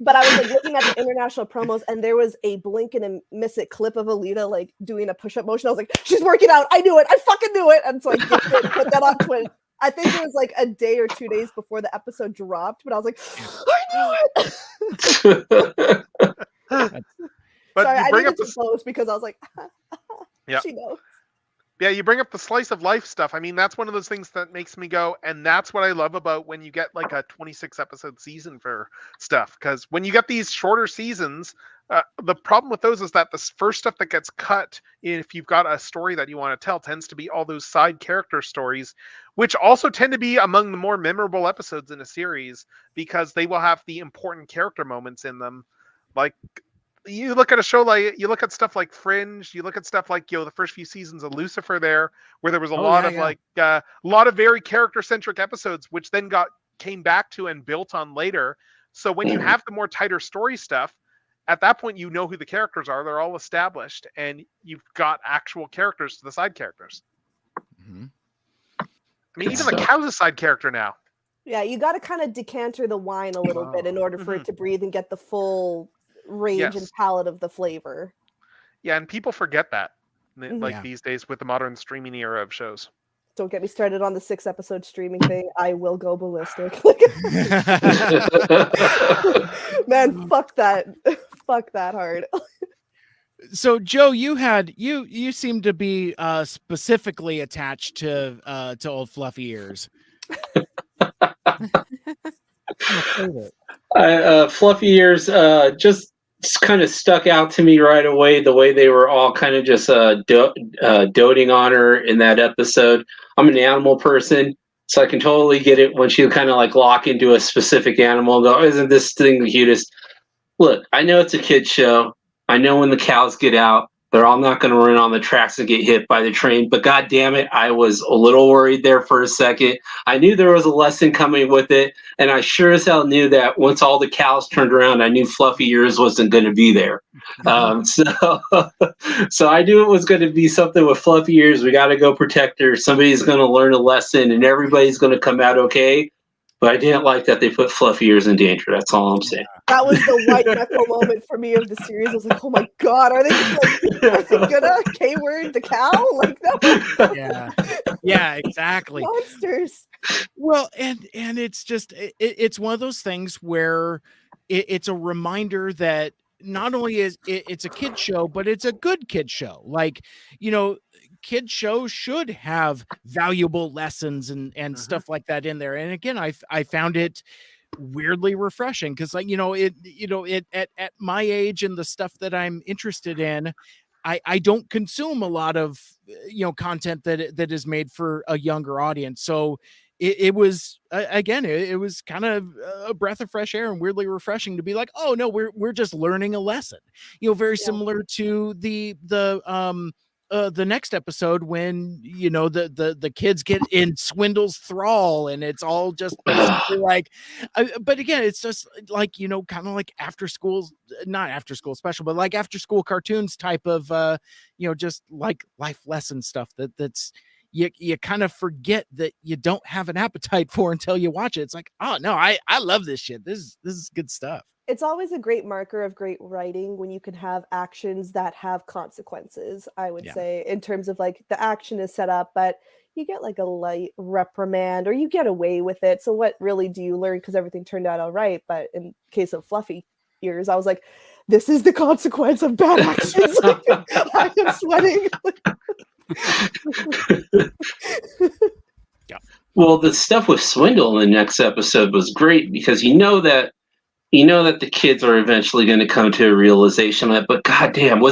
But I was like looking at the international promos, and there was a blink and a miss it clip of Alita like doing a push-up motion. I was like, she's working out. I knew it. I fucking knew it. And so I put that on Twitter. I think it was like a day or 2 days before the episode dropped, but I was like, I knew it. But sorry, you I bring needed up to post because I was like, she knows. Yeah, you bring up the slice of life stuff. I mean, that's one of those things that makes me go, and that's what I love about when you get like a 26 episode season for stuff. Because when you get these shorter seasons, the problem with those is that the first stuff that gets cut, if you've got a story that you want to tell, tends to be all those side character stories, which also tend to be among the more memorable episodes in a series because they will have the important character moments in them. Like, you look at a show like, you look at stuff like Fringe, you look at stuff like, the first few seasons of Lucifer there, where there was a lot of a lot of very character centric episodes, which then came back to and built on later. So when you have the more tighter story stuff, at that point, you know who the characters are. They're all established and you've got actual characters to the side characters. Mm-hmm. I mean, even the cow's a side character now. Yeah, you got to kind of decanter the wine a little bit in order for it to breathe and get the full range and palette of the flavor. Yeah, and people forget that these days with the modern streaming era of shows. Don't get me started on the 6-episode streaming thing. I will go ballistic. Man, fuck that. Fuck that hard. So Joe, you seem to be specifically attached to old Fluffy Ears. Fluffy Ears just kind of stuck out to me right away. The way they were all kind of just doting on her in that episode. I'm an animal person, so I can totally get it when she kind of like lock into a specific animal and go, oh, "Isn't this thing the cutest?" Look, I know it's a kid's show. I know when the cows get out, they're all not going to run on the tracks and get hit by the train. But God damn it, I was a little worried there for a second. I knew there was a lesson coming with it. And I sure as hell knew that once all the cows turned around, I knew Fluffy Ears wasn't going to be there. So I knew it was going to be something with Fluffy Ears. We got to go protect her. Somebody's going to learn a lesson and everybody's going to come out okay. But I didn't like that they put Fluffy Ears in danger. That's all I'm saying. That was the white knuckle moment for me of the series. I was like, oh my God, are they gonna K-word the cow? Like, no. Yeah, exactly. Monsters. Well, and it's just, it's one of those things where it's a reminder that not only is it's a kid show, but it's a good kid show. Like, kid shows should have valuable lessons and stuff like that in there. And again, I found it weirdly refreshing because, like, at my age and the stuff that I'm interested in, I don't consume a lot of content that is made for a younger audience. So it was again, it was kind of a breath of fresh air and weirdly refreshing to be like, oh no, we're just learning a lesson. Very similar to the next episode when the kids get in Swindle's thrall and it's all just basically like but again, it's just like kind of like not after school special, but like after school cartoons type of just like life lesson stuff that's you kind of forget that you don't have an appetite for until you watch it. It's like, oh no, I love this shit. This is good stuff. It's always a great marker of great writing when you can have actions that have consequences, I would say, in terms of like the action is set up, but you get like a light reprimand or you get away with it. So what really do you learn? Because everything turned out all right. But in case of Fluffy Ears, I was like, this is the consequence of bad actions. Like, I am sweating. Well, the stuff with Swindle in the next episode was great because you know that the kids are eventually going to come to a realization of it, but goddamn,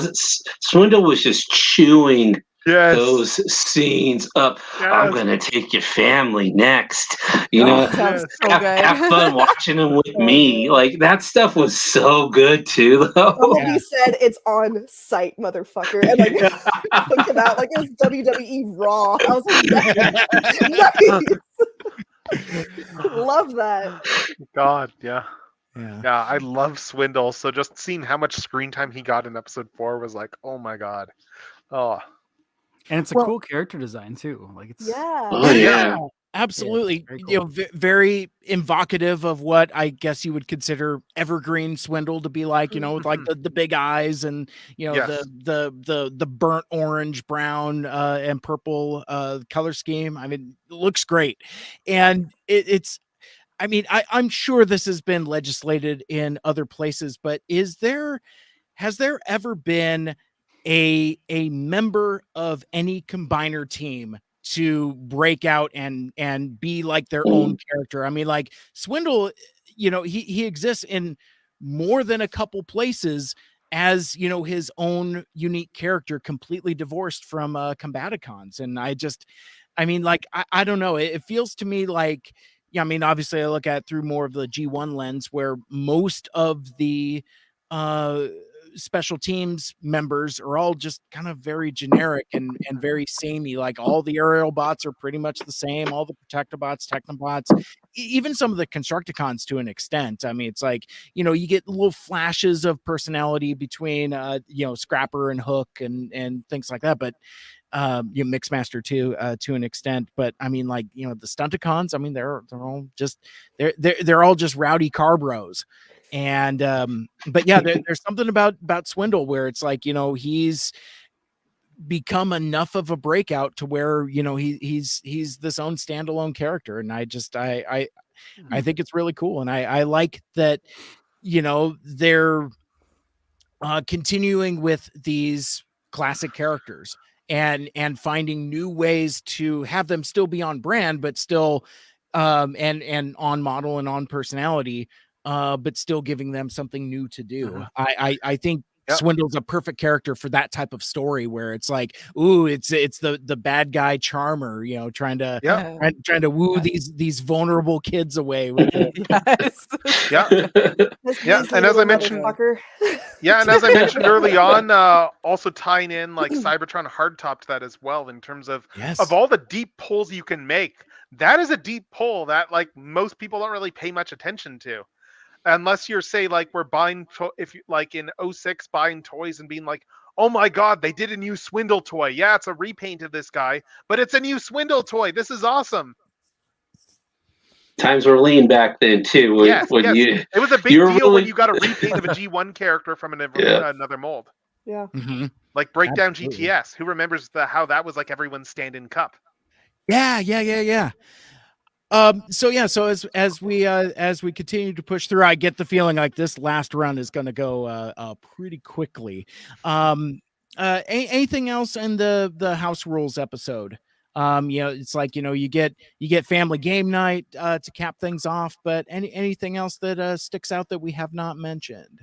Swindle was just chewing those scenes up. Yes. I'm going to take your family next. Have fun watching them with me. Like, that stuff was so good too, though. Somebody said it's on site, motherfucker. And like, thinking about like it was WWE Raw. I was like, nice. Love that. God, yeah. Yeah, I love Swindle. So just seeing how much screen time he got in episode 4 was like, oh my God. Oh. And it's a cool character design too. Like it's absolutely. Yeah, cool. Very evocative of what I guess you would consider evergreen Swindle to be like, with like the big eyes and the burnt orange, brown, and purple color scheme. I mean, it looks great. And it's I mean, I'm sure this has been legislated in other places, but has there ever been a member of any combiner team to break out and be like their own character. I mean, like Swindle, he exists in more than a couple places as his own unique character, completely divorced from Combaticons. And I mean, like I don't know, it feels to me like, yeah, I mean, obviously I look at it through more of the G1 lens, where most of the special teams members are all just kind of very generic and very samey. Like all the aerial bots are pretty much the same, all the Protectobots, Technobots, even some of the Constructicons to an extent. I mean, it's like, you get little flashes of personality between Scrapper and Hook and things like that, but Mixmaster too, to an extent. But I mean, like, the Stunticons, I mean, they're all just they're all just rowdy car bros. And but yeah, there's something about Swindle where it's like, he's become enough of a breakout to where he's this own standalone character. And I think it's really cool. And I like that they're continuing with these classic characters and finding new ways to have them still be on brand, but still and on model and on personality, but still giving them something new to do. I think Swindle's a perfect character for that type of story where it's like, ooh, it's the bad guy charmer, trying to woo these vulnerable kids away with it. And as I mentioned, and as I mentioned early on, also tying in like Cybertron hardtop to that as well, in terms of all the deep pulls you can make. That is a deep pull that like most people don't really pay much attention to. Unless you're, say, like we're buying, if you like in 06 buying toys and being like, oh my God, they did a new Swindle toy. Yeah, it's a repaint of this guy, but it's a new Swindle toy. This is awesome. Times were lean back then too. It was a big deal when you got a repaint of a G1 character from another mold. Yeah. Mm-hmm. Like Breakdown GTS. Who remembers how that was like everyone's stand-in cup? Yeah. So as we continue to push through, I get the feeling like this last run is going to go pretty quickly. Anything else in the House Rules episode? It's like, you get family game night to cap things off, but anything else that sticks out that we have not mentioned?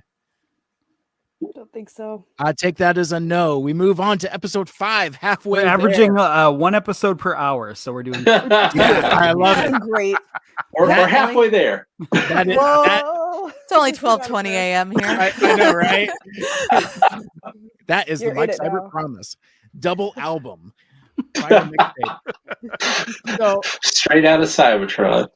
I don't think so. I take that as a no. We move on to episode 5, halfway. We're averaging one episode per hour, so we're doing. I love it. Great. We're halfway there. It's only 12:20 a.m. here. I know, right? That is You're the Mike in it Cyber now. promise. Double album. Fire mixtape. So straight out of Cybertron.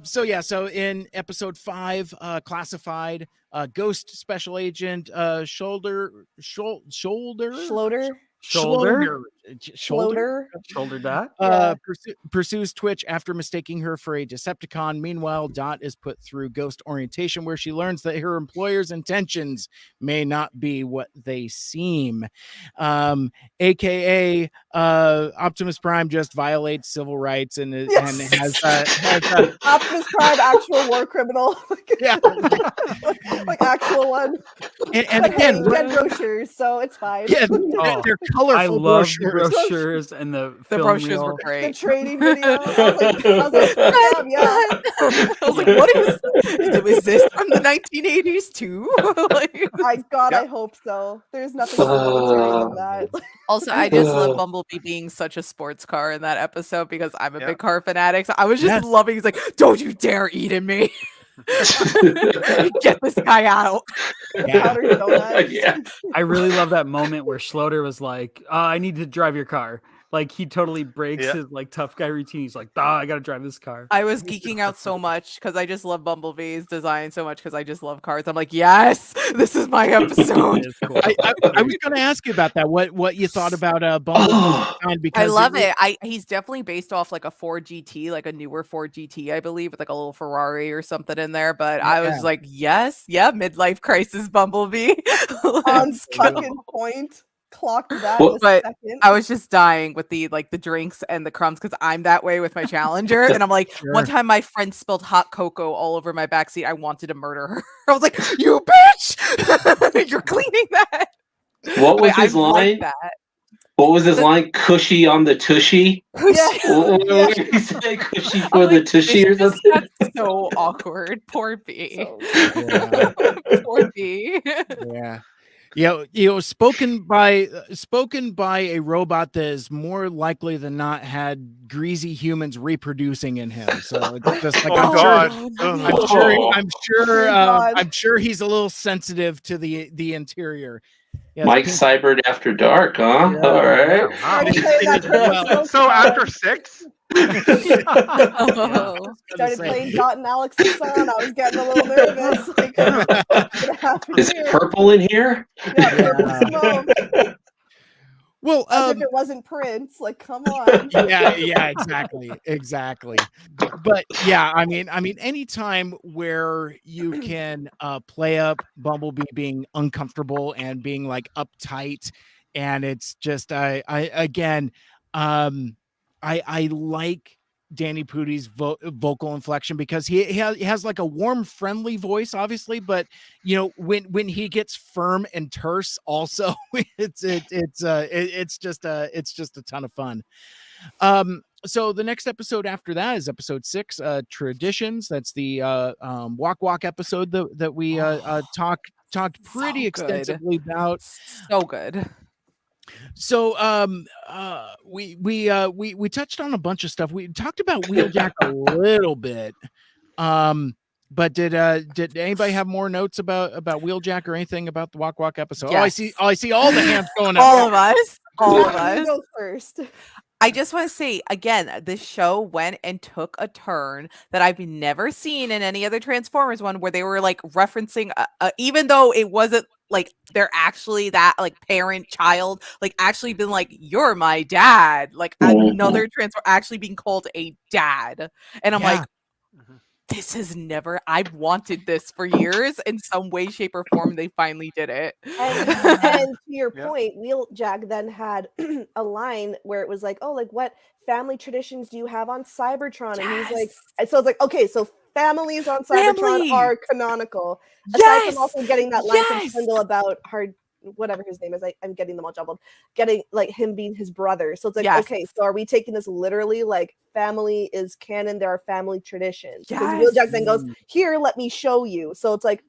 So in episode 5, classified, Ghost Special Agent Shoulder Dot pursues Twitch after mistaking her for a Decepticon. Meanwhile, Dot is put through Ghost orientation, where she learns that her employer's intentions may not be what they seem. AKA Optimus Prime just violates civil rights and has Optimus Prime, actual war criminal. Yeah. Like actual one. And again, dead brochures, so it's fine. Yeah, they're colorful. I love brochures and the brochures wheel. were great. The training video. I was like, what is this from the 1980s too? I hope so. There's nothing more military than that. Also, I just love Bumblebee being such a sports car in that episode because I'm a big car fanatic. So I was just loving. He's like, "Don't you dare eat in me! Get this guy out!" Yeah. I really love that moment where Schloter was like, "I need to drive your car." Like he totally breaks his like tough guy routine. He's like, I gotta drive this car. I was geeking out so much because I just love Bumblebee's design so much because I just love cars. I'm like, yes, this is my episode. Cool. I was going to ask you about that. What you thought about Bumblebee? Because I love it. He's definitely based off like a Ford GT, like a newer Ford GT, I believe, with like a little Ferrari or something in there. But I was like, yes, midlife crisis Bumblebee. On fucking point. clocked that Well, in a But second. I was just dying with the drinks and the crumbs because I'm that way with my Challenger. And I'm like, one Sure. time my friend spilled hot cocoa all over my backseat. I wanted to murder her. I was like, "You bitch! You're cleaning that." what was But his I'm like line? that. What was his The- line? Cushy on the tushy? Yeah. What Yeah. did he say? Cushy I'm for the like, tushy this or just something? got so awkward. Poor B. So Yeah. Poor B. Yeah. Spoken by a robot that is more likely than not had greasy humans reproducing in him. So it's just like Oh I'm God. sure Ugh. God. I'm sure he's a little sensitive to the interior. He has Mike pink- Cybert After Dark, huh? Yeah. All right. Wow. Started playing that Well, So after 6, Oh. started playing Dot and Alex's son. I was getting a little nervous. Like, what's gonna happen Is it here? purple in here? Yeah, purple Yeah. smoke. Well, As if it wasn't Prince. Like, come on. yeah, exactly. But yeah, I mean, anytime where you can play up Bumblebee being uncomfortable and being like uptight, and it's just I again, I like Danny Pudi's vocal inflection because he has like a warm, friendly voice, obviously, but when he gets firm and terse, also it's just a ton of fun. So the next episode after that is episode 6, Traditions. That's the walk episode that we talked pretty So good. extensively about. So good. So we touched on a bunch of stuff. We talked about Wheeljack a little bit. But did anybody have more notes about Wheeljack or anything about the walk episode? Yes. I see all the hands going up. All of us. All of Matt, you us. go first. I just want to say again, this show went and took a turn that I've never seen in any other Transformers one, where they were like referencing, even though it wasn't like they're actually that like parent child, like actually been like, "You're my dad," like another Transformer actually being called a dad, and I'm like, this has never. I've wanted this for years in some way, shape, or form. They finally did it. And to your Yeah. point, Wheeljack then had a line where it was like, "Oh, like what family traditions do you have on Cybertron?" And he's like, and so it's like, okay, so families on Cybertron Family! are canonical. Aside Yes! from also getting that line Yes! from Swindle about hard, whatever his name is, I'm getting them all jumbled. Getting like him being his brother. So it's like, Yes. okay, so are we taking this literally? Like family is canon. There are family traditions. Because Yes. Wheeljack then goes, "Here, let me show you." So it's like,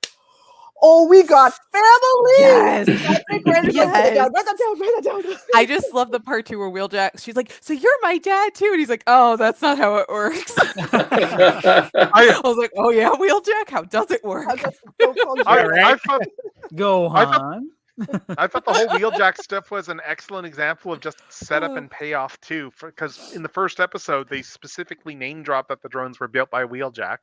oh, we got family. Yes. Patrick Renner's like, write that down. I just love the part too where Wheeljack, she's like, "So you're my dad too," and he's like, "Oh, that's not how it works." I was like, "Oh yeah, Wheeljack, how does it work?" I thought Go I thought- on. I thought the whole Wheeljack stuff was an excellent example of just setup and payoff too, because in the first episode they specifically name dropped that the drones were built by Wheeljack.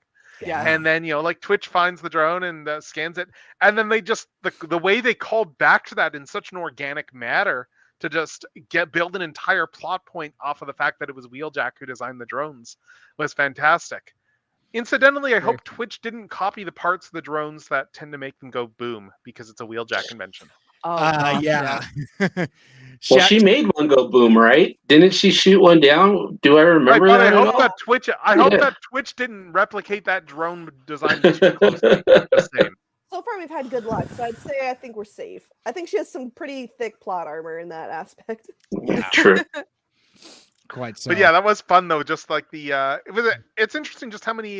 Yeah. And then like Twitch finds the drone and scans it, and then they just the way they called back to that in such an organic manner to just build an entire plot point off of the fact that it was Wheeljack who designed the drones was fantastic. Incidentally, I hope Twitch didn't copy the parts of the drones that tend to make them go boom, because it's a Wheeljack convention. Oh, gosh, Yeah. Well, she made one go boom, right? Didn't she shoot one down? Do I remember But that? I at hope all? that Twitch didn't replicate that drone design too closely. Just saying. So far, we've had good luck, so I'd say I think we're safe. I think she has some pretty thick plot armor in that aspect. Yeah. True. Quite so. But yeah, that was fun though. Just like it's interesting just how many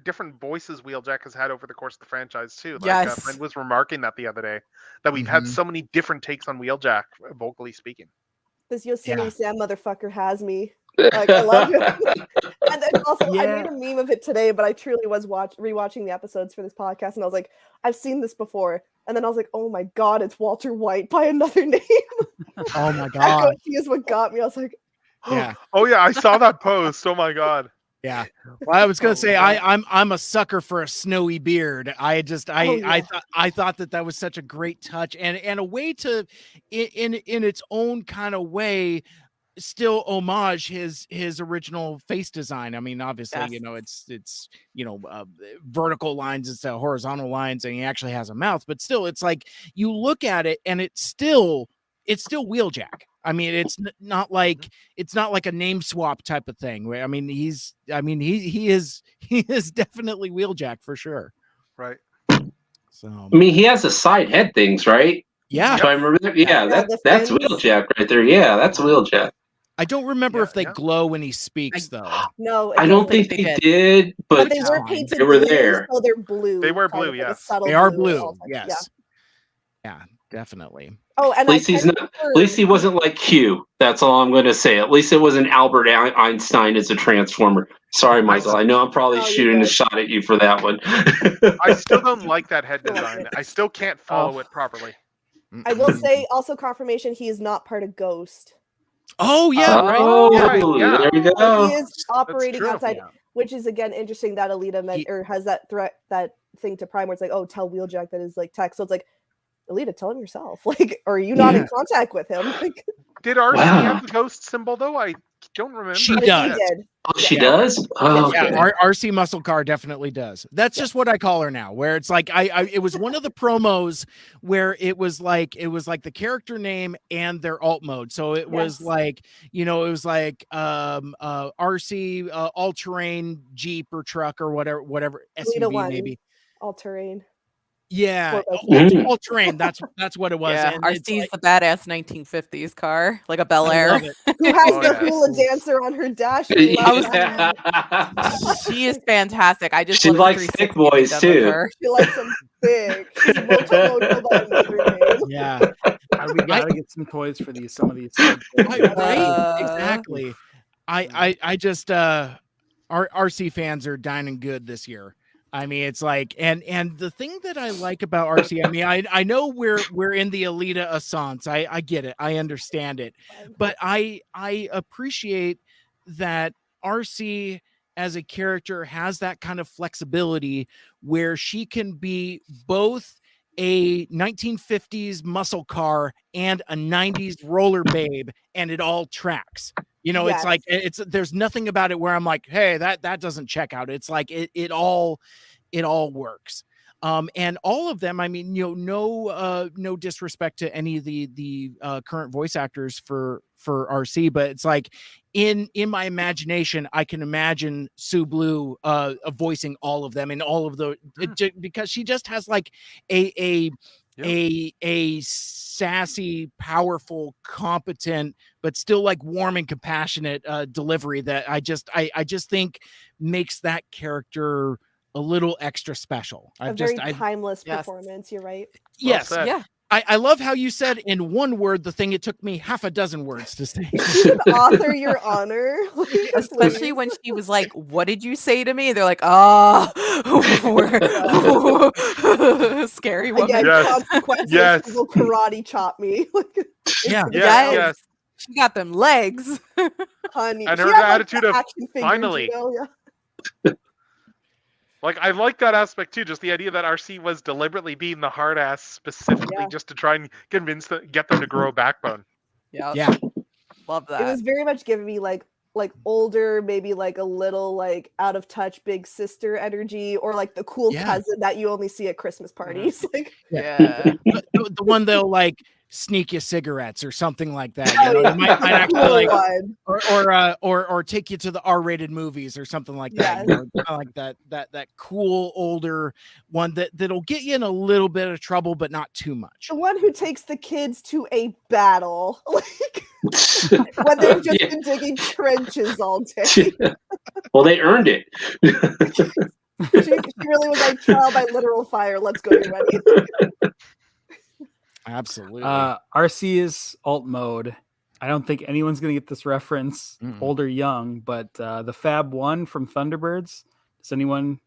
different voices Wheeljack has had over the course of the franchise too. Like, Yes. friend was remarking that the other day, that we've had so many different takes on Wheeljack, vocally speaking. This Yosemite Yeah. Sam motherfucker has me. Like, I love him. And then also, I made a meme of it today, but I truly was rewatching the episodes for this podcast, and I was like, I've seen this before. And then I was like, oh my god, it's Walter White by another name. Oh my That god. goatee is what got me. I was like, Yeah. Oh yeah, I saw that post. Oh my god. Yeah. Well, I was gonna say yeah. I'm a sucker for a snowy beard. I thought that was such a great touch and a way to in its own kind of way still homage his original face design. I mean, obviously, Yes. it's vertical lines instead of horizontal lines, and he actually has a mouth, but still, it's like you look at it and it still it's still Wheeljack. I mean, it's not like a name swap type of thing. I mean, he is definitely Wheeljack for sure. Right. So I mean, he has the side head things, right? yeah, Do I remember that? Yeah, the that's fins. Wheeljack right there. Yeah, that's Wheeljack. I don't remember if they yeah. glow when he speaks though. No, I don't think think they they did, but but they were fine. painted They were blue, there. so they're blue. They were kind blue, of like a yes. subtle They are blue. blue. all the time. Yes. Yeah, definitely. Oh, and at least he's not. At least he wasn't like Q. That's all I'm going to say. At least it wasn't Albert Einstein as a Transformer. Sorry, Michael. I know I'm probably No, you're shooting a good. shot at you for that one. I still don't like that head Still like design. it. I still can't follow it properly. I will say also confirmation he is not part of Ghost. Oh yeah, right. Oh, Right, yeah. there we So go. he is operating true. outside, Yeah. which is again interesting that Alita meant or has that threat that thing to Prime where it's like, oh, tell Wheeljack that is like text. So it's like, Alita, tell him yourself. Like, are you not in contact with him? Like, Did RC Wow. have the ghost symbol though? I don't remember. She if does. he did. Oh, she Yeah. does? Oh, okay. Yeah, RC Muscle Car definitely does. That's just what I call her now. Where it's like it was one of the promos where it was like the character name and their alt mode. So it was Yes. like, it was like RC all terrain Jeep or truck or whatever Alita SUV 1, maybe. all terrain. Yeah, 4x4. all terrain. That's what it was. Yeah, And it's RC's like, the badass 1950s car, like a Bel I Air. love it. Who has Oh, the yeah. hula dancer on her dash? We I love was- that. She is fantastic. I just She love the likes thick 360 they've boys, done with too. her. She likes them big. She's Moto by another name. Yeah, We gotta get some toys for some of these. right, exactly. I just RC fans are dining good this year. I mean, it's like, and the thing that I like about RC, I mean, I know we're in the Alita Assance. I get it. I understand it. But I appreciate that RC as a character has that kind of flexibility where she can be both a 1950s muscle car and a 90s roller babe, and it all tracks. It's like there's nothing about it where I'm like, hey, that doesn't check out. It's like it all works. And all of them, I mean, no disrespect to any of the current voice actors for RC, but it's like in my imagination, I can imagine Sue Blue voicing all of them and all of the because she just has like a sassy, powerful, competent, but still like warm and compassionate delivery that I just think makes that character a little extra special. Very timeless Yes. performance. You're right. Yes. Well said. Yeah. I love how you said in one word the thing it took me half a dozen words to say. You can author your honor. Especially when she was like, "What did you say to me?" They're like, "Oh, scary woman." Again, Yes. consequences. Yes. People karate chop me. Yeah. Yes. She got them legs. Honey. And She her had, like, attitude the of, action figure "Finally." judo, yeah. Like, I like that aspect too, just the idea that RC was deliberately being the hard ass specifically Yeah. just to try and get them to grow a backbone. Yeah. Love It was that. very much giving me like older, maybe like a little like out of touch big sister energy, or like the cool Yeah. cousin that you only see at Christmas parties. Like, Yeah. The one they'll like sneak you cigarettes or something like that. oh, yeah, It might the actually cool like one. or take you to the R-rated movies or something like that. Yes. Kinda like that cool older one that'll get you in a little bit of trouble, but not too much. The one who takes the kids to a battle, like when they've just Yeah. been digging trenches all day. Well, they earned it. She really was like, trial by literal fire. Let's go, you're ready. Absolutely. RC is alt mode. I don't think anyone's gonna get this reference, old or young, but the Fab One from Thunderbirds. Is anyone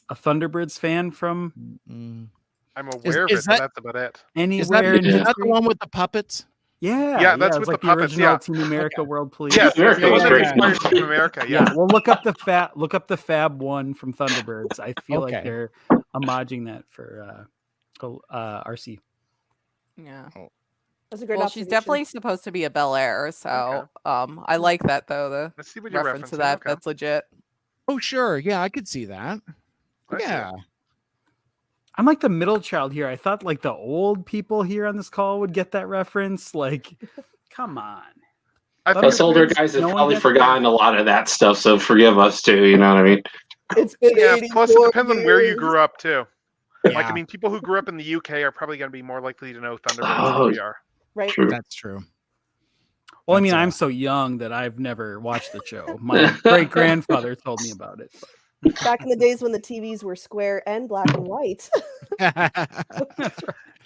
a Thunderbirds fan from Mm. I'm aware of is it, but that- that's about it. anywhere in Is that the history? one with the puppets? Yeah, that's it was with like the the puppets, original yeah. Team America World Police. Yes, America the was one that great. inspired Team America, Yeah, well, look up the Fab One from Thunderbirds. I feel Okay. like they're homaging that for RC. Yeah. That's a great Well, she's observation. definitely supposed to be a Bel Air, so I like that though. The Let's see what you're reference to referencing. that, Okay. that's legit. Oh, sure. Yeah, I could see that. I see it. Yeah. I'm like the middle child here. I thought like the old people here on this call would get that reference. Like, come on. I think Us older guys have No one probably gets forgotten a lot of that stuff, so forgive us too. You know what I mean? It's been yeah. 84 Plus, it depends on where you years. grew up too. Yeah, Like, I mean, people who grew up in the UK are probably going to be more likely to know Thunderbirds Oh, than we are. Right. True. that's true. Well, I mean, That's, I'm so young that I've never watched the show. My great grandfather told me about it. Back in the days when the TVs were square and black and white.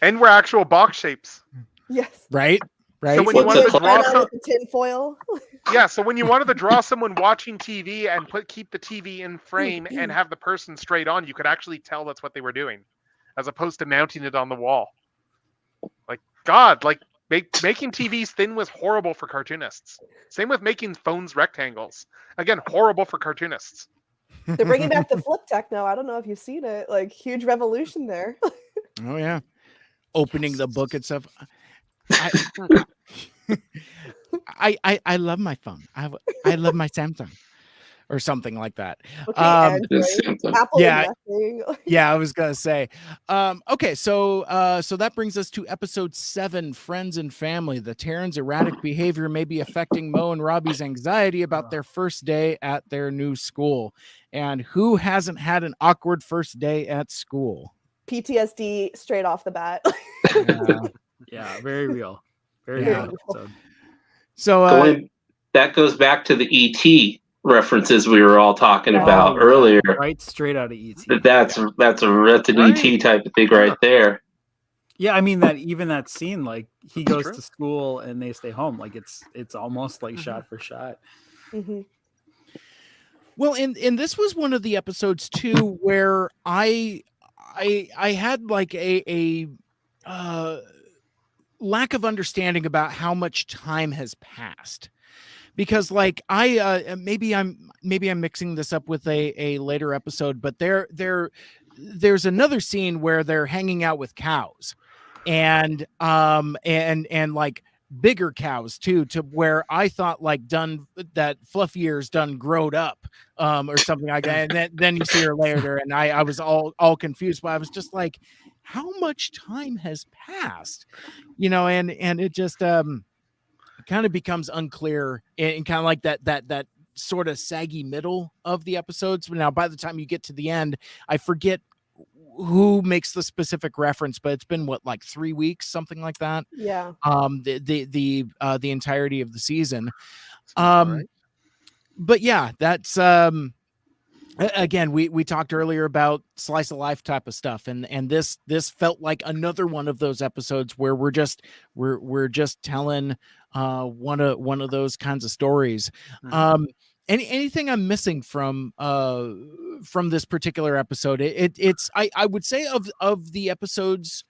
And we're actual box shapes. Yes. right. So when you With wanted the to draw antenna with the tin foil. Yeah, so when you wanted to draw someone watching TV and keep the TV in frame and have the person straight on, you could actually tell that's what they were doing, as opposed to mounting it on the wall. Like, God, like making TVs thin was horrible for cartoonists. Same with making phones rectangles. Again, horrible for cartoonists. They're bringing back the flip tech now. I don't know if you've seen it. Like, huge revolution there. Oh yeah, opening the book and stuff. I love my phone. I love my Samsung, or something like that. Okay, Um, Android, Apple, yeah. nothing. Yeah, I was gonna say. Okay, so that brings us to episode 7, Friends and Family. The Terrans' erratic behavior may be affecting Mo and Robbie's anxiety about their first day at their new school. And who hasn't had an awkward first day at school? PTSD straight off the bat. Yeah, very real. Very Yeah. real episode. So that goes back to the ET references we were all talking about Oh, yeah. earlier. Right straight out of ET. That's an Right. ET type of thing right there. Yeah, I mean that scene, like he goes true. to school and they stay home. Like it's almost like shot for shot. Mhm. well, and this was one of the episodes too where I had like a lack of understanding about how much time has passed, because like maybe I'm mixing this up with a later episode, but there's another scene where they're hanging out with cows, and like bigger cows too, to where I thought like that Fluffy Ear's done growed up or something like that, and then you see her later, and I was all confused, but I was just like, how much time has passed, and it just kind of becomes unclear, and kind of like that sort of saggy middle of the episodes. Now by the time you get to the end, I forget who makes the specific reference, but it's been like 3 weeks, something like that. Yeah. The entirety of the season. Right. But yeah, that's again, we talked earlier about slice of life type of stuff, and this felt like another one of those episodes where we're just telling one of those kinds of stories. Mhm. Anything I'm missing from this particular episode? It's I would say of the episodes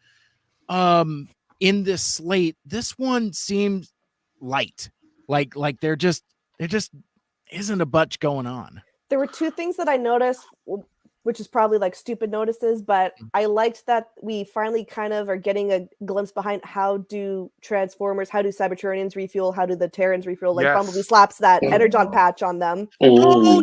in this slate, this one seems light. Like there just isn't a bunch going on. There were 2 things that I noticed, which is probably like stupid notices, but I liked that we finally kind of are getting a glimpse behind how do Cybertronians refuel, how do the Terrans refuel. Like Yes. Bumblebee slaps that Energon patch on them. Oh Oh,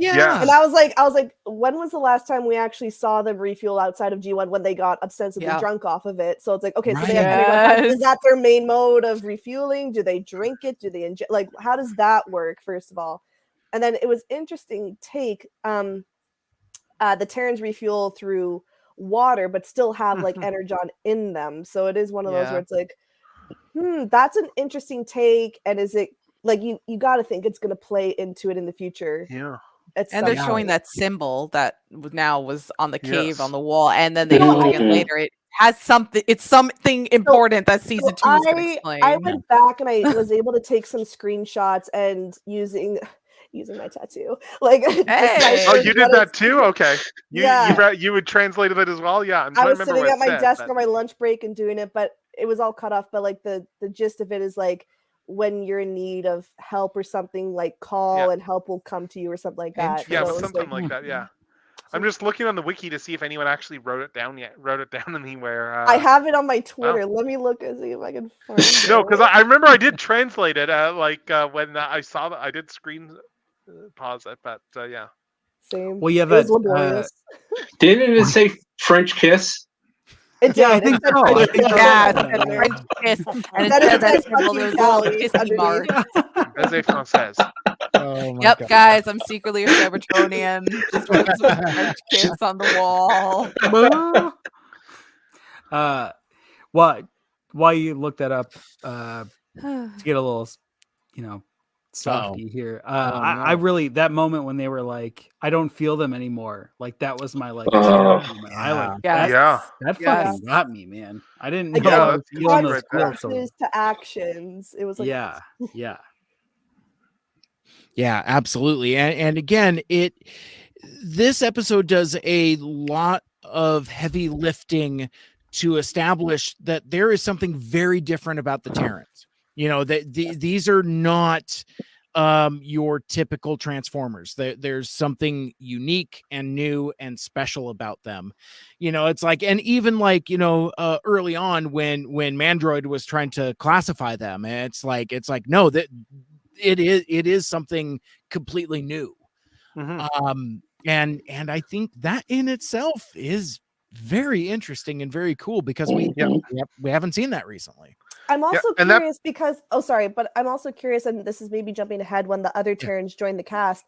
Yeah. And I was like, when was the last time we actually saw them refuel outside of G1 when they got ostensibly Yeah. drunk off of it? So it's like, okay, so Right. they have Energon patch. Yes. Is that their main mode of refueling? Do they drink it? Do they inject? Like, how does that work, first of all? And then it was interesting take. The Terrans refuel through water, but still have like Energon in them. So it is one of those Yeah. where it's like, that's an interesting take. And is it like you got to think it's going to play into it in the future? Yeah. And they're showing that symbol that now was on the cave Yes. on the wall, and then they No. again later it has something. It's something important that season 2 is going to explain. I went back and I was able to take some screenshots and using my tattoo. Like, Hey. Oh, you did that too? Okay. Yeah. You would translated it as well? Yeah. I'm I trying to was remember sitting what at it my said, desk but- on my lunch break and doing it, but it was all cut off. But like the gist of it is like, when you're in need of help or something, like call and help will come to you or something like that. Yeah, So but it's something like, like that. Yeah. I'm just looking on the wiki to see if anyone actually wrote it down anywhere. I have it on my Twitter. Let me look and see if I can find it. No, because I remember I did translate it. When I saw that, I did screen pause it. But yeah. Same. Well, yeah, It was that laborious. Didn't it say French kiss? It Yeah, I did. think It said so. French I think kiss Yeah, on it the said banner. French kiss, and Then instead it of that, said it said all fucking those little Callie kissy underneath. marks. Baiser française. Oh my Yep, god. guys, I'm secretly a Cybertronian. Just wrote some French kiss on the wall. While you look that up, to get a little, softy here. I no. really, that moment when they were like, I don't feel them anymore. Like that was my like Oh. tear moment. I like Yes. Yeah. that Yes. fucking got me, man. I didn't know Again, I was feeling those right there. feels so. consequences to actions. It was like, Yeah. Yeah, absolutely. And again, this episode does a lot of heavy lifting to establish that there is something very different about the Terrans. That these are not your typical Transformers. There's something unique and new and special about them. It's like, and even like, early on when Mandroid was trying to classify them, it's like no, that it is something completely new. Mhm. And I think that in itself is very interesting and very cool because we haven't seen that recently. I'm also and that- curious because but I'm also curious, and this is maybe jumping ahead when the other Terrans joined the cast.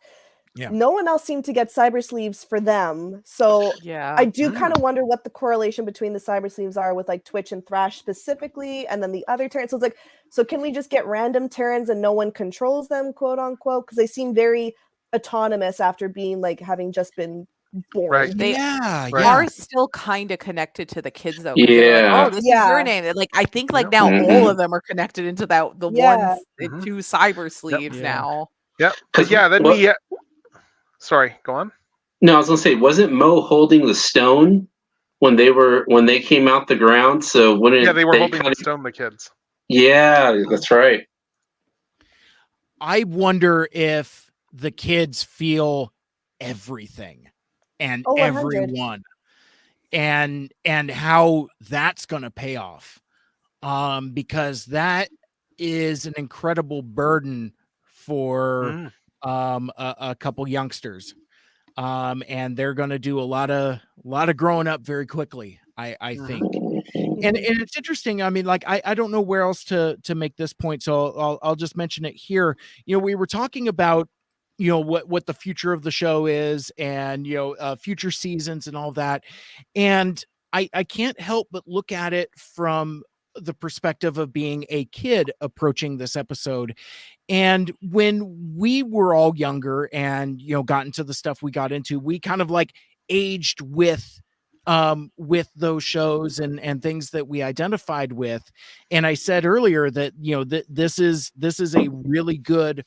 Yeah. No one else seemed to get cyber sleeves for them. So Yeah. I do kind of wonder what the correlation between the cyber sleeves are with like Twitch and Thrash specifically, and then the other Terrans. So it's like, so can we just get random Terrans and no one controls them, quote unquote? Because they seem very autonomous after being like having just been born. Right. They Right. are still kind of connected to the kids though. 'Cause they're like, Yeah. oh, this is your name. Like I think like now all of them are connected into the Yeah. two cyber sleeves Yeah. now. Yep. 'Cause Yeah. Then what- we. Sorry. Go on. No, I was gonna say, wasn't Mo holding the stone when they came out the ground? So when Yeah, they were holding kinda, the stone. The kids. Yeah, that's right. I wonder if the kids feel everything and 100. everyone and how that's going to pay off. Because that is an incredible burden for a couple youngsters. And they're going to do a lot of growing up very quickly, I think. And it's interesting. I mean, like, I don't know where else to make this point. So I'll just mention it here. We were talking about, what the future of the show is and, future seasons and all that. And I can't help but look at it from the perspective of being a kid approaching this episode. And when we were all younger and, got into the stuff we got into, we kind of like aged with those shows and things that we identified with. And I said earlier that, this is a really good,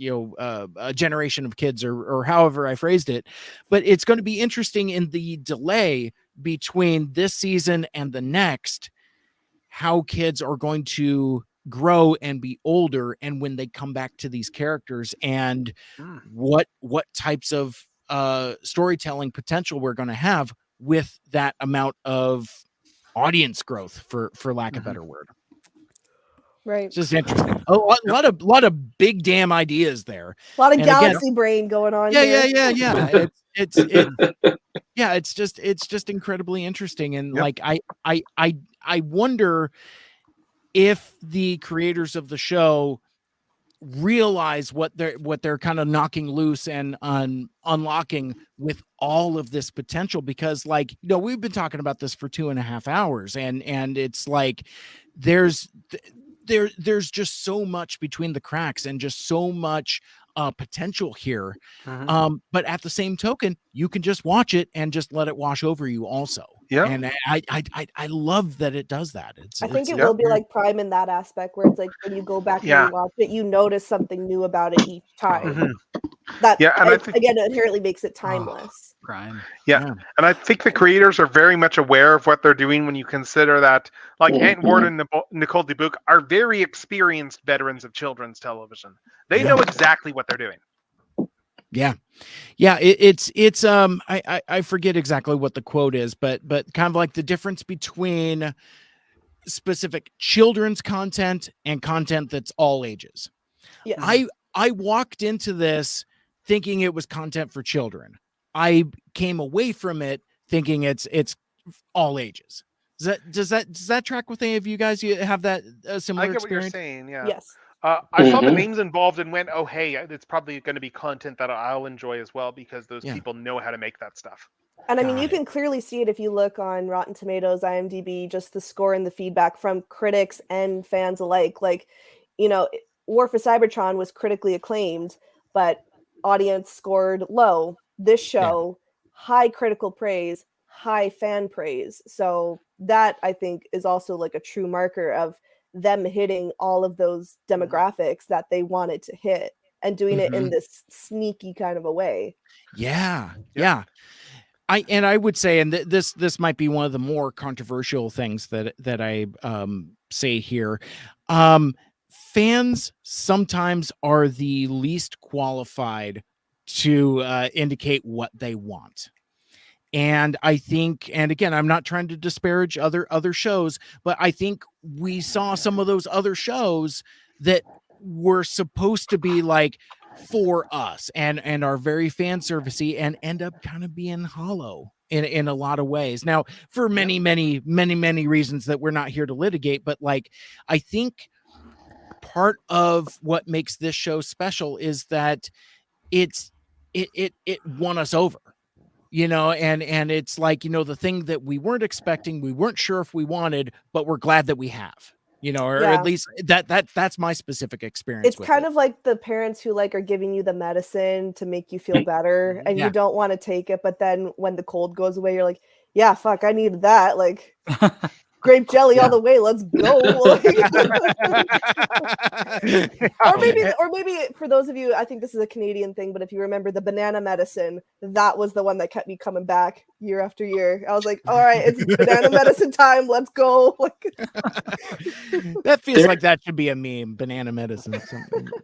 a generation of kids or however I phrased it, but it's going to be interesting in the delay between this season and the next, how kids are going to grow and be older, and when they come back to these characters, and what types of storytelling potential we're going to have with that amount of audience growth, for lack of a better word. Right. It's just interesting. A lot of big damn ideas there. A lot of And galaxy brain going on. Yeah. It's just incredibly interesting. And like, I wonder if the creators of the show realize what they're kind of knocking loose and unlocking with all of this potential, because like, we've been talking about this for 2.5 hours and it's like, there's just so much between the cracks and just so much potential here. But at the same token, you can just watch it and just let it wash over you also. Yeah. And I love that it does that. I think it will be like Prime in that aspect, where it's like when you go back and you watch it, you notice something new about it each time. That and I think, again, it inherently makes it timeless. Prime. Yeah. And I think the creators are very much aware of what they're doing when you consider that, like, Ant Ward and Nicole Dubuque are very experienced veterans of children's television. They know exactly what they're doing. Yeah. It's I forget exactly what the quote is, but kind of like the difference between specific children's content and content that's all ages. Yes. I walked into this thinking it was content for children. I came away from it thinking it's all ages. Does that track with any of you guys? You have that similar I get what you're experience? saying. Yeah. Yes. I saw the names involved and went, oh, hey, it's probably going to be content that I'll enjoy as well because those people know how to make that stuff. And I mean, you can clearly see it if you look on Rotten Tomatoes, IMDb, just the score and the feedback from critics and fans alike. Like, you know, War for Cybertron was critically acclaimed, but audience scored low. This show, high critical praise, high fan praise. So that, I think, is also like a true marker of them hitting all of those demographics that they wanted to hit and doing it in this sneaky kind of a way. Yeah. I would say, and this might be one of the more controversial things that I say here. Fans sometimes are the least qualified to indicate what they want. And I think, and again, I'm not trying to disparage other shows, but I think we saw some of those other shows that were supposed to be like for us and are very fan servicey and end up kind of being hollow in a lot of ways. Now, for many reasons that we're not here to litigate, but like, I think part of what makes this show special is that it won us over. You know, and it's like, you know, the thing that we weren't expecting, we weren't sure if we wanted, but we're glad that we have, you know, or at least that's my specific experience. It's kind of like the parents who like are giving you the medicine to make you feel better and you don't want to take it. But then when the cold goes away, you're like, yeah, fuck, I needed that. Like grape jelly all the way. Let's go. or maybe for those of you, I think this is a Canadian thing, but if you remember the banana medicine, that was the one that kept me coming back year after year. I was like, all right, it's banana medicine time. Let's go. That feels like that should be a meme, banana medicine.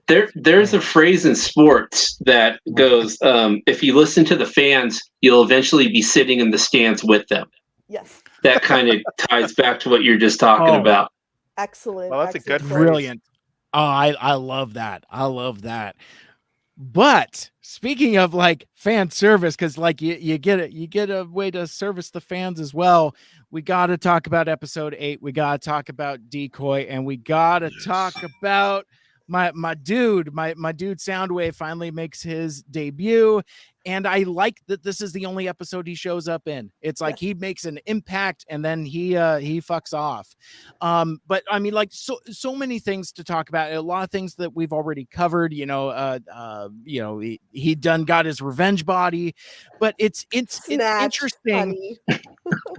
There's a phrase in sports that goes, if you listen to the fans, you'll eventually be sitting in the stands with them. Yes. That kind of ties back to what you're just talking about. Excellent. Well, that's a good phrase. Brilliant. Oh, I love that. I love that. But speaking of like fan service, because like you get a way to service the fans as well. We got to talk about episode 8. We got to talk about Decoy, and we got to talk about my dude Soundwave finally makes his debut. And I like that this is the only episode he shows up in. It's like he makes an impact and then he fucks off. But I mean, like so many things to talk about. A lot of things that we've already covered. You know, he done got his revenge body, but it's interesting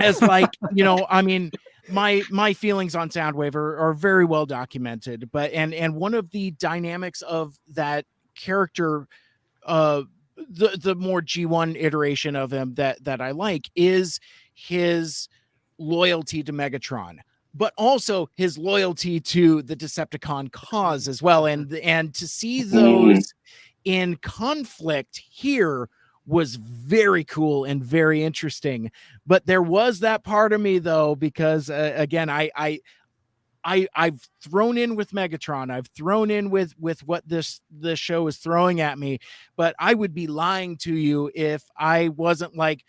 as like, you know, I mean, my feelings on Soundwave are very well documented. But and one of the dynamics of that character, the more G1 iteration of him that I like is his loyalty to Megatron, but also his loyalty to the Decepticon cause as well. And to see those in conflict here was very cool and very interesting. But there was that part of me though, because again, I've thrown in with Megatron. I've thrown in with what this show is throwing at me, but I would be lying to you if I wasn't like,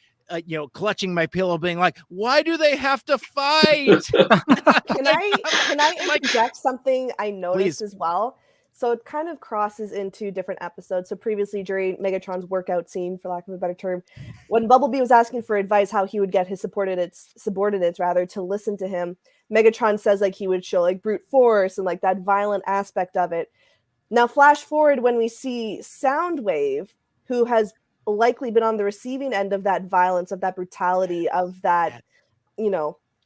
clutching my pillow, being like, "Why do they have to fight?" Can I interject something I noticed as well? So it kind of crosses into different episodes. So previously during Megatron's workout scene, for lack of a better term, when Bumblebee was asking for advice how he would get his subordinates to listen to him, Megatron says like he would show like brute force and like that violent aspect of it. Now flash forward when we see Soundwave, who has likely been on the receiving end of that violence, of that brutality, of that,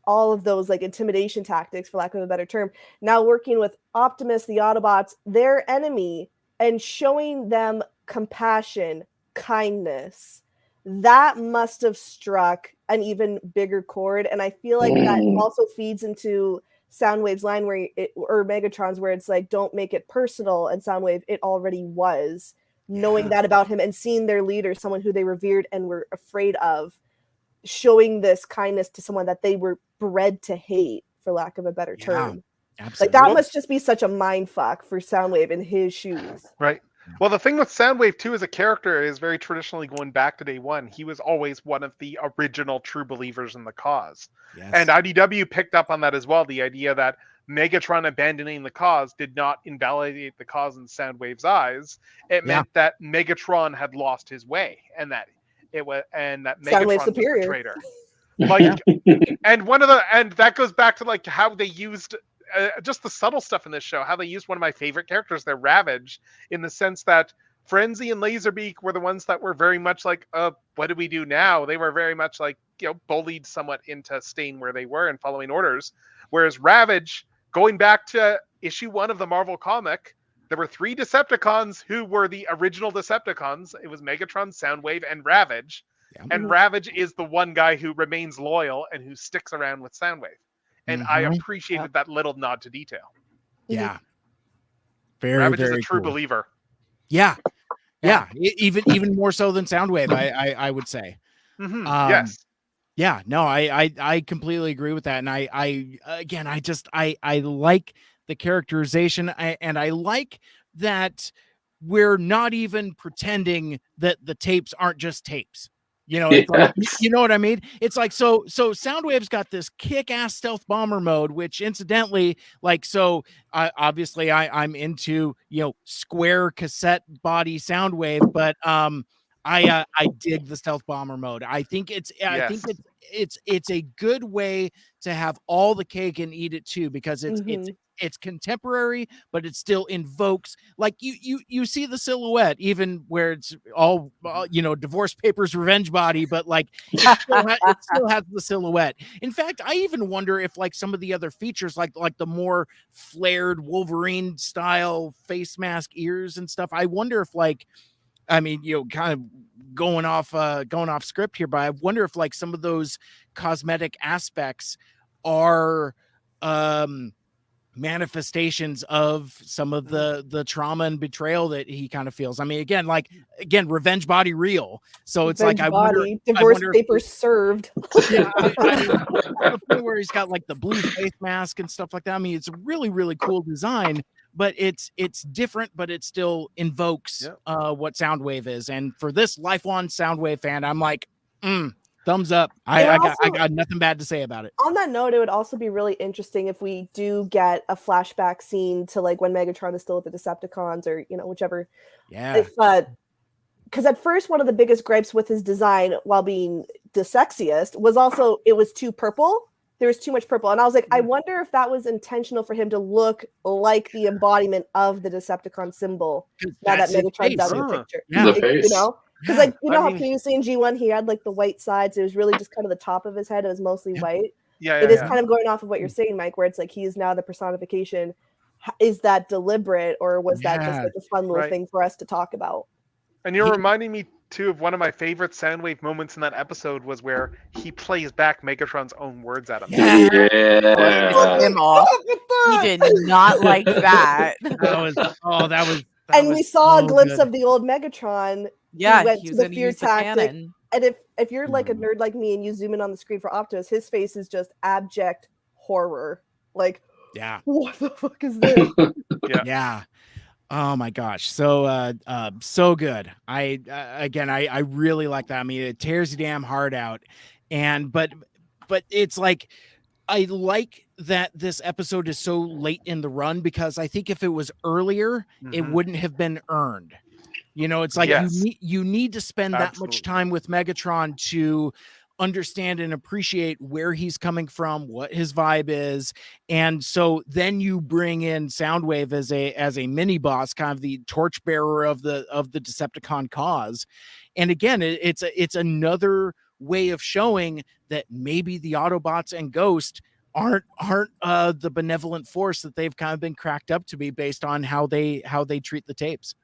all of those like intimidation tactics, for lack of a better term, now working with Optimus, the Autobots, their enemy, and showing them compassion, kindness. That must have struck an even bigger chord. And I feel like that also feeds into Soundwave's line or Megatron's, where it's like, don't make it personal. And Soundwave, it already was. Knowing that about him and seeing their leader, someone who they revered and were afraid of, showing this kindness to someone that they were bred to hate, for lack of a better term. Absolutely. Like that must just be such a mind fuck for Soundwave in his shoes. Right. Well, the thing with Soundwave too as a character is very traditionally going back to day one. He was always one of the original true believers in the cause. Yes. And IDW picked up on that as well. The idea that Megatron abandoning the cause did not invalidate the cause in Soundwave's eyes. It meant that Megatron had lost his way, and that Megatron was the traitor. Like, and that goes back to like how they used just the subtle stuff in this show. How they used one of my favorite characters, their Ravage, in the sense that Frenzy and Laserbeak were the ones that were very much like, what do we do now? They were very much like, bullied somewhat into staying where they were and following orders. Whereas Ravage, going back to issue 1 of the Marvel comic, there were 3 Decepticons who were the original Decepticons. It was Megatron, Soundwave, and Ravage. Yeah. And Ravage is the one guy who remains loyal and who sticks around with Soundwave. And I appreciated that little nod to detail. Yeah. Ravage very is a true cool. believer. Yeah. Even more so than Soundwave, I would say. Mm-hmm. Yes. Yeah, no, I completely agree with that. And I like the characterization, and I like that we're not even pretending that the tapes aren't just tapes. It's like, you know what I mean? It's like, so Soundwave's got this kick-ass stealth bomber mode, which incidentally, like, obviously I'm into, square cassette body Soundwave, but I dig the stealth bomber mode. I think it's a good way to have all the cake and eat it too, because it's contemporary, but it still invokes, like, you see the silhouette even where it's all divorce papers revenge body, but like it still has the silhouette. In fact, I even wonder if like some of the other features, like the more flared Wolverine style face mask ears and stuff, I wonder if like, I mean, kind of going off script here, but I wonder if like some of those cosmetic aspects are manifestations of some of the trauma and betrayal that he kind of feels. I mean, again, revenge body real. So it's revenge like, divorce papers served. Yeah, the point where he's got like the blue face mask and stuff like that. I mean, it's a really, really cool design, but it's different, but it still invokes what Soundwave is. And for this lifelong Soundwave fan, I'm like, thumbs up. I got nothing bad to say about it. On that note, it would also be really interesting if we do get a flashback scene to like when Megatron is still with the Decepticons, or whichever. Yeah. If because at first one of the biggest gripes with his design, while being the sexiest, was also it was too purple. There was too much purple, and I was like, I wonder if that was intentional for him to look like the embodiment of the Decepticon symbol. Now that Megatron's out of the picture, because how previously in G1 he had like the white sides. It was really just kind of the top of his head. It was mostly white. It is kind of going off of what you're saying, Mike, where it's like he is now the personification. Is that deliberate, or was that just like a fun little thing for us to talk about? And you're reminding me too of one of my favorite Soundwave moments in that episode was where he plays back Megatron's own words at him. Him off. He did not like that. That was. And we saw a glimpse of the old Megatron. Yeah, he went to the fear tactic. And if you're like a nerd like me and you zoom in on the screen for Optimus, his face is just abject horror. Like, what the fuck is this? Yeah. Oh my gosh, so good. I really like that. I mean, it tears your damn heart out, but it's like, I like that this episode is so late in the run, because I think if it was earlier, it wouldn't have been earned. It's like you need to spend that much time with Megatron to understand and appreciate where he's coming from, what his vibe is. And so then you bring in Soundwave as a mini boss, kind of the torchbearer of the Decepticon cause. And again, it's another way of showing that maybe the Autobots and Ghost aren't the benevolent force that they've kind of been cracked up to be based on how they treat the tapes.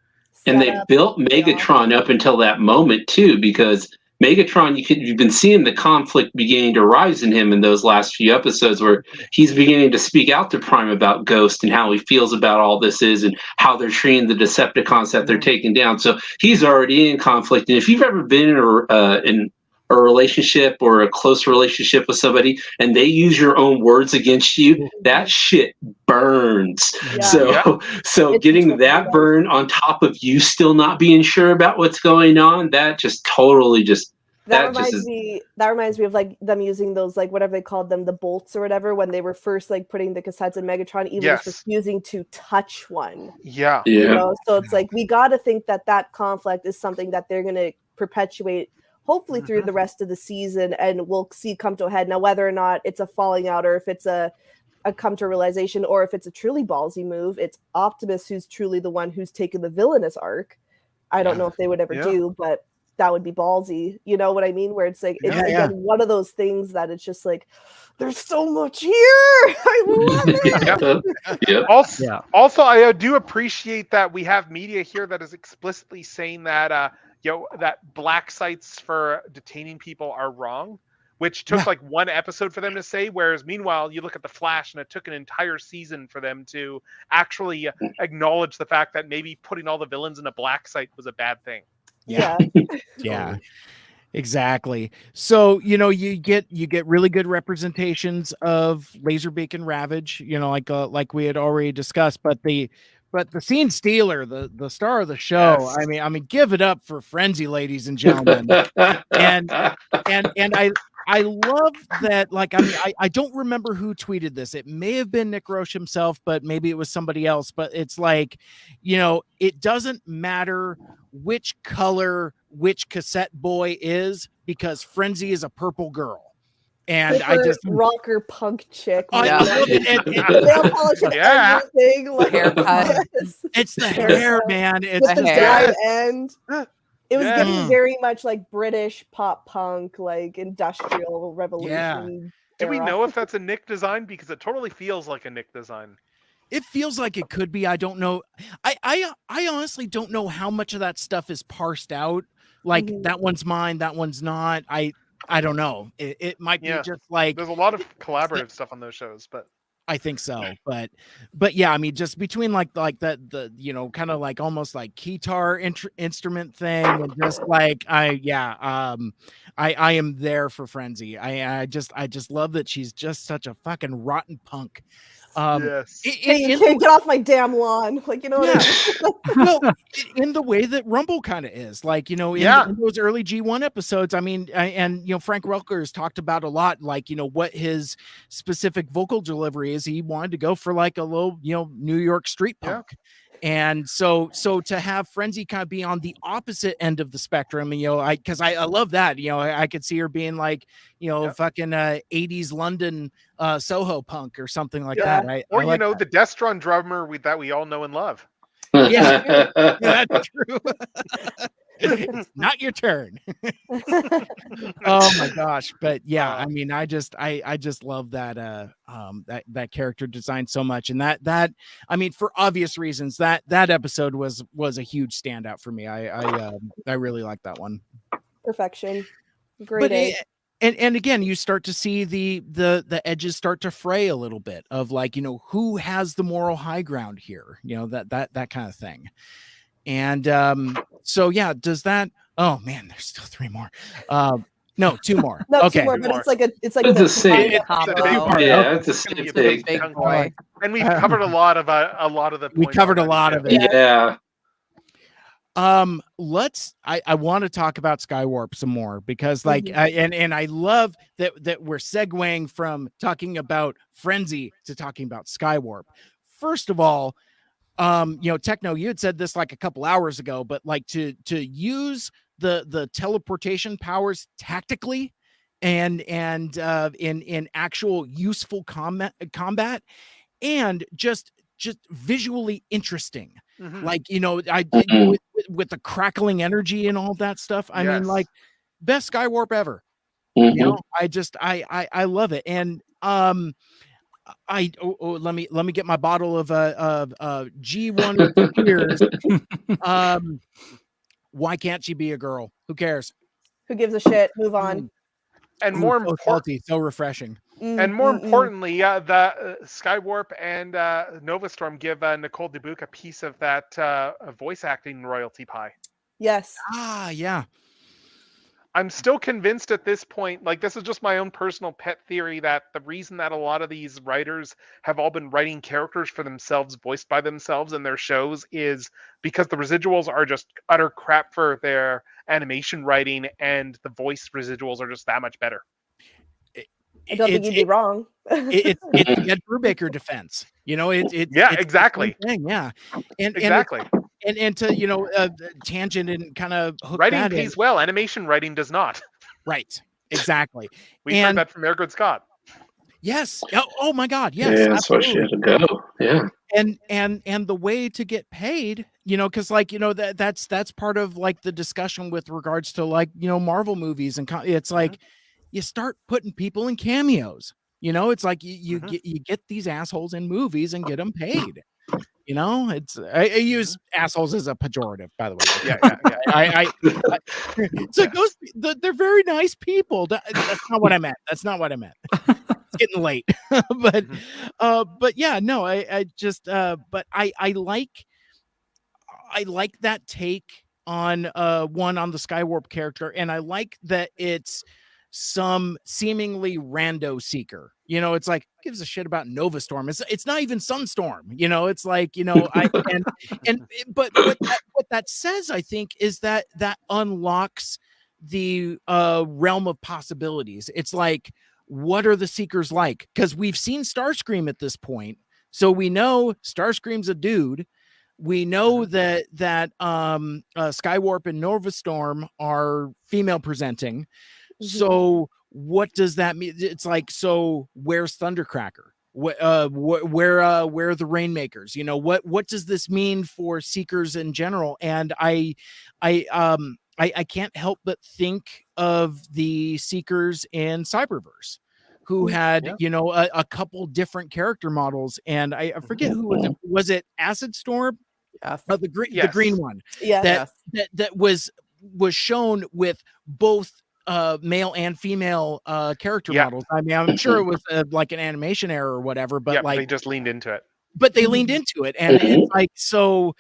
And they built Megatron up until that moment too, because Megatron, you've been seeing the conflict beginning to rise in him in those last few episodes, where he's beginning to speak out to Prime about Ghost and how he feels about all this is and how they're treating the Decepticons that they're taking down. So he's already in conflict. And if you've ever been in a relationship or a close relationship with somebody and they use your own words against you, that shit burns. Yeah. So It getting totally that does. burn on top of you still not being sure about what's going on, that just totally just That that just reminds is me. That reminds me of like them using those like whatever they called them, the bolts or whatever, when they were first like putting the cassettes in Megatron, even just Yes. refusing to touch one. Yeah. You yeah. know, so it's like we got to think that that conflict is something that they're going to perpetuate, hopefully through the rest of the season, and we'll see come to a head. Now, whether or not it's a falling out, or if it's a come to realization, or if it's a truly ballsy move, it's Optimus who's truly the one who's taken the villainous arc. I don't know if they would ever do, but that would be ballsy. You know what I mean? Where it's like, it's again one of those things that it's just like, there's so much here. I love it. Yep. Also, I do appreciate that we have media here that is explicitly saying that that black sites for detaining people are wrong, which took like one episode for them to say. Whereas meanwhile, you look at the Flash, and it took an entire season for them to actually acknowledge the fact that maybe putting all the villains in a black site was a bad thing. Yeah. Yeah. Exactly. So, you know, you get really good representations of Laserbeak and Ravage, you know, like we had already discussed, but the scene stealer, the star of the show, I mean, give it up for Frenzy, ladies and gentlemen. and I love that. Like, I mean, I don't remember who tweeted this. It may have been Nick Roche himself, but maybe it was somebody else. But it's like, you know, it doesn't matter which color which cassette boy is, because Frenzy is a purple girl. And I just rocker punk chick. I love it. Nail polish and everything. Like, haircut. It's the hair, man. It's with the dyed end. It was Yes. getting very much like British pop punk, like industrial revolution. Do we era. know if that's a Nick design? Because it totally feels like a Nick design. It feels like it could be. I don't know. I honestly don't know how much of that stuff is parsed out. Like that one's mine, that one's not. I don't know. It might be just like there's a lot of collaborative stuff on those shows, but I think so. But yeah, I mean, just between like the you know, kind of like almost like guitar instrument thing, and just like I am there for Frenzy. I just love that she's just such a fucking rotten punk. Yes. You can't get off my damn lawn. Like, you know what I mean? Well, in the way that Rumble kind of is, like, you know, in those early G1 episodes, I mean, and, you know, Frank Welker has talked about a lot, like, you know, what his specific vocal delivery is. He wanted to go for like a little, you know, New York street punk. And so to have Frenzy kind of be on the opposite end of the spectrum, and, you know, because I love that, you know, I could see her being like, you know, fucking 80s London Soho punk or something like that. Or, you know, the Destron drummer that we all know and love. Yeah, that's true. It's not your turn. Oh my gosh. But yeah, I mean, I just love that that character design so much. And that I mean, for obvious reasons, that episode was a huge standout for me. I really like that one. Perfection. Great. And again, you start to see the edges start to fray a little bit of, like, you know, who has the moral high ground here, you know, that kind of thing. And so yeah, does that? Oh man, there's still 3 more. No, 2 more. No, okay, 2 more, but it's it's a same. Yeah, it's a same thing. Big boy. And we've covered a lot of the. We covered a lot of it. Yeah. I want to talk about Skywarp some more, because like and I love that we're segueing from talking about Frenzy to talking about Skywarp. First of all, you know, Techno, you had said this like a couple hours ago, but like to use the teleportation powers tactically and in actual useful combat and just visually interesting. Like, you know, with the crackling energy and all that stuff. I mean, like, best Skywarp ever. You know, I love it. And let me get my bottle of G1 tears. Why can't she be a girl? Who cares? Who gives a shit? Move on. And more so salty, so refreshing. And more importantly, the Skywarp and Novastorm give Nicole Dubuque a piece of that voice acting royalty pie. Yes. Yeah. I'm still convinced at this point, like this is just my own personal pet theory, that the reason that a lot of these writers have all been writing characters for themselves, voiced by themselves in their shows, is because the residuals are just utter crap for their animation writing, and the voice residuals are just that much better. I don't think you'd be wrong. It's the Ed Brubaker defense. It's exactly. the same thing, yeah. Exactly. And to tangent and kind of hook Writing that pays in. well, animation writing does not. Right. Exactly. We heard that from Ergood Scott. Yes. Oh my God. Yes. Yeah, that's why she had to go. Yeah. And the way to get paid, because that's part of like the discussion with regards to like Marvel movies, and it's like you start putting people in cameos. It's like you get these assholes in movies and get them paid. It's I use assholes as a pejorative, by the way. Yeah. It's like they're very nice people. That's not what I meant. It's getting late. but yeah, no, I just but I like that take on on the Skywarp character, and I like that it's some seemingly rando seeker. It's like, gives a shit about Nova Storm. It's not even Sunstorm. It's like, but what that says, I think, is that unlocks the realm of possibilities. It's like, what are the seekers like? Because we've seen Starscream at this point, so we know Starscream's a dude. We know that Skywarp and Nova Storm are female presenting. So what does that mean? It's like, so where's Thundercracker? Where are the Rainmakers? What does this mean for seekers in general? And I can't help but think of the seekers in Cyberverse, who had a couple different character models, and I forget who was it. Was it Acid Storm? Yes. The green one. Yeah. That was shown with both male and female character models. I mean, I'm sure it was like an animation error or whatever, but like they just leaned into it. But they leaned into it, and it's like, so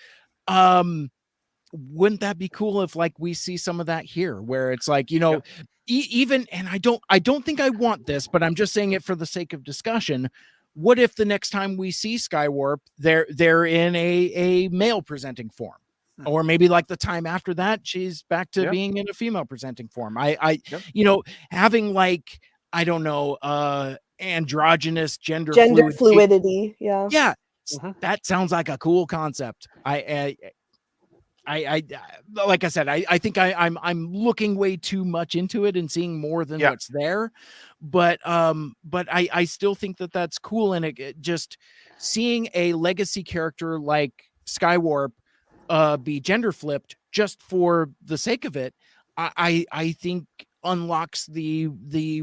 wouldn't that be cool if like we see some of that here, where it's like, even, and I don't think I want this, but I'm just saying it for the sake of discussion. What if the next time we see Skywarp, they're in a male presenting form? Or maybe like the time after that, she's back to being in a female presenting form. Having like, I don't know, androgynous gender fluidity. Yeah. Yeah. That sounds like a cool concept. I like I said, I think I'm looking way too much into it and seeing more than what's there. But I still think that that's cool. And it just seeing a legacy character like Skywarp be gender flipped just for the sake of it, I think unlocks the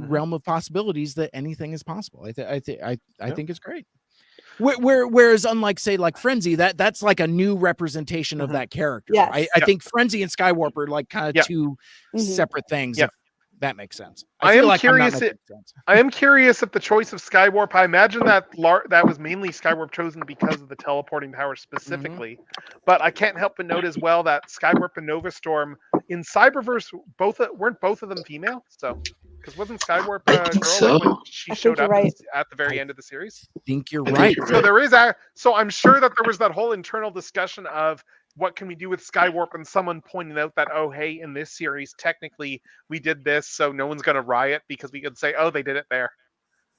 realm of possibilities that anything is possible. I think it's great. Whereas unlike say like Frenzy, that's like a new representation of that character. Yes. I think Frenzy and Skywarp are like kind of two separate things. Yeah. If that makes sense. I am curious if the choice of Skywarp, I imagine that was mainly Skywarp chosen because of the teleporting power specifically. But I can't help but note as well that Skywarp and Nova Storm in Cyberverse weren't both of them female. So because wasn't Skywarp a girl when she showed up at the very end of the series? I think you're right. So there is so I'm sure that there was that whole internal discussion of what can we do with Skywarp, and someone pointing out that, oh, hey, in this series, technically we did this, so no one's going to riot because we could say, oh, they did it there.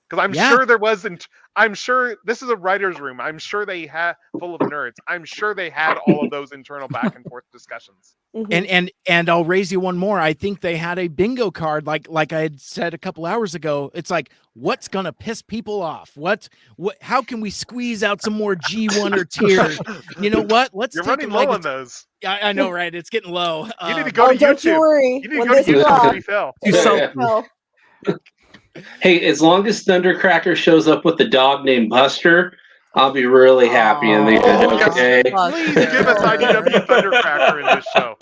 Because I'm sure there wasn't. I'm sure this is a writer's room. I'm sure they had full of nerds. I'm sure they had all of those internal back and forth discussions. And I'll raise you one more. I think they had a bingo card, like I had said a couple hours ago. It's like, what's gonna piss people off? What? How can we squeeze out some more G1 or tiers? You know what? You're running low on those. I know, right? It's getting low. You need to go to YouTube. Don't you worry. You need to go to YouTube. Hey, as long as Thundercracker shows up with the dog named Buster, I'll be really happy in the end. Okay. Please give us IDW Thundercracker in this show.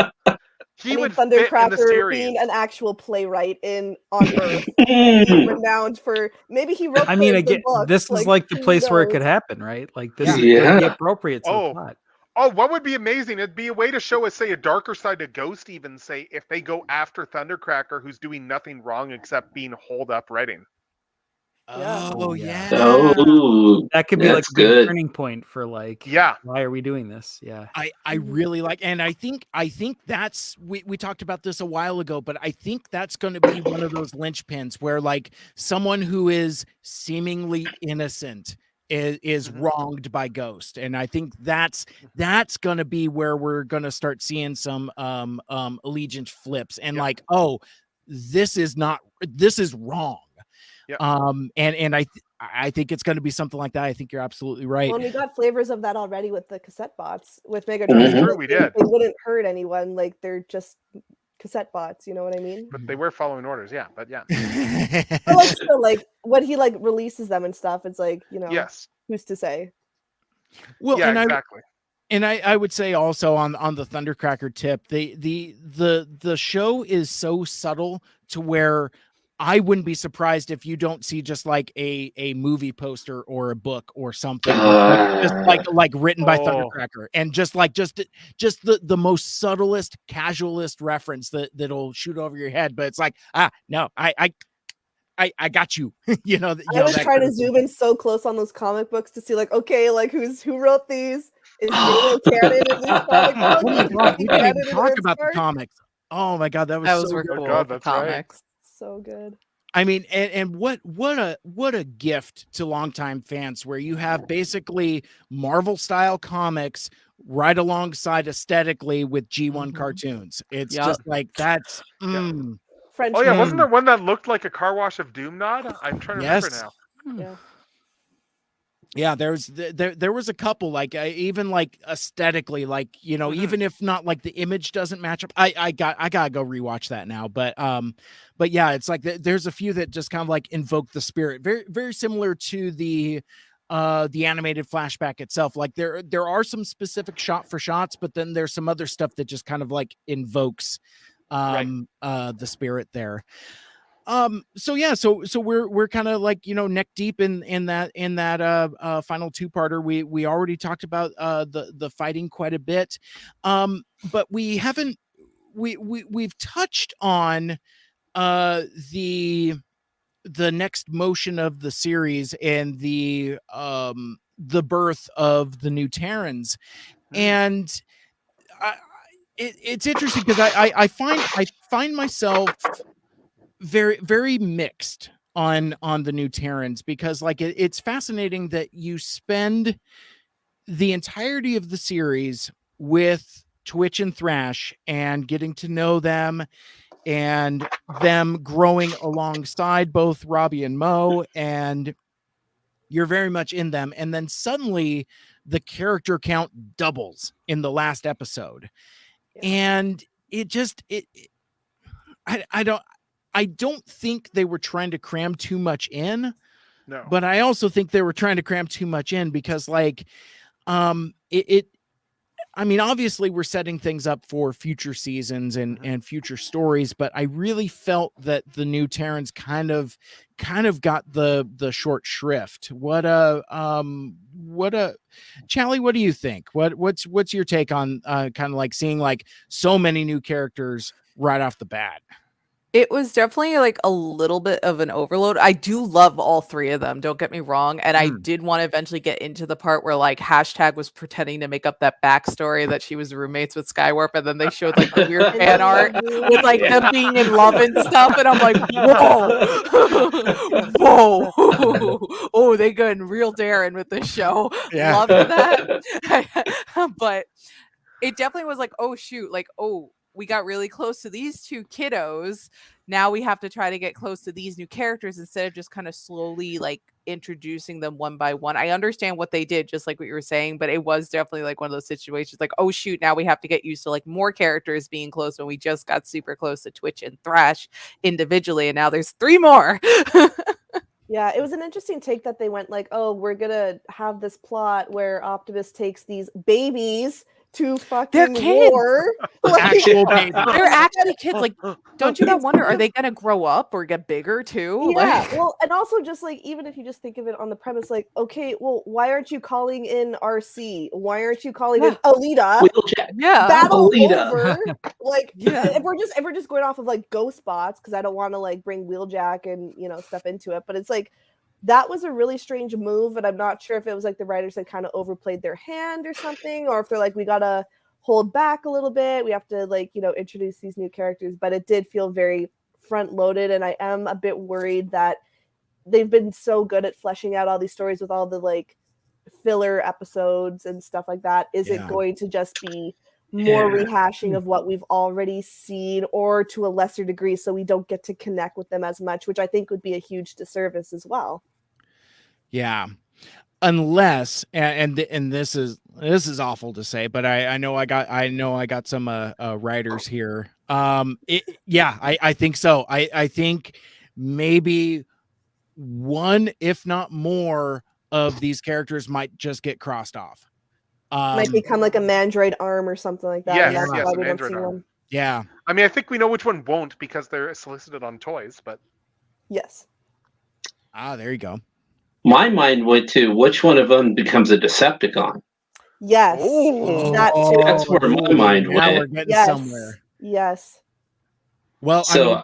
He would fit in the Thundercracker series. being an actual playwright on Earth, renowned for maybe he wrote. I mean, again, books, this is like the place where it could happen, right? Like this is Yeah. the appropriate to the plot. Oh, what would be amazing? It'd be a way to show us, say, a darker side of Ghost, even, say, if they go after Thundercracker, who's doing nothing wrong except being holed up Redding. Yeah. Oh Yeah. yeah. Oh, That could be like that's a big good. turning point for like, Yeah. why are we doing this? Yeah. I really like, and I think that's we talked about this a while ago, but I think that's going to be one of those linchpins where like someone who is seemingly innocent is Mhm. wronged by Ghost, and I think that's going to be where we're going to start seeing some allegiance flips and Yep. like, oh, this is wrong. Yep. And I think it's going to be something like that. I think you're absolutely right. Well, and we got flavors of that already with the cassette bots with Megatron. Mhm. True, we did. They wouldn't hurt anyone. Like they're just cassette bots. You know what I mean? But they were following orders, yeah. But yeah. But like still, like when he like releases them and stuff, it's like, you know, Yes. who's to say? Well, Yeah, and exactly. I would say also on the Thundercracker tip, the show is so subtle to where I wouldn't be surprised if you don't see just like a movie poster or a book or something just like written by Oh. Thundercracker, and just the most subtlest, casualist reference that'll shoot over your head, but it's like, no, I got you. you know, I was that trying kind to of thing. zoom in so close on those comic books to see like, okay, like who wrote these? Is J-Lo canon in these comic books? Oh my Is god, we he didn't canon even in talk about the EarthSpark? comics. Oh my god, that was Those so were good. cool. God, the that's right. comics. So good. I mean, and what a gift to longtime fans, where you have basically Marvel style comics right alongside aesthetically with G1 Mhm. cartoons. It's Yup. just like that's French. Oh yeah, Mm. wasn't there one that looked like a car wash of Doomnod? I'm trying to remember Yes. now. Yeah. Yeah, there was a couple like even like aesthetically, like, you know, Mhm. even if not like the image doesn't match up. I gotta go rewatch that now, but yeah, it's like there's a few that just kind of like invoke the spirit, very similar to the animated flashback itself. Like there are some specific shot for shots, but then there's some other stuff that just kind of like invokes the spirit there. So yeah, so we're kind of like, you know, neck deep in that final two-parter. We already talked about the fighting quite a bit, but we haven't we've touched on the next motion of the series and the birth of the new Terrans. And it's interesting because I find myself very mixed on the new Terrans, because like it's fascinating that you spend the entirety of the series with Twitch and Thrash and getting to know them and them growing alongside both Robbie and Mo, and you're very much in them, and then suddenly the character count doubles in the last episode. And it just I don't think they were trying to cram too much in. No. But I also think they were trying to cram too much in, because like I mean, obviously we're setting things up for future seasons and future stories, but I really felt that the new Terrans kind of got the short shrift. Chally, what do you think? What's your take on kind of like seeing like so many new characters right off the bat? It was definitely like a little bit of an overload. I do love all three of them, don't get me wrong. And I did want to eventually get into the part where like Hashtag was pretending to make up that backstory that she was roommates with Skywarp, and then they showed like the weird fan art with like them being in love and stuff. And I'm like, whoa, whoa. Oh, they going real daring with this show. Yeah. Loved that. But it definitely was like, oh shoot, like, oh, we got really close to these two kiddos. Now we have to try to get close to these new characters instead of just kind of slowly like introducing them one by one. I understand what they did, just like what you were saying, but it was definitely like one of those situations like, oh shoot, now we have to get used to like more characters being close when we just got super close to Twitch and Thrash individually, and now there's 3 more. Yeah, it was an interesting take that they went like, oh, we're gonna have this plot where Optimus takes these babies to They're fucking kids. war. Like, Actual baby. They're actually kids. Like, don't you wonder, are they gonna grow up or get bigger too? yeah, Like, well, and also just like even if you just think of it on the premise, like, okay, well, why aren't you calling in RC? Why aren't you calling in Alita? Wheeljack. yeah. Battle Alita. over. Like, Yeah. if we're just going off of like ghost bots, because I don't want to like bring Wheeljack and stuff into it, but it's like that was a really strange move, and I'm not sure if it was like the writers that kind of overplayed their hand or something, or if they're like, we gotta hold back a little bit, we have to like introduce these new characters. But it did feel very front loaded, and I am a bit worried that they've been so good at fleshing out all these stories with all the like filler episodes and stuff like that. Is it going to just be more rehashing of what we've already seen, or to a lesser degree, so we don't get to connect with them as much, which I think would be a huge disservice as well. Yeah. Unless and this is awful to say, but I know I got some writers here. I think so. I think maybe one, if not more, of these characters might just get crossed off. Might become like a mandroid arm or something like that. Yes, and that's yes, why an we don't android see arm. one. Yeah. I mean, I think we know which one won't because they're solicited on toys, but Yes. There you go. My mind went to which one of them becomes a Decepticon. Yes. That too. That's where my mind Now we're went. getting somewhere. Yes. Well, So I mean,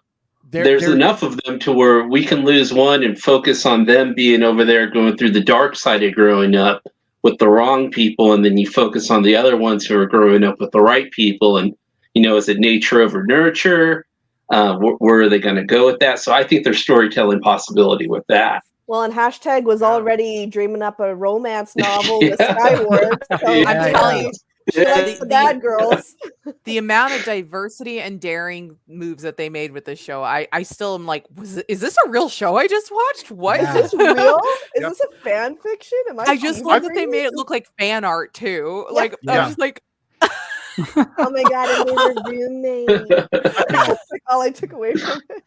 there's enough of them to where we can lose one and focus on them being over there going through the dark side of growing up with the wrong people, and then you focus on the other ones who are growing up with the right people. And is it nature over nurture? Where are they going to go with that? So I think there's storytelling possibility with that. Well, and Hashtag was already dreaming up a romance novel with Yeah. Skywarp. So I'm telling you, she likes the bad girls. the amount of diversity and daring moves that they made with this show, I still am like, is this a real show I just watched? What Is this real? Is Yep. this a fan fiction? Am I just love that they made it look like fan art too. Like I was just like, oh my god, I made a roommate. That's like all I took away from it.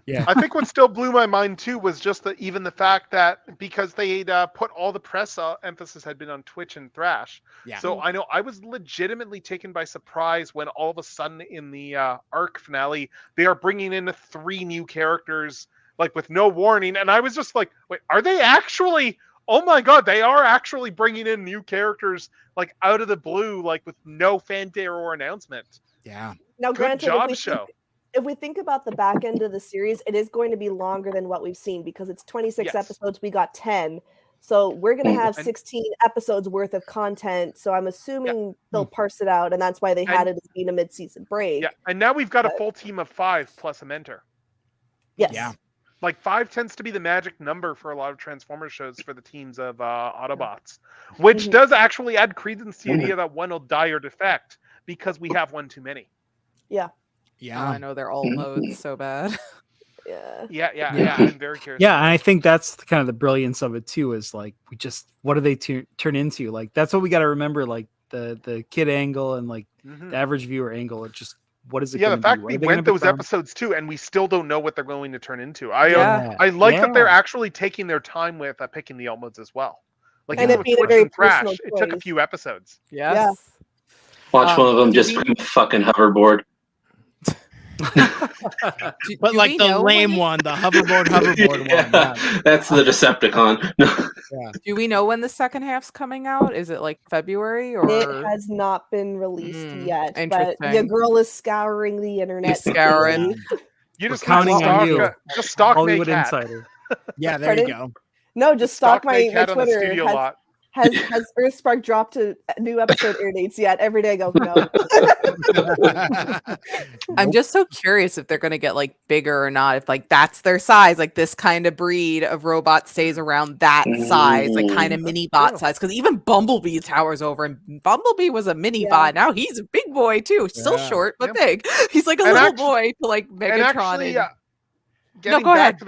Yeah. I think what still blew my mind too was just the fact that because they'd put all the press emphasis had been on Twitch and Thrash. Yeah. So I know I was legitimately taken by surprise when all of a sudden in the arc finale they are bringing in 3 new characters like with no warning, and I was just like, wait, are they actually? Oh my god, they are actually bringing in new characters like out of the blue, like with no fanfare or announcement. Yeah. Now, Good granted, job, show. if we think about the back end of the series, it is going to be longer than what we've seen because it's 26 episodes. We got 10. So we're going to have 16 episodes worth of content. So I'm assuming they'll parse it out. And that's why they had it as being a mid-season break. Yeah, and now we've got a full team of 5 plus a mentor. Yes. Yeah. Like 5 tends to be the magic number for a lot of Transformers shows for the teams of Autobots, which does actually add credence to the idea that one will die or defect because we have one too many. Yeah. oh, I know they're all modes so bad. Yeah. I'm very curious. Yeah, and I think that's kind of the brilliance of it too. Is like what do they turn into? Like that's what we got to remember. Like the kid angle and like the average viewer angle. It just what is it? Yeah, the fact we went those episodes too, and we still don't know what they're going to turn into. I like that they're actually taking their time with picking the alt modes as well. Like And even it with being a Twitch very and Thrash, personal it took a choice. few episodes. Yes. Watch one of them just become a fucking hoverboard. But like the lame one, the hoverboard one. Yeah. That's the Decepticon. Do we know when the second half's coming out? Is it like February or? It has not been released yet, but interesting. your girl is scouring the internet. Scouring. You just counting on you. Just stalk Hollywood Maycat. Insider. Yeah, there you go. No, just stalk my Maycat on the Twitter. studio lot. Has EarthSpark dropped a new episode air dates yet? Every day I go, no. I'm just so curious if they're going to get like bigger or not. If like that's their size, like this kind of breed of robot stays around that size, like kind of mini bot size. Because even Bumblebee towers over, and Bumblebee was a mini bot. Now he's a big boy too. Still short but big. He's like a little boy to like Megatron. Go ahead.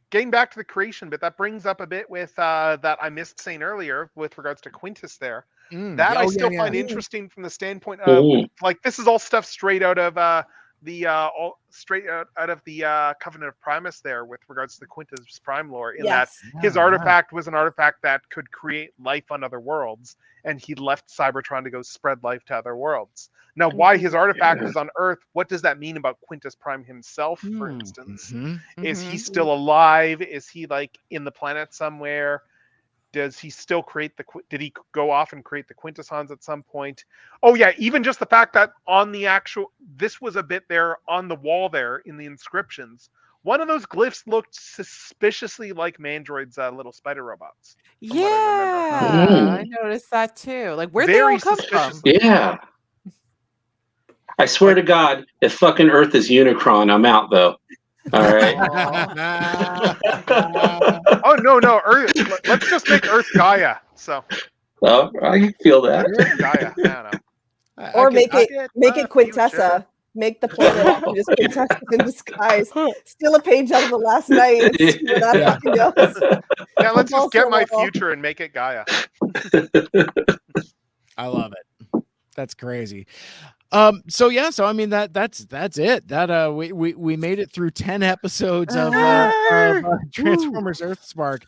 Getting back to the creation bit, that brings up a bit with that I missed saying earlier with regards to Quintus there. That I still find interesting from the standpoint of like this is all stuff straight out of the all straight out of the Covenant of Primus there with regards to the Quintus Prime lore, in that Yes. his Yeah. artifact was an artifact that could create life on other worlds, and he left Cybertron to go spread life to other worlds. Now, why his artifact is on Earth, what does that mean about Quintus Prime himself, for instance? Is he still alive? Is he like in the planet somewhere? Does he still create did he go off and create the Quintessons at some point? Oh yeah, even just the fact that on the actual, this was a bit there on the wall there in the inscriptions. One of those glyphs looked suspiciously like Mandroid's little spider robots. From what I remember. Yeah, I noticed that too. Like, where'd they Very all come from? suspiciously. Yeah. I swear to God, if fucking Earth is Unicron, I'm out though. All right. Oh no, Earth. Let's just make Earth Gaia. So Well, I can feel that. Earth Gaia. I don't know. Or make it future. Quintessa. Make the planet just Quintessa in disguise. Steal a page out of the last night and see where that fucking goes. Yeah, let's just get my level. future and make it Gaia. I love it. That's crazy. So I mean that's it. That we made it through 10 episodes of Transformers Earthspark.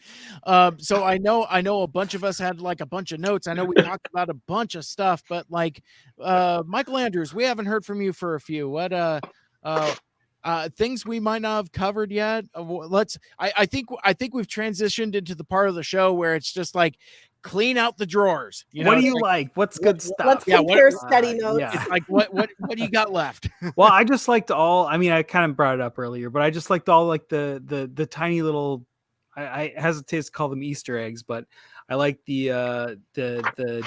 So I know a bunch of us had like a bunch of notes. I know we talked about a bunch of stuff, but like Michael Andrews, we haven't heard from you for a few. What things we might not have covered yet? I think we've transitioned into the part of the show where it's just like clean out the drawers. What do you like? What's good stuff? Let's compare study notes. Yeah. It's like what do you got left? Well, I just liked all. I mean, I kind of brought it up earlier, but I just liked all like the tiny little. I hesitate to call them Easter eggs, but I like the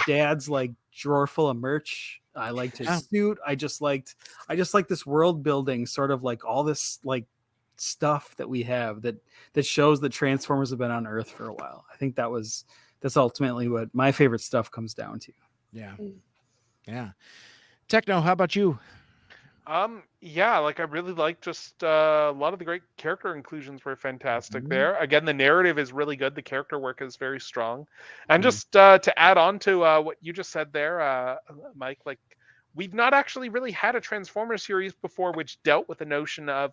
dad's like drawer full of merch. I liked his suit. I just like this world building, sort of like all this like stuff that we have that shows that Transformers have been on Earth for a while. I think that's ultimately what my favorite stuff comes down to. Yeah. Techno, how about you? Yeah, like I really like just a lot of the great character inclusions were fantastic there. Again, the narrative is really good. The character work is very strong. And just to add on to what you just said there, Mike, like we've not actually really had a Transformers series before which dealt with the notion of,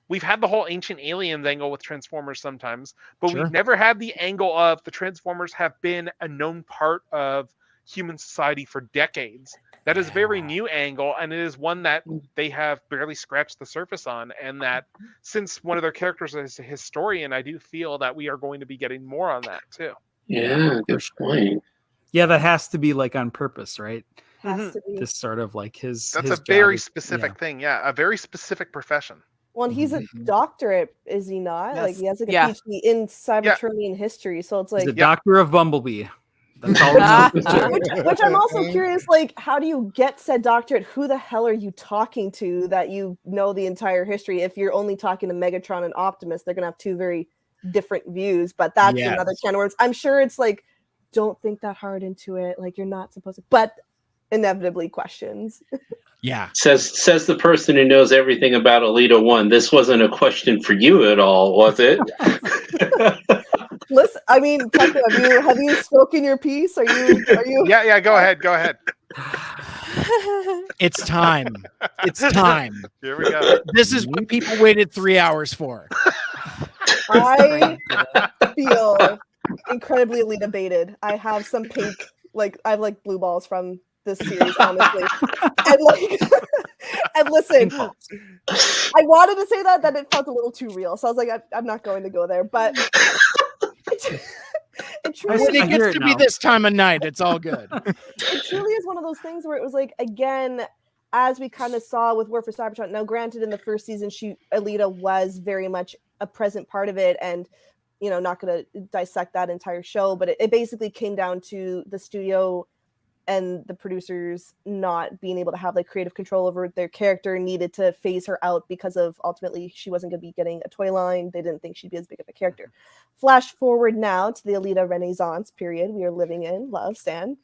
we've had the whole Ancient Aliens angle with Transformers sometimes, but we've never had the angle of the Transformers have been a known part of human society for decades. That is a very new angle, and it is one that they have barely scratched the surface on. And that since one of their characters is a historian, I do feel that we are going to be getting more on that too. Yeah, good point. Yeah, that has to be like on purpose, right? Has to be. Just sort of like That's his a very job is- specific thing. Yeah, a very specific profession. Well, and he's a doctorate, is he not? Yes. Like he has like a Yeah. PhD in Cybertronian history. So it's like He's the doctor of Bumblebee. That's all we know. which I'm also curious, like, how do you get said doctorate? Who the hell are you talking to that you know the entire history? If you're only talking to Megatron and Optimus, they're gonna have two very different views, but that's another can of worms. I'm sure it's like, don't think that hard into it, like you're not supposed to, but inevitably questions. Yeah. Says the person who knows everything about Alita 1. This wasn't a question for you at all, was it? Listen, I mean, Tucker, have you spoken your piece? Are you Yeah, go ahead. It's time. It's time. Here we go. This is what people waited 3 hours for. I feel incredibly Alita baited. I have some pink, like I have like blue balls from this series, honestly. And like and listen, I wanted to say that it felt a little too real. So I was like, I'm not going to go there, but it truly It gets to be this time of night. It's all good. It truly is one of those things where it was like, again, as we kind of saw with War for Cybertron. Now, granted, in the first season, Alita was very much a present part of it, and not going to dissect that entire show, but it basically came down to the studio and the producers not being able to have like creative control over their character, needed to phase her out because of ultimately she wasn't going to be getting a toy line. They didn't think she'd be as big of a character. Flash forward now to the Alita Renaissance period we are living in. Love, Stan,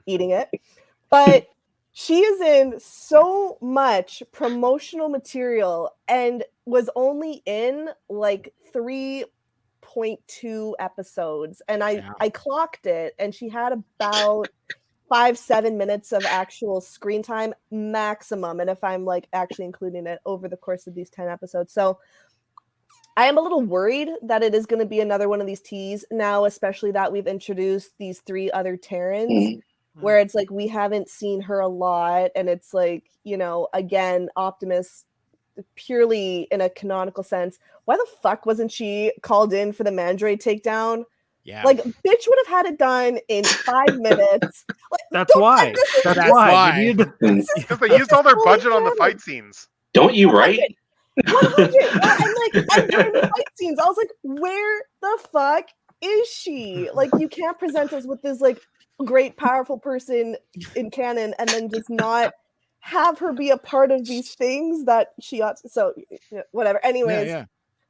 eating it. But she is in so much promotional material and was only in like 3.2 episodes. And I clocked it, and she had about 5-7 minutes of actual screen time maximum, and if I'm like actually including it over the course of these 10 episodes. So I am a little worried that it is going to be another one of these teas now, especially that we've introduced these 3 other Terrans, where it's like we haven't seen her a lot, and it's like, you know, again, Optimus purely in a canonical sense. Why the fuck wasn't she called in for the Mandroid takedown? Yeah. Like, bitch would have had it done in 5 minutes. Like, That's why. That's why. They needed Because they used all their budget on the fight scenes. Don't you write? 100. And during the fight scenes, I was like, where the fuck is she? Like, you can't present us with this like great, powerful person in canon and then just not have her be a part of these things that she ought to. So, whatever. Anyways,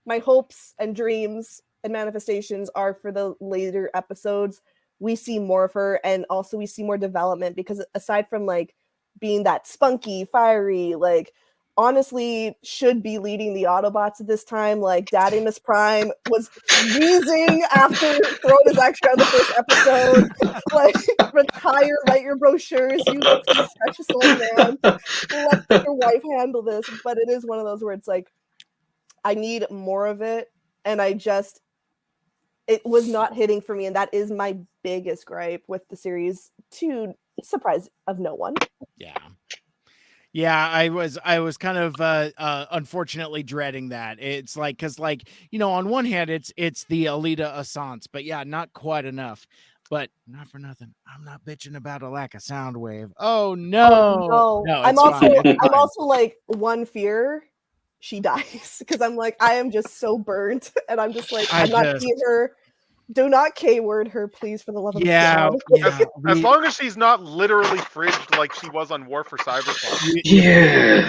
my hopes and dreams and manifestations are for the later episodes. We see more of her, and also we see more development, because aside from like being that spunky, fiery, like honestly should be leading the Autobots at this time. Like Daddymus Prime was wheezing after throwing his axe out of the first episode. Like, retire, write your brochures, you precious old man. Let your wife handle this. But it is one of those where it's like, I need more of it, and it was not hitting for me, and that is my biggest gripe with the series, to surprise of no one. Yeah, I was kind of unfortunately dreading that. It's like, because like, you know, on one hand it's the Alita Assance, but yeah, not quite enough. But not for nothing, I'm not bitching about a lack of sound wave. Oh no. No, I'm also like, one fear, she dies, because I'm like, I am just so burnt, and I'm just like, I'm not seeing her. Do not K-word her, please, for the love of God. As long as she's not literally fridged like she was on War for Cybertron.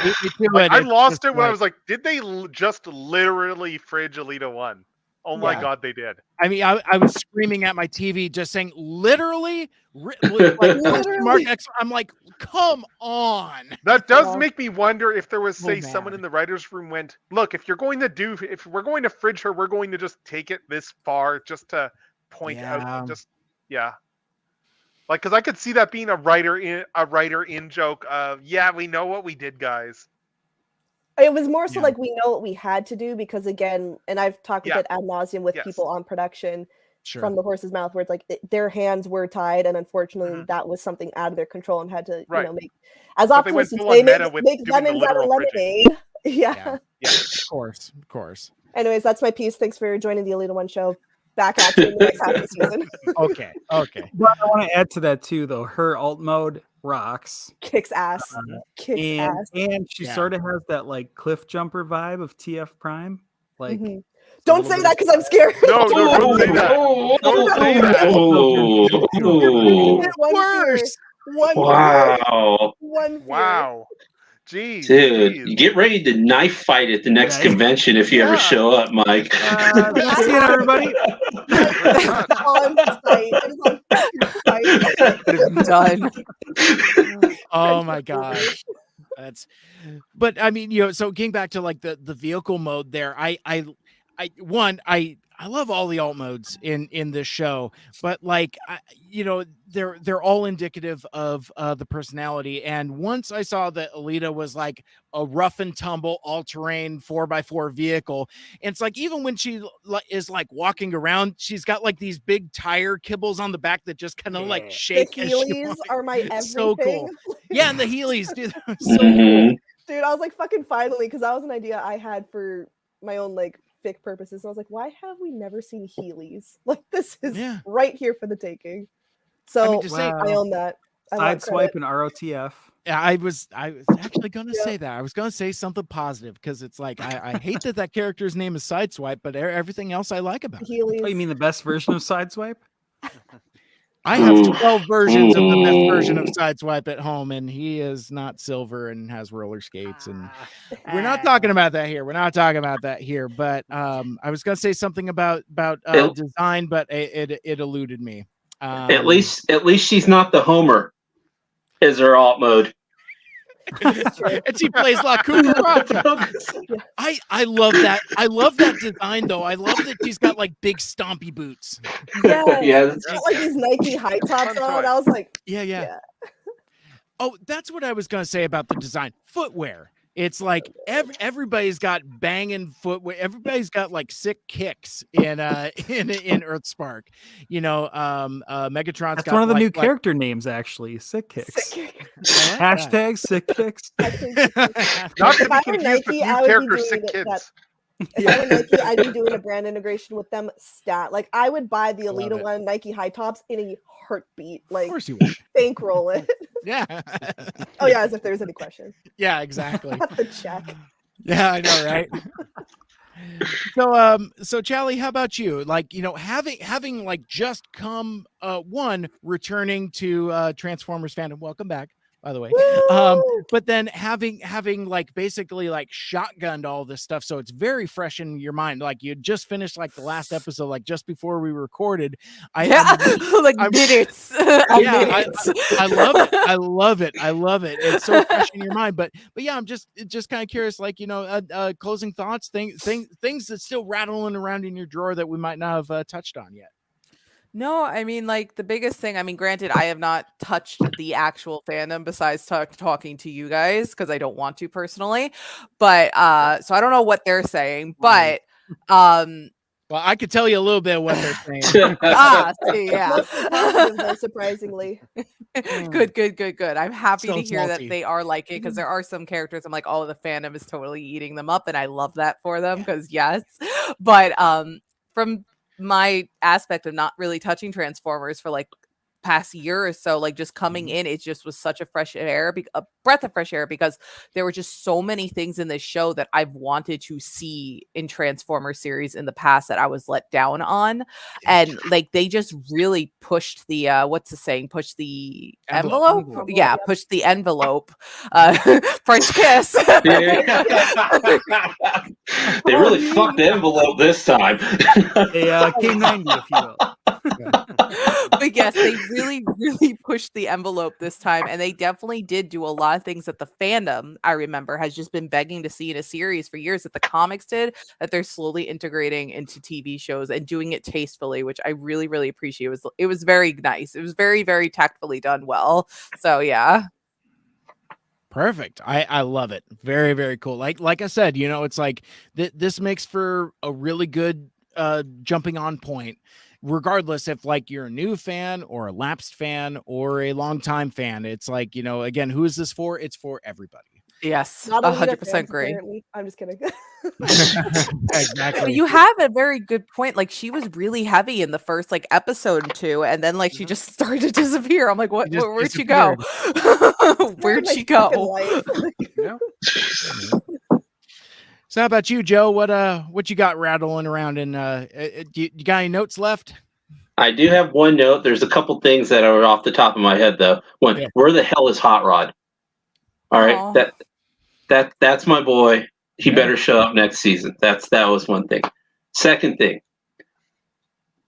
Like, I lost it when I was like, did they just literally fridge Alita 1? Oh my God, they did. I mean, I was screaming at my TV, just saying, literally, like, I'm like, come on. That does make me wonder if there was, someone in the writer's room went, look, if we're going to fridge her, we're going to just take it this far just to point out, like, because I could see that being a writer in joke of, we know what we did, guys. It was more so like, we know what we had to do, because again, and I've talked with it ad nauseum with people on production from the horse's mouth, where it's like their hands were tied, and unfortunately that was something out of their control, and had to you know, make, as Optimus would say, make lemons out of lemonade. Yeah, of course. Anyways, that's my piece. Thanks for joining the Alita 1 show. Back at you in the next half of the season. Okay. But I want to add to that too, though. Her alt mode rocks, kicks ass, and she sort of has that like cliff jumper vibe of TF Prime. Like, don't say that, because I'm scared. No, don't say that. Don't say that. Worse. Wow. Jeez, dude, get ready to knife fight at the next convention if you ever show up, Mike. See you, everybody. Done. Oh my gosh. But I mean, you know, so getting back to like the vehicle mode there, I love all the alt modes in this show, but like, you know, they're all indicative of the personality. And once I saw that Alita was like a rough and tumble all-terrain 4x4 vehicle, and it's like, even when she is like walking around, she's got like these big tire kibbles on the back that just kind of like shake. The Heelys are my everything. So cool. Yeah, and the Heelys, dude, so cool. Dude, I was like, fucking finally, because that was an idea I had for my own like fic purposes. And I was like, why have we never seen Heelys? Like, this is right here for the taking. So I own that. Sideswipe and ROTF. Yeah, I was actually gonna say that. I was gonna say something positive, because it's like, I hate that character's name is Sideswipe, but everything else I like about it. Oh, you mean the best version of Sideswipe? I have 12 versions of the best version of Sideswipe at home, and he is not silver and has roller skates. And we're not talking about that here. But I was gonna say something about design, but it eluded me. At least she's not the Homer as her alt mode. And she plays La Cucaracha. I love that. I love that design though. I love that she's got like big stompy boots. Yeah, it's got like these Nike high tops on. I was like, yeah. Oh, that's what I was gonna say about the design. Footwear. It's like everybody's got banging footwear. Everybody's got like sick kicks in Earthspark. You know, Megatron's That's got one of the like, new character names, actually. Sick kicks. sick kick. Hashtag sick kicks. Not to If I be were confused with Nike, I new would be characters, doing sick that. kids. If I were Nike, I'd be doing a brand integration with them stat. Like I would buy the Love Alita it. one Nike high tops in a heartbeat. Of Like course you would. bankroll it. Yeah. Oh yeah, as if there's any question. Yeah, exactly. Got the check. Yeah, I know, right? So Charlie, how about you? Like, you know, having like just come returning to Transformers fandom. Welcome back, by the way. Woo! But then having like basically like shotgunned all this stuff, so it's very fresh in your mind. Like you just finished like the last episode, like just before we recorded. Like minutes. I love it. I love it. It's so fresh in your mind. But yeah, I'm just kind of curious, like, you know, closing thoughts, things that's still rattling around in your drawer that we might not have touched on yet. No, I mean, like the biggest thing, I mean, granted, I have not touched the actual fandom besides talking to you guys because I don't want to personally, but so I don't know what they're saying, but well, I could tell you a little bit of what they're saying. see, yeah. Mostly positive, though, surprisingly. Good. I'm happy to Sounds hear that salty. they are liking it because there are some characters I'm like, oh, the fandom is totally eating them up, and I love that for them because yes, but from my aspect of not really touching Transformers for like past year or so, like just coming in, it just was such a a breath of fresh air because there were just so many things in this show that I've wanted to see in Transformers series in the past that I was let down on. And like they just really pushed the pushed the envelope. Yeah, pushed the envelope. French kiss. They really fucked the envelope this time. A K90, if you will. But yes, they really pushed the envelope this time, and they definitely did do a lot of things that the fandom, I remember, has just been begging to see in a series for years that the comics did, that they're slowly integrating into TV shows and doing it tastefully, which I really appreciate. It was very nice. It was very tactfully done well. So yeah. Perfect. I love it. Very cool. Like I said, you know, it's like this makes for a really good jumping on point, regardless if like you're a new fan or a lapsed fan or a longtime fan. It's like, you know, again, who is this for? It's for everybody. Yes, Not 100% agree. apparently. I'm just kidding. Exactly. But you have a very good point. Like she was really heavy in the first like episode or two, and then like she just started to disappear. I'm like, what? Where'd she go? Where'd she go? Yeah. So how about you, Joe? What you got rattling around? And you got any notes left? I do have one note. There's a couple things that are off the top of my head, though. One, Yeah. Where the hell is Hot Rod? All right, Aw. that's my boy. He better show up next season. That was one thing. Second thing,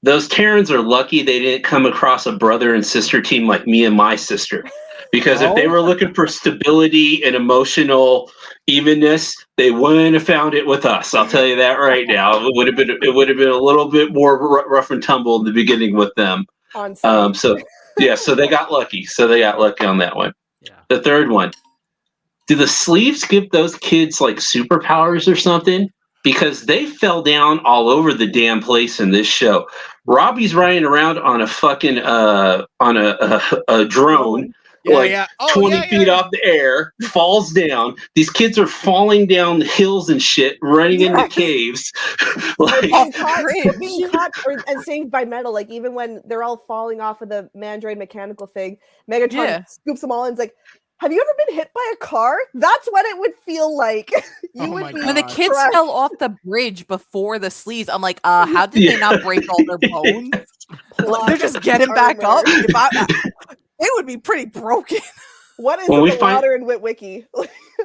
those Terrans are lucky they didn't come across a brother and sister team like me and my sister. Because if they were looking for stability and emotional evenness, they wouldn't have found it with us. I'll tell you that right now. It would have been a little bit more rough and tumble in the beginning with them. So they got lucky. So they got lucky on that one. Yeah. The third one. Do the sleeves give those kids like superpowers or something? Because they fell down all over the damn place in this show. Robbie's riding around on a fucking a drone. 20 feet off the air, falls down. These kids are falling down the hills and shit, running into caves. Being caught and saved by metal. Like even when they're all falling off of the Mandroid mechanical thing, Megatron scoops them all and is like, have you ever been hit by a car? That's what it would feel like. When the kids fell off the bridge before the sleeves, I'm like, how did they not break all their bones? They're just getting back up. It would be pretty broken. What is in the water in Witwiki?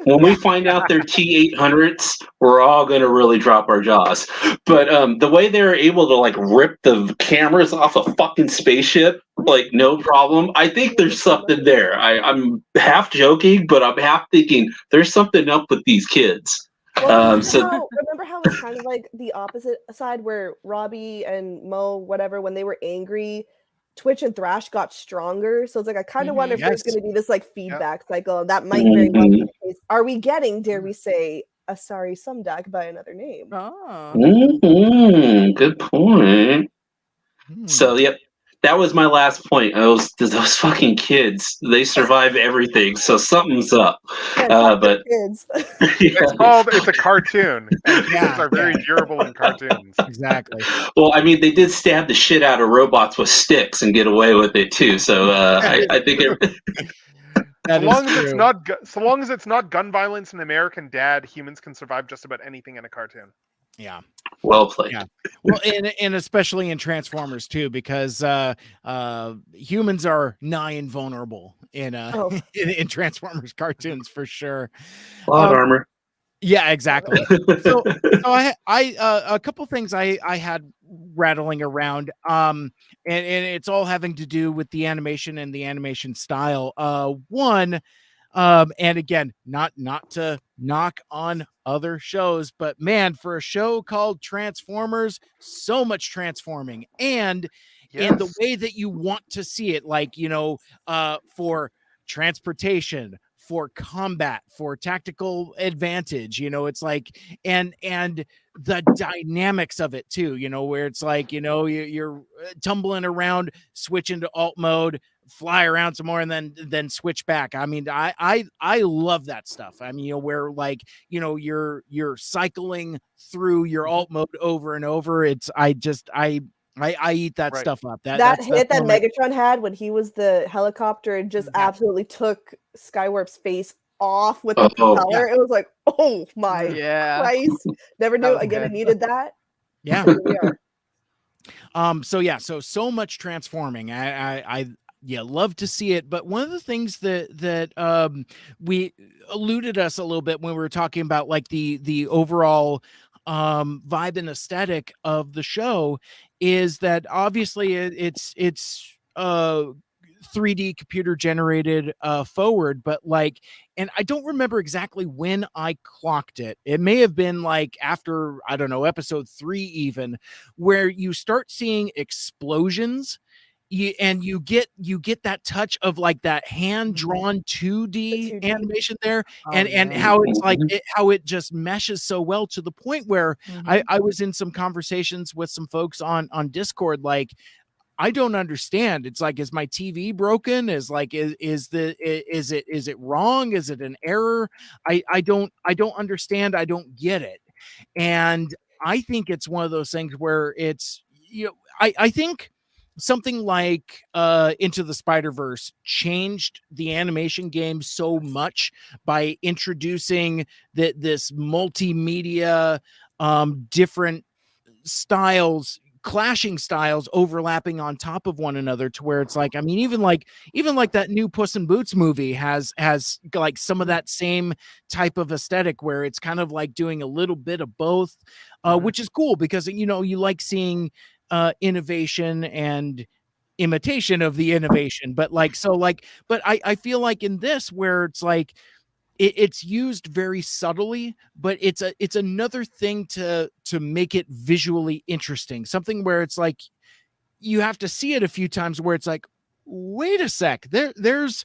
When we find out they're T-800s, we're all going to really drop our jaws. But the way they're able to like rip the cameras off a fucking spaceship, like no problem. I think there's something there. I'm half joking, but I'm half thinking there's something up with these kids. Well, remember how it's kind of like the opposite side where Robbie and Mo, whatever, when they were angry, Twitch and Thrash got stronger. So it's like I kind of wonder if there's going to be this like feedback cycle, and that might very well be the case. Are we getting, dare we say, a sorry Sumdak by another name? Good point. So yep, that was my last point. Those fucking kids, they survive everything, so something's up. But kids. It's a cartoon. And kids are very durable in cartoons. Exactly. Well, I mean, they did stab the shit out of robots with sticks and get away with it too. So I think so long as it's not gun violence and American Dad, humans can survive just about anything in a cartoon. Yeah. Well played. Yeah. Well, and especially in Transformers too, because humans are nigh invulnerable in in Transformers cartoons for sure. A lot of armor. Yeah, exactly. So I a couple things I had rattling around, and it's all having to do with the animation and the animation style. One, and again, not to knock on other shows, but man, for a show called Transformers, so much transforming, and in the way that you want to see it, like, you know, for transportation, for combat, for tactical advantage, you know, it's like, and the dynamics of it too, you know, where it's like, you know, you're tumbling around, switch into alt mode, fly around some more, and then switch back. I mean, I love that stuff. I mean, you know, where like, you know, you're cycling through your alt mode over and over. It's I eat that stuff up. That hit that Megatron had when he was the helicopter and just absolutely took Skywarp's face off with the propeller. It was like, oh my Christ. Never knew again I needed that. Yeah. So much transforming. I love to see it. But one of the things that we alluded us a little bit when we were talking about like the overall vibe and aesthetic of the show is that obviously it's 3D computer generated forward, but like, and I don't remember exactly when I clocked it. It may have been like after, I don't know, episode 3 even, where you start seeing explosions. And you get that touch of like that hand-drawn 2D animation there, and how it's like how it just meshes so well to the point where I was in some conversations with some folks on Discord, like, I don't understand. It's like, is my TV broken? Is it wrong? Is it an error? I don't understand. I don't get it. And I think it's one of those things where it's, you know, I think something like Into the Spider-Verse changed the animation game so much by introducing this multimedia, different styles, clashing styles overlapping on top of one another, to where it's like, I mean, even like that new Puss in Boots movie has like some of that same type of aesthetic where it's kind of like doing a little bit of both, which is cool because, you know, you like seeing innovation and imitation of the innovation, but I feel like in this, where it's like it's used very subtly, but it's another thing to make it visually interesting, something where it's like you have to see it a few times where it's like, wait a sec, there's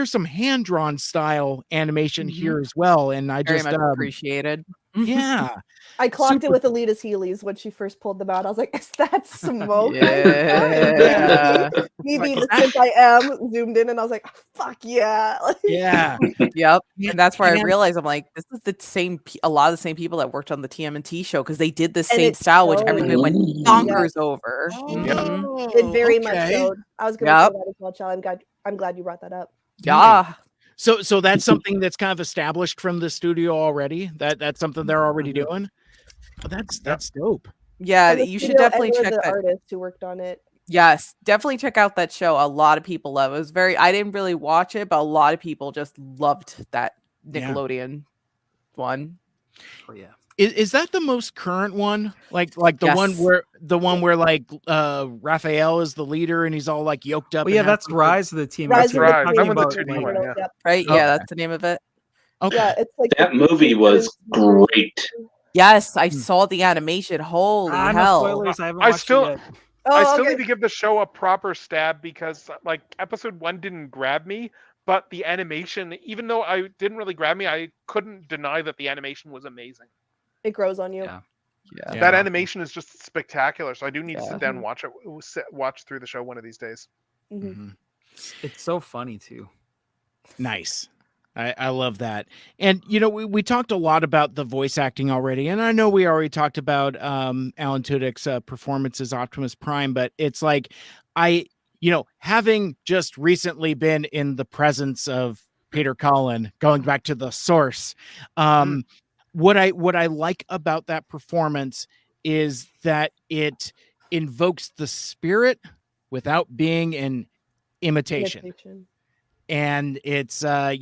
some hand-drawn style animation here as well, and I very just much appreciated. Yeah. I clocked it with Alita's Heelys when she first pulled them out. I was like, is that smoke? Yeah. Me being the simp I am, zoomed in, and I was like, fuck yeah. Yeah. Yep. And that's where I realized, I'm like, this is the same, a lot of the same people that worked on the TMNT show, because they did the same style, which everybody went bonkers over. It very much showed. I was going to say that as well, Chal. I'm glad you brought that up. Yeah. So that's something that's kind of established from the studio already. That's something they're already doing. Oh, that's dope. Yeah, you should definitely check the that. Artist who worked on it. Yes, definitely check out that show. A lot of people love it. It was I didn't really watch it, but a lot of people just loved that Nickelodeon one. Oh yeah. Is that the most current one? Like the one Yes. where like Raphael is the leader and he's all like yoked up. Well, yeah, and that's have- Rise of the Team. Rise That's of what the we're Rise. talking That one's a about, 2D like- one, yeah. Right? Okay. Yeah, that's the name of it. Okay. Yeah, it's like That the movie was great. Yes, I Hmm. saw the animation. Holy No hell. spoilers. I haven't I watched still- it yet. Oh, I still okay. need to give the show a proper stab because like episode 1 didn't grab me, but the animation, even though I didn't really grab me, I couldn't deny that the animation was amazing. It grows on you. Yeah. Yeah. That animation is just spectacular. So I do need to Yeah. sit down and watch through the show one of these days. Mhm. Mhm. It's so funny too. Nice. I love that. And we talked a lot about the voice acting already, and I know we already talked about Alan Tudyk's performance as Optimus Prime, but it's like having just recently been in the presence of Peter Cullen, going back to the source, what I like about that performance is that it invokes the spirit without being an imitation. And it's what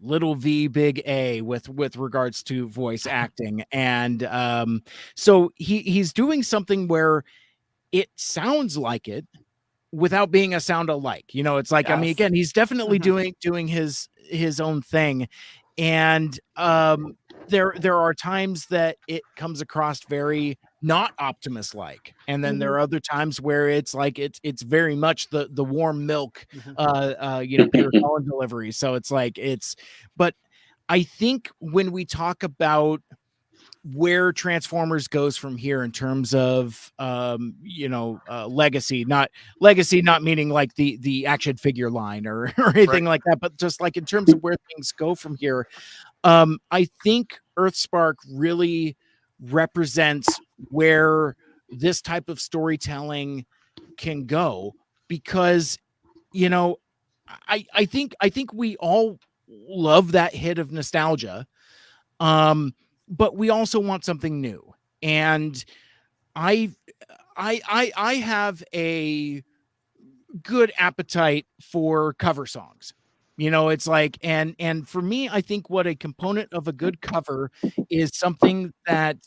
little V big A with regards to voice acting. And so he's doing something where it sounds like it without being a sound alike. It's like, I mean, Yes. again, he's definitely doing his own thing. And there are times that it comes across very not Optimus like, and then there are other times where it's like it's very much the warm milk Peter Cullen delivery. So it's like but I think when we talk about where Transformers goes from here in terms of legacy, not meaning like the action figure line or anything like that, but just like in terms of where things go from here, I think EarthSpark really represents where this type of storytelling can go, because I think we all love that hit of nostalgia, but we also want something new. And I have a good appetite for cover songs. It's like, and for me, I think what a component of a good cover is something that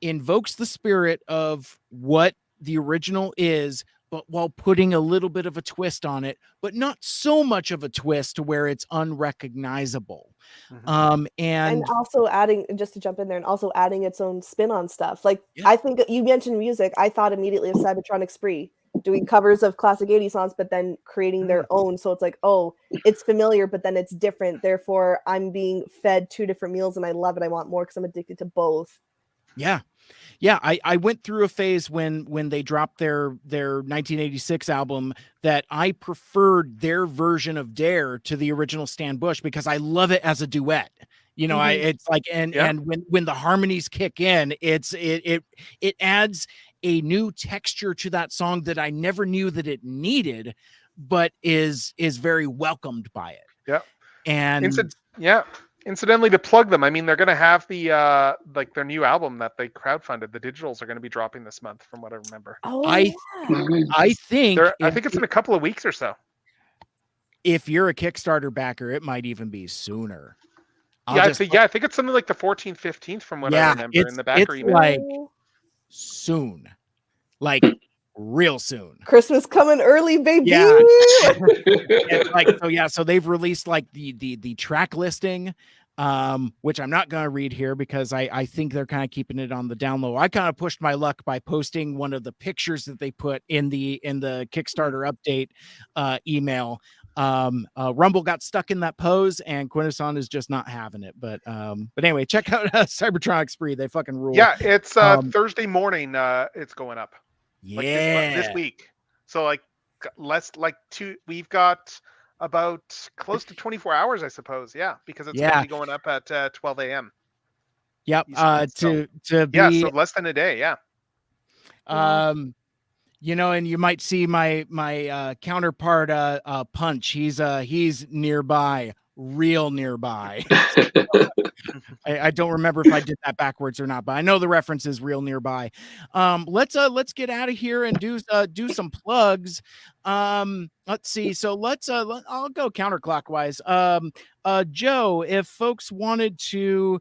invokes the spirit of what the original is, but while putting a little bit of a twist on it, but not so much of a twist to where it's unrecognizable. And also adding, just to jump in there, and also adding its own spin on stuff. Like, Yeah. I think you mentioned music. I thought immediately of Cybertron Spree doing covers of classic 80s songs, but then creating their own. So it's like, oh, it's familiar, but then it's different. Therefore, I'm being fed two different meals and I love it. I want more because I'm addicted to both. Yeah. Yeah, I went through a phase when they dropped their 1986 album that I preferred their version of Dare to the original Stan Bush, because I love it as a duet. It's like, and when the harmonies kick in, it adds a new texture to that song that I never knew that it needed, but is very welcomed by it. Yeah. And Incidentally, to plug them, I mean, they're going to have the like their new album that they crowdfunded. The digitals are going to be dropping this month, from what I remember. Oh, I think I think it's in a couple of weeks or so. If you're a Kickstarter backer, it might even be sooner. I think it's something like the 14th, 15th, from what I remember in the backer email. Like soon, like real soon. Christmas coming early, baby. Yeah. It's like, so they've released like the track listing, which I'm not going to read here because I think they're kind of keeping it on the down low. I kind of pushed my luck by posting one of the pictures that they put in the Kickstarter update email. Rumble got stuck in that pose, and Quintesson is just not having it. But anyway, check out Cybertron Spree. They fucking rule. Yeah, it's Thursday morning. It's going up. Like this week. So like we've got about close to 24 hours, I suppose. Yeah, because it's going to be going up at 12 a.m. Yep. So less than a day. Yeah. And you might see my counterpart Punch. He's nearby real nearby. I don't remember if I did that backwards or not, but I know the reference is real nearby. Let's get out of here and do some plugs. Let's see. So I'll go counterclockwise. Joe, if folks wanted to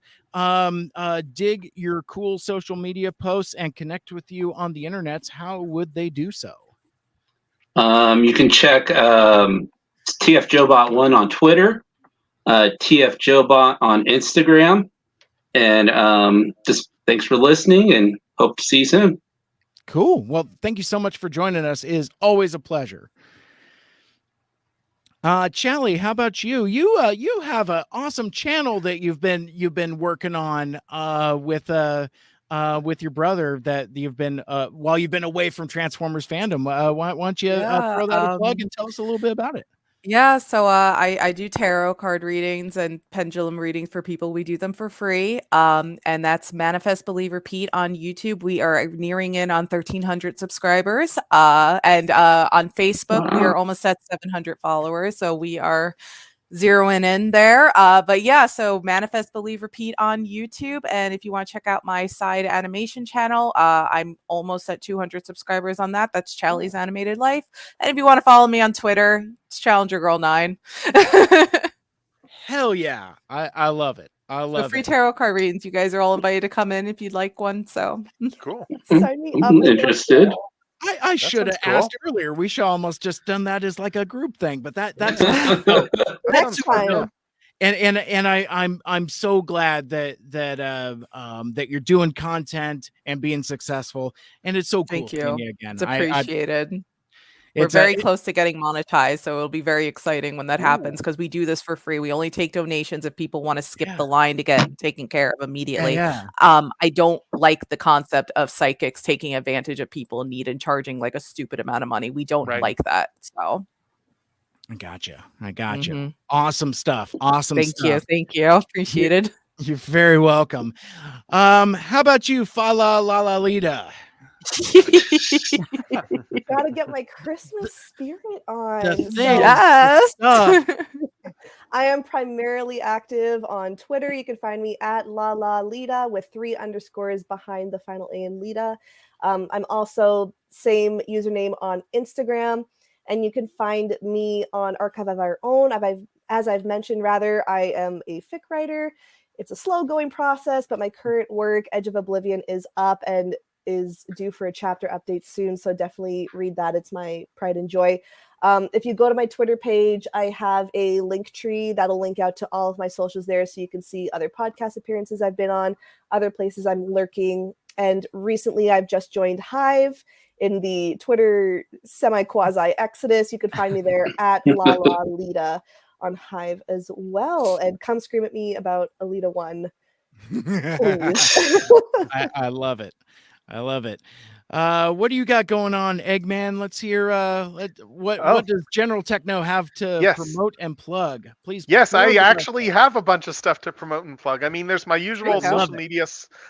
dig your cool social media posts and connect with you on the internets, how would they do so? You can check TFJobot1 on Twitter, TFJobot on Instagram, and just thanks for listening and hope to see you soon. Cool. Well, thank you so much for joining us. It is always a pleasure. Challie, how about you? You have an awesome channel that you've been working on with your brother that you've been while you've been away from Transformers fandom. Why don't you throw that a plug and tell us a little bit about it? Yeah, so I do tarot card readings and pendulum readings for people. We do them for free. And that's Manifest Believe Repeat on YouTube. We are nearing in on 1,300 subscribers. And on Facebook, we are almost at 700 followers. So we are zeroing in there. But yeah, so Manifest Believe Repeat on YouTube. And if you want to check out my side animation channel, I'm almost at 200 subscribers on that. That's Challie's Animated Life. And if you want to follow me on Twitter, it's Challenger Girl 9. Hell yeah. I love it. I love so free it. tarot card readings. You guys are all invited to come in if you'd like one. So Cool. Sign me up. Interested? I should have sounds asked earlier. We should almost just done that as like a group thing, but that's Next super time. dope. And I'm so glad that you're doing content and being successful, and it's so cool. Thank you. seeing you again. It's appreciated. We're It's very close to getting monetized, so it'll be very exciting when that happens because we do this for free. We only take donations if people want to skip the line to get taken care of immediately. Yeah. I don't like the concept of psychics taking advantage of people in need and charging like a stupid amount of money. We don't like that. So I gotcha. Awesome stuff. Awesome Thank stuff. you. Appreciated. You're very welcome. How about you, Fa La La La Lita? Gotta get my Christmas spirit on. The thing. Yes. I am primarily active on Twitter. You can find me at La La Lita with 3 underscores behind the final A in Lita. I'm also same username on Instagram, and you can find me on Archive of Our Own. As I've mentioned, I am a fic writer. It's a slow going process, but my current work, Edge of Oblivion, is up and is due for a chapter update soon, so definitely read that. It's my pride and joy. If you go to my Twitter page, I have a link tree that'll link out to all of my socials there, so you can see other podcast appearances I've been on, other places I'm lurking, and recently I've just joined Hive in the Twitter semi-quasi exodus. You can find me there at La La Lita on Hive as well, and come scream at me about Alita 1. I love it. I love it. What do you got going on, Eggman? Let's hear what does General Techno have to promote and plug? Please. Yes, I actually have a bunch of stuff to promote and plug. I mean, there's my usual social media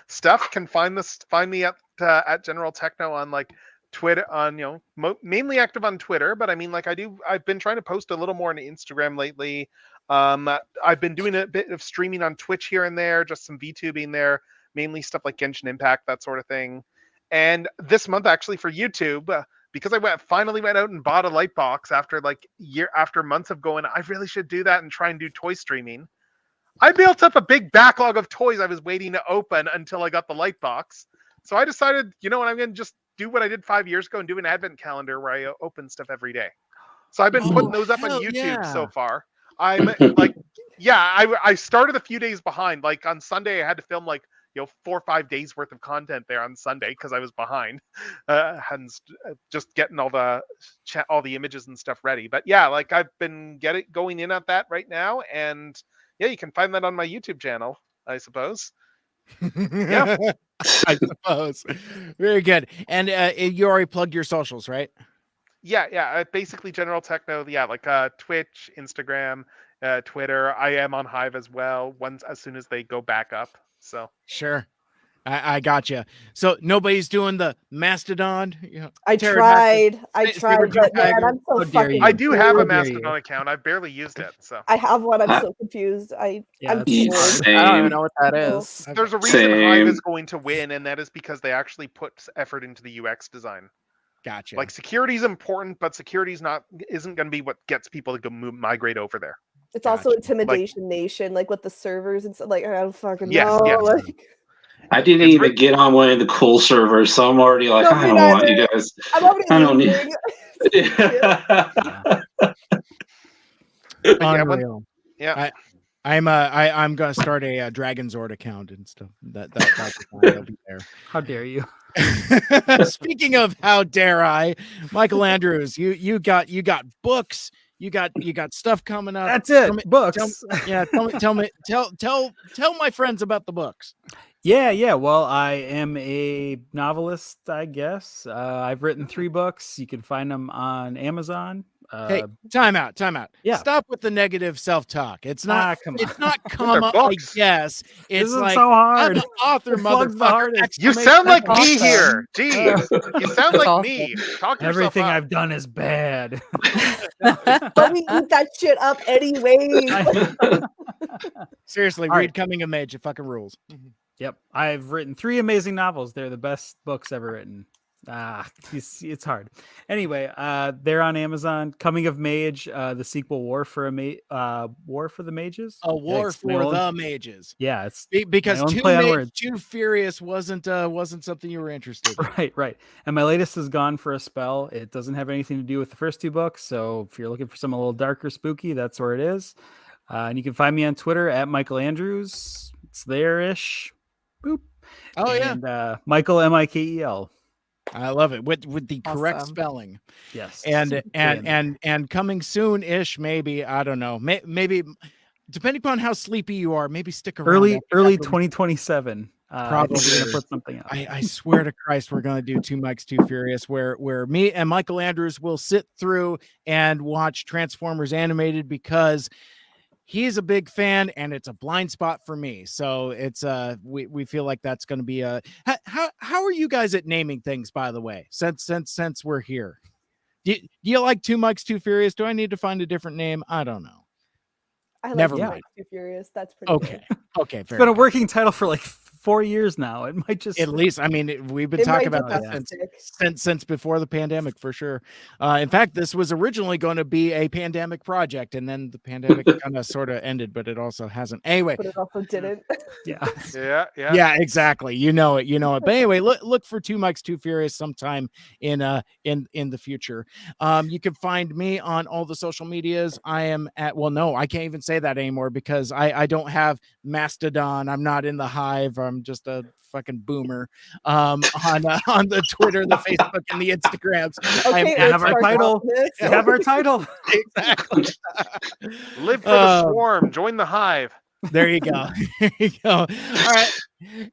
stuff. Can find me at General Techno on like Twitter, on mainly active on Twitter, but I mean, like I've been trying to post a little more on Instagram lately. I've been doing a bit of streaming on Twitch here and there, just some VTubing there, mainly stuff like Genshin Impact, that sort of thing. And this month, actually, for YouTube, because I finally went out and bought a light box after months of going, I really should do that and try and do toy streaming. I built up a big backlog of toys I was waiting to open until I got the light box. So I decided, I'm going to just do what I did 5 years ago and do an advent calendar where I open stuff every day. So I've been putting those up on YouTube so far. I'm like, I started a few days behind. Like on Sunday, I had to film 4 or 5 days worth of content there on Sunday because I was behind, and just getting all the images and stuff ready. But yeah, like I've been going in at that right now, and yeah, you can find that on my YouTube channel, I suppose. Yeah, I suppose. Very good. And you already plugged your socials, right? Yeah. Basically, General Techno. Yeah, like Twitch, Instagram, Twitter. I am on Hive as well. As soon as they go back up. So sure. I got you. So nobody's doing the Mastodon. I tried, but man, I'm so How dare fucking. you. I do have a How dare you. Mastodon account. I've barely used it, so. I have one. I'm I- so confused. I'm that's It's bored. same. I don't even know what that Oh. is. There's a reason Hive Same. is going to win, and that is because they actually put effort into the UX design. Gotcha. Like security is important, but security isn't going to be what gets people to go migrate over there. It's also Gotcha. Intimidation Nation, like with the servers and stuff. Like I don't fucking Yes, know. yes. Like, I didn't It's even get on one of the cool servers, so I'm already like, No, I me don't want you neither. guys. I'm already I don't need. leaving. But yeah, Unreal. yeah. I'm gonna start a Dragon Zord account and stuff. That'll be there. How dare you? Speaking of how dare I, Michael Andrews, you got books, you got stuff coming up. That's it. Tell me- Books. Tell my friends about the books. Yeah. Well, I am a novelist, I guess. I've written 3 books. You can find them on Amazon. Hey, time out. Yeah. Stop with the negative self-talk. It's not. come It's on. not They're comma. I books. guess This it's isn't like so I'm hard. the author, The plug's the motherfucker. hardest. You exclamation sound like point. me awesome. here. Jeez. You sound That's like me. Talk yourself Everything up. I've done is bad. But we eat that shit up anyway. Seriously, All read right. Coming of Age. It fucking rules. Yep. I've written 3 amazing novels. They're the best books ever written. It's hard. Anyway, they're on Amazon. Coming of Mage, the sequel, War for the Mages. A war Yikes, my for own- the mages. Yeah, it's Because my own too play on words. too furious wasn't something you were interested in. right. And my latest is Gone for a Spell. It doesn't have anything to do with the first 2 books, so if you're looking for something a little darker, spooky, that's where it is. And you can find me on Twitter at Michael Andrews. It's there-ish. Boop. Oh yeah, And Michael Mikel. I love it with the correct Awesome. spelling. Yes. And coming soon ish. Maybe I don't know. Maybe depending upon how sleepy you are, maybe stick around. early after we- 2027. Probably. We're gonna put something out. I swear to Christ, we're gonna do 2 Mics Too Furious, where me and Michael Andrews will sit through and watch Transformers animated because he's a big fan and it's a blind spot for me. So it's we feel like that's going to be a how are you guys at naming things, by the way, since we're here? Do you like 2 Mics Too Furious? Do I need to find a different name? I don't know. I Never like mind. Too Furious. That's pretty Okay. good. Okay. It's been a working title for like 4 years now. It might just At least, I mean, we've been It talking might about just that have to stick. since before the pandemic, for sure. In fact, this was originally going to be a pandemic project, and then the pandemic kind of sort of ended, but it also hasn't. Anyway, But it also didn't. yeah. Yeah. exactly. You know it. But anyway, look for 2 Mics Too Furious sometime in the future. You can find me on all the social medias. I am at I can't even say that anymore because I don't have Mastodon. I'm not in the Hive. I'm just a fucking boomer. On the Twitter, the Facebook, and the Instagrams. Okay, have our Earthspark title. Optimus. We have our title. Exactly. Live for the swarm. Join the hive. There you go. There you go. All right.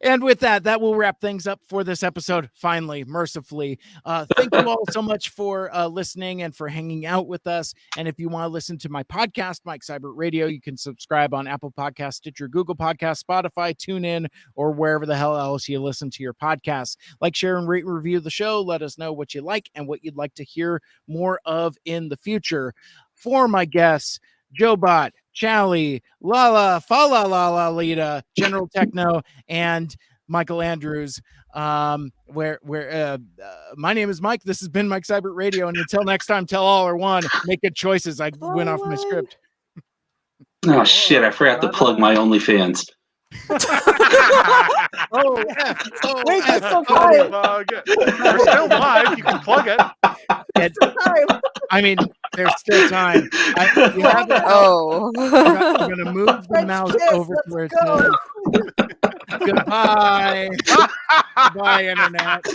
And with that will wrap things up for this episode. Finally, mercifully. Thank you all so much for listening and for hanging out with us. And if you want to listen to my podcast, Mike Cybert Radio, you can subscribe on Apple Podcasts, Stitcher, Google Podcasts, Spotify, TuneIn, or wherever the hell else you listen to your podcasts. Like, share, and rate and review the show. Let us know what you like and what you'd like to hear more of in the future. For my guests, Joebot, Chally, Lala, Fa La La La Lita, General Techno, and Michael Andrews. My name is Mike. This has been Mike Cybert Radio, and until next time, tell all or one. Make good choices. I went off my script. Oh shit! I forgot to plug my OnlyFans. Oh, yeah. Oh, Wait, yeah. there's still time. We're still live. You can plug it. Time. I mean, there's still time. You have it. Oh. I'm gonna move the French mouse kiss, over to where it let's says goodbye. Goodbye, internet.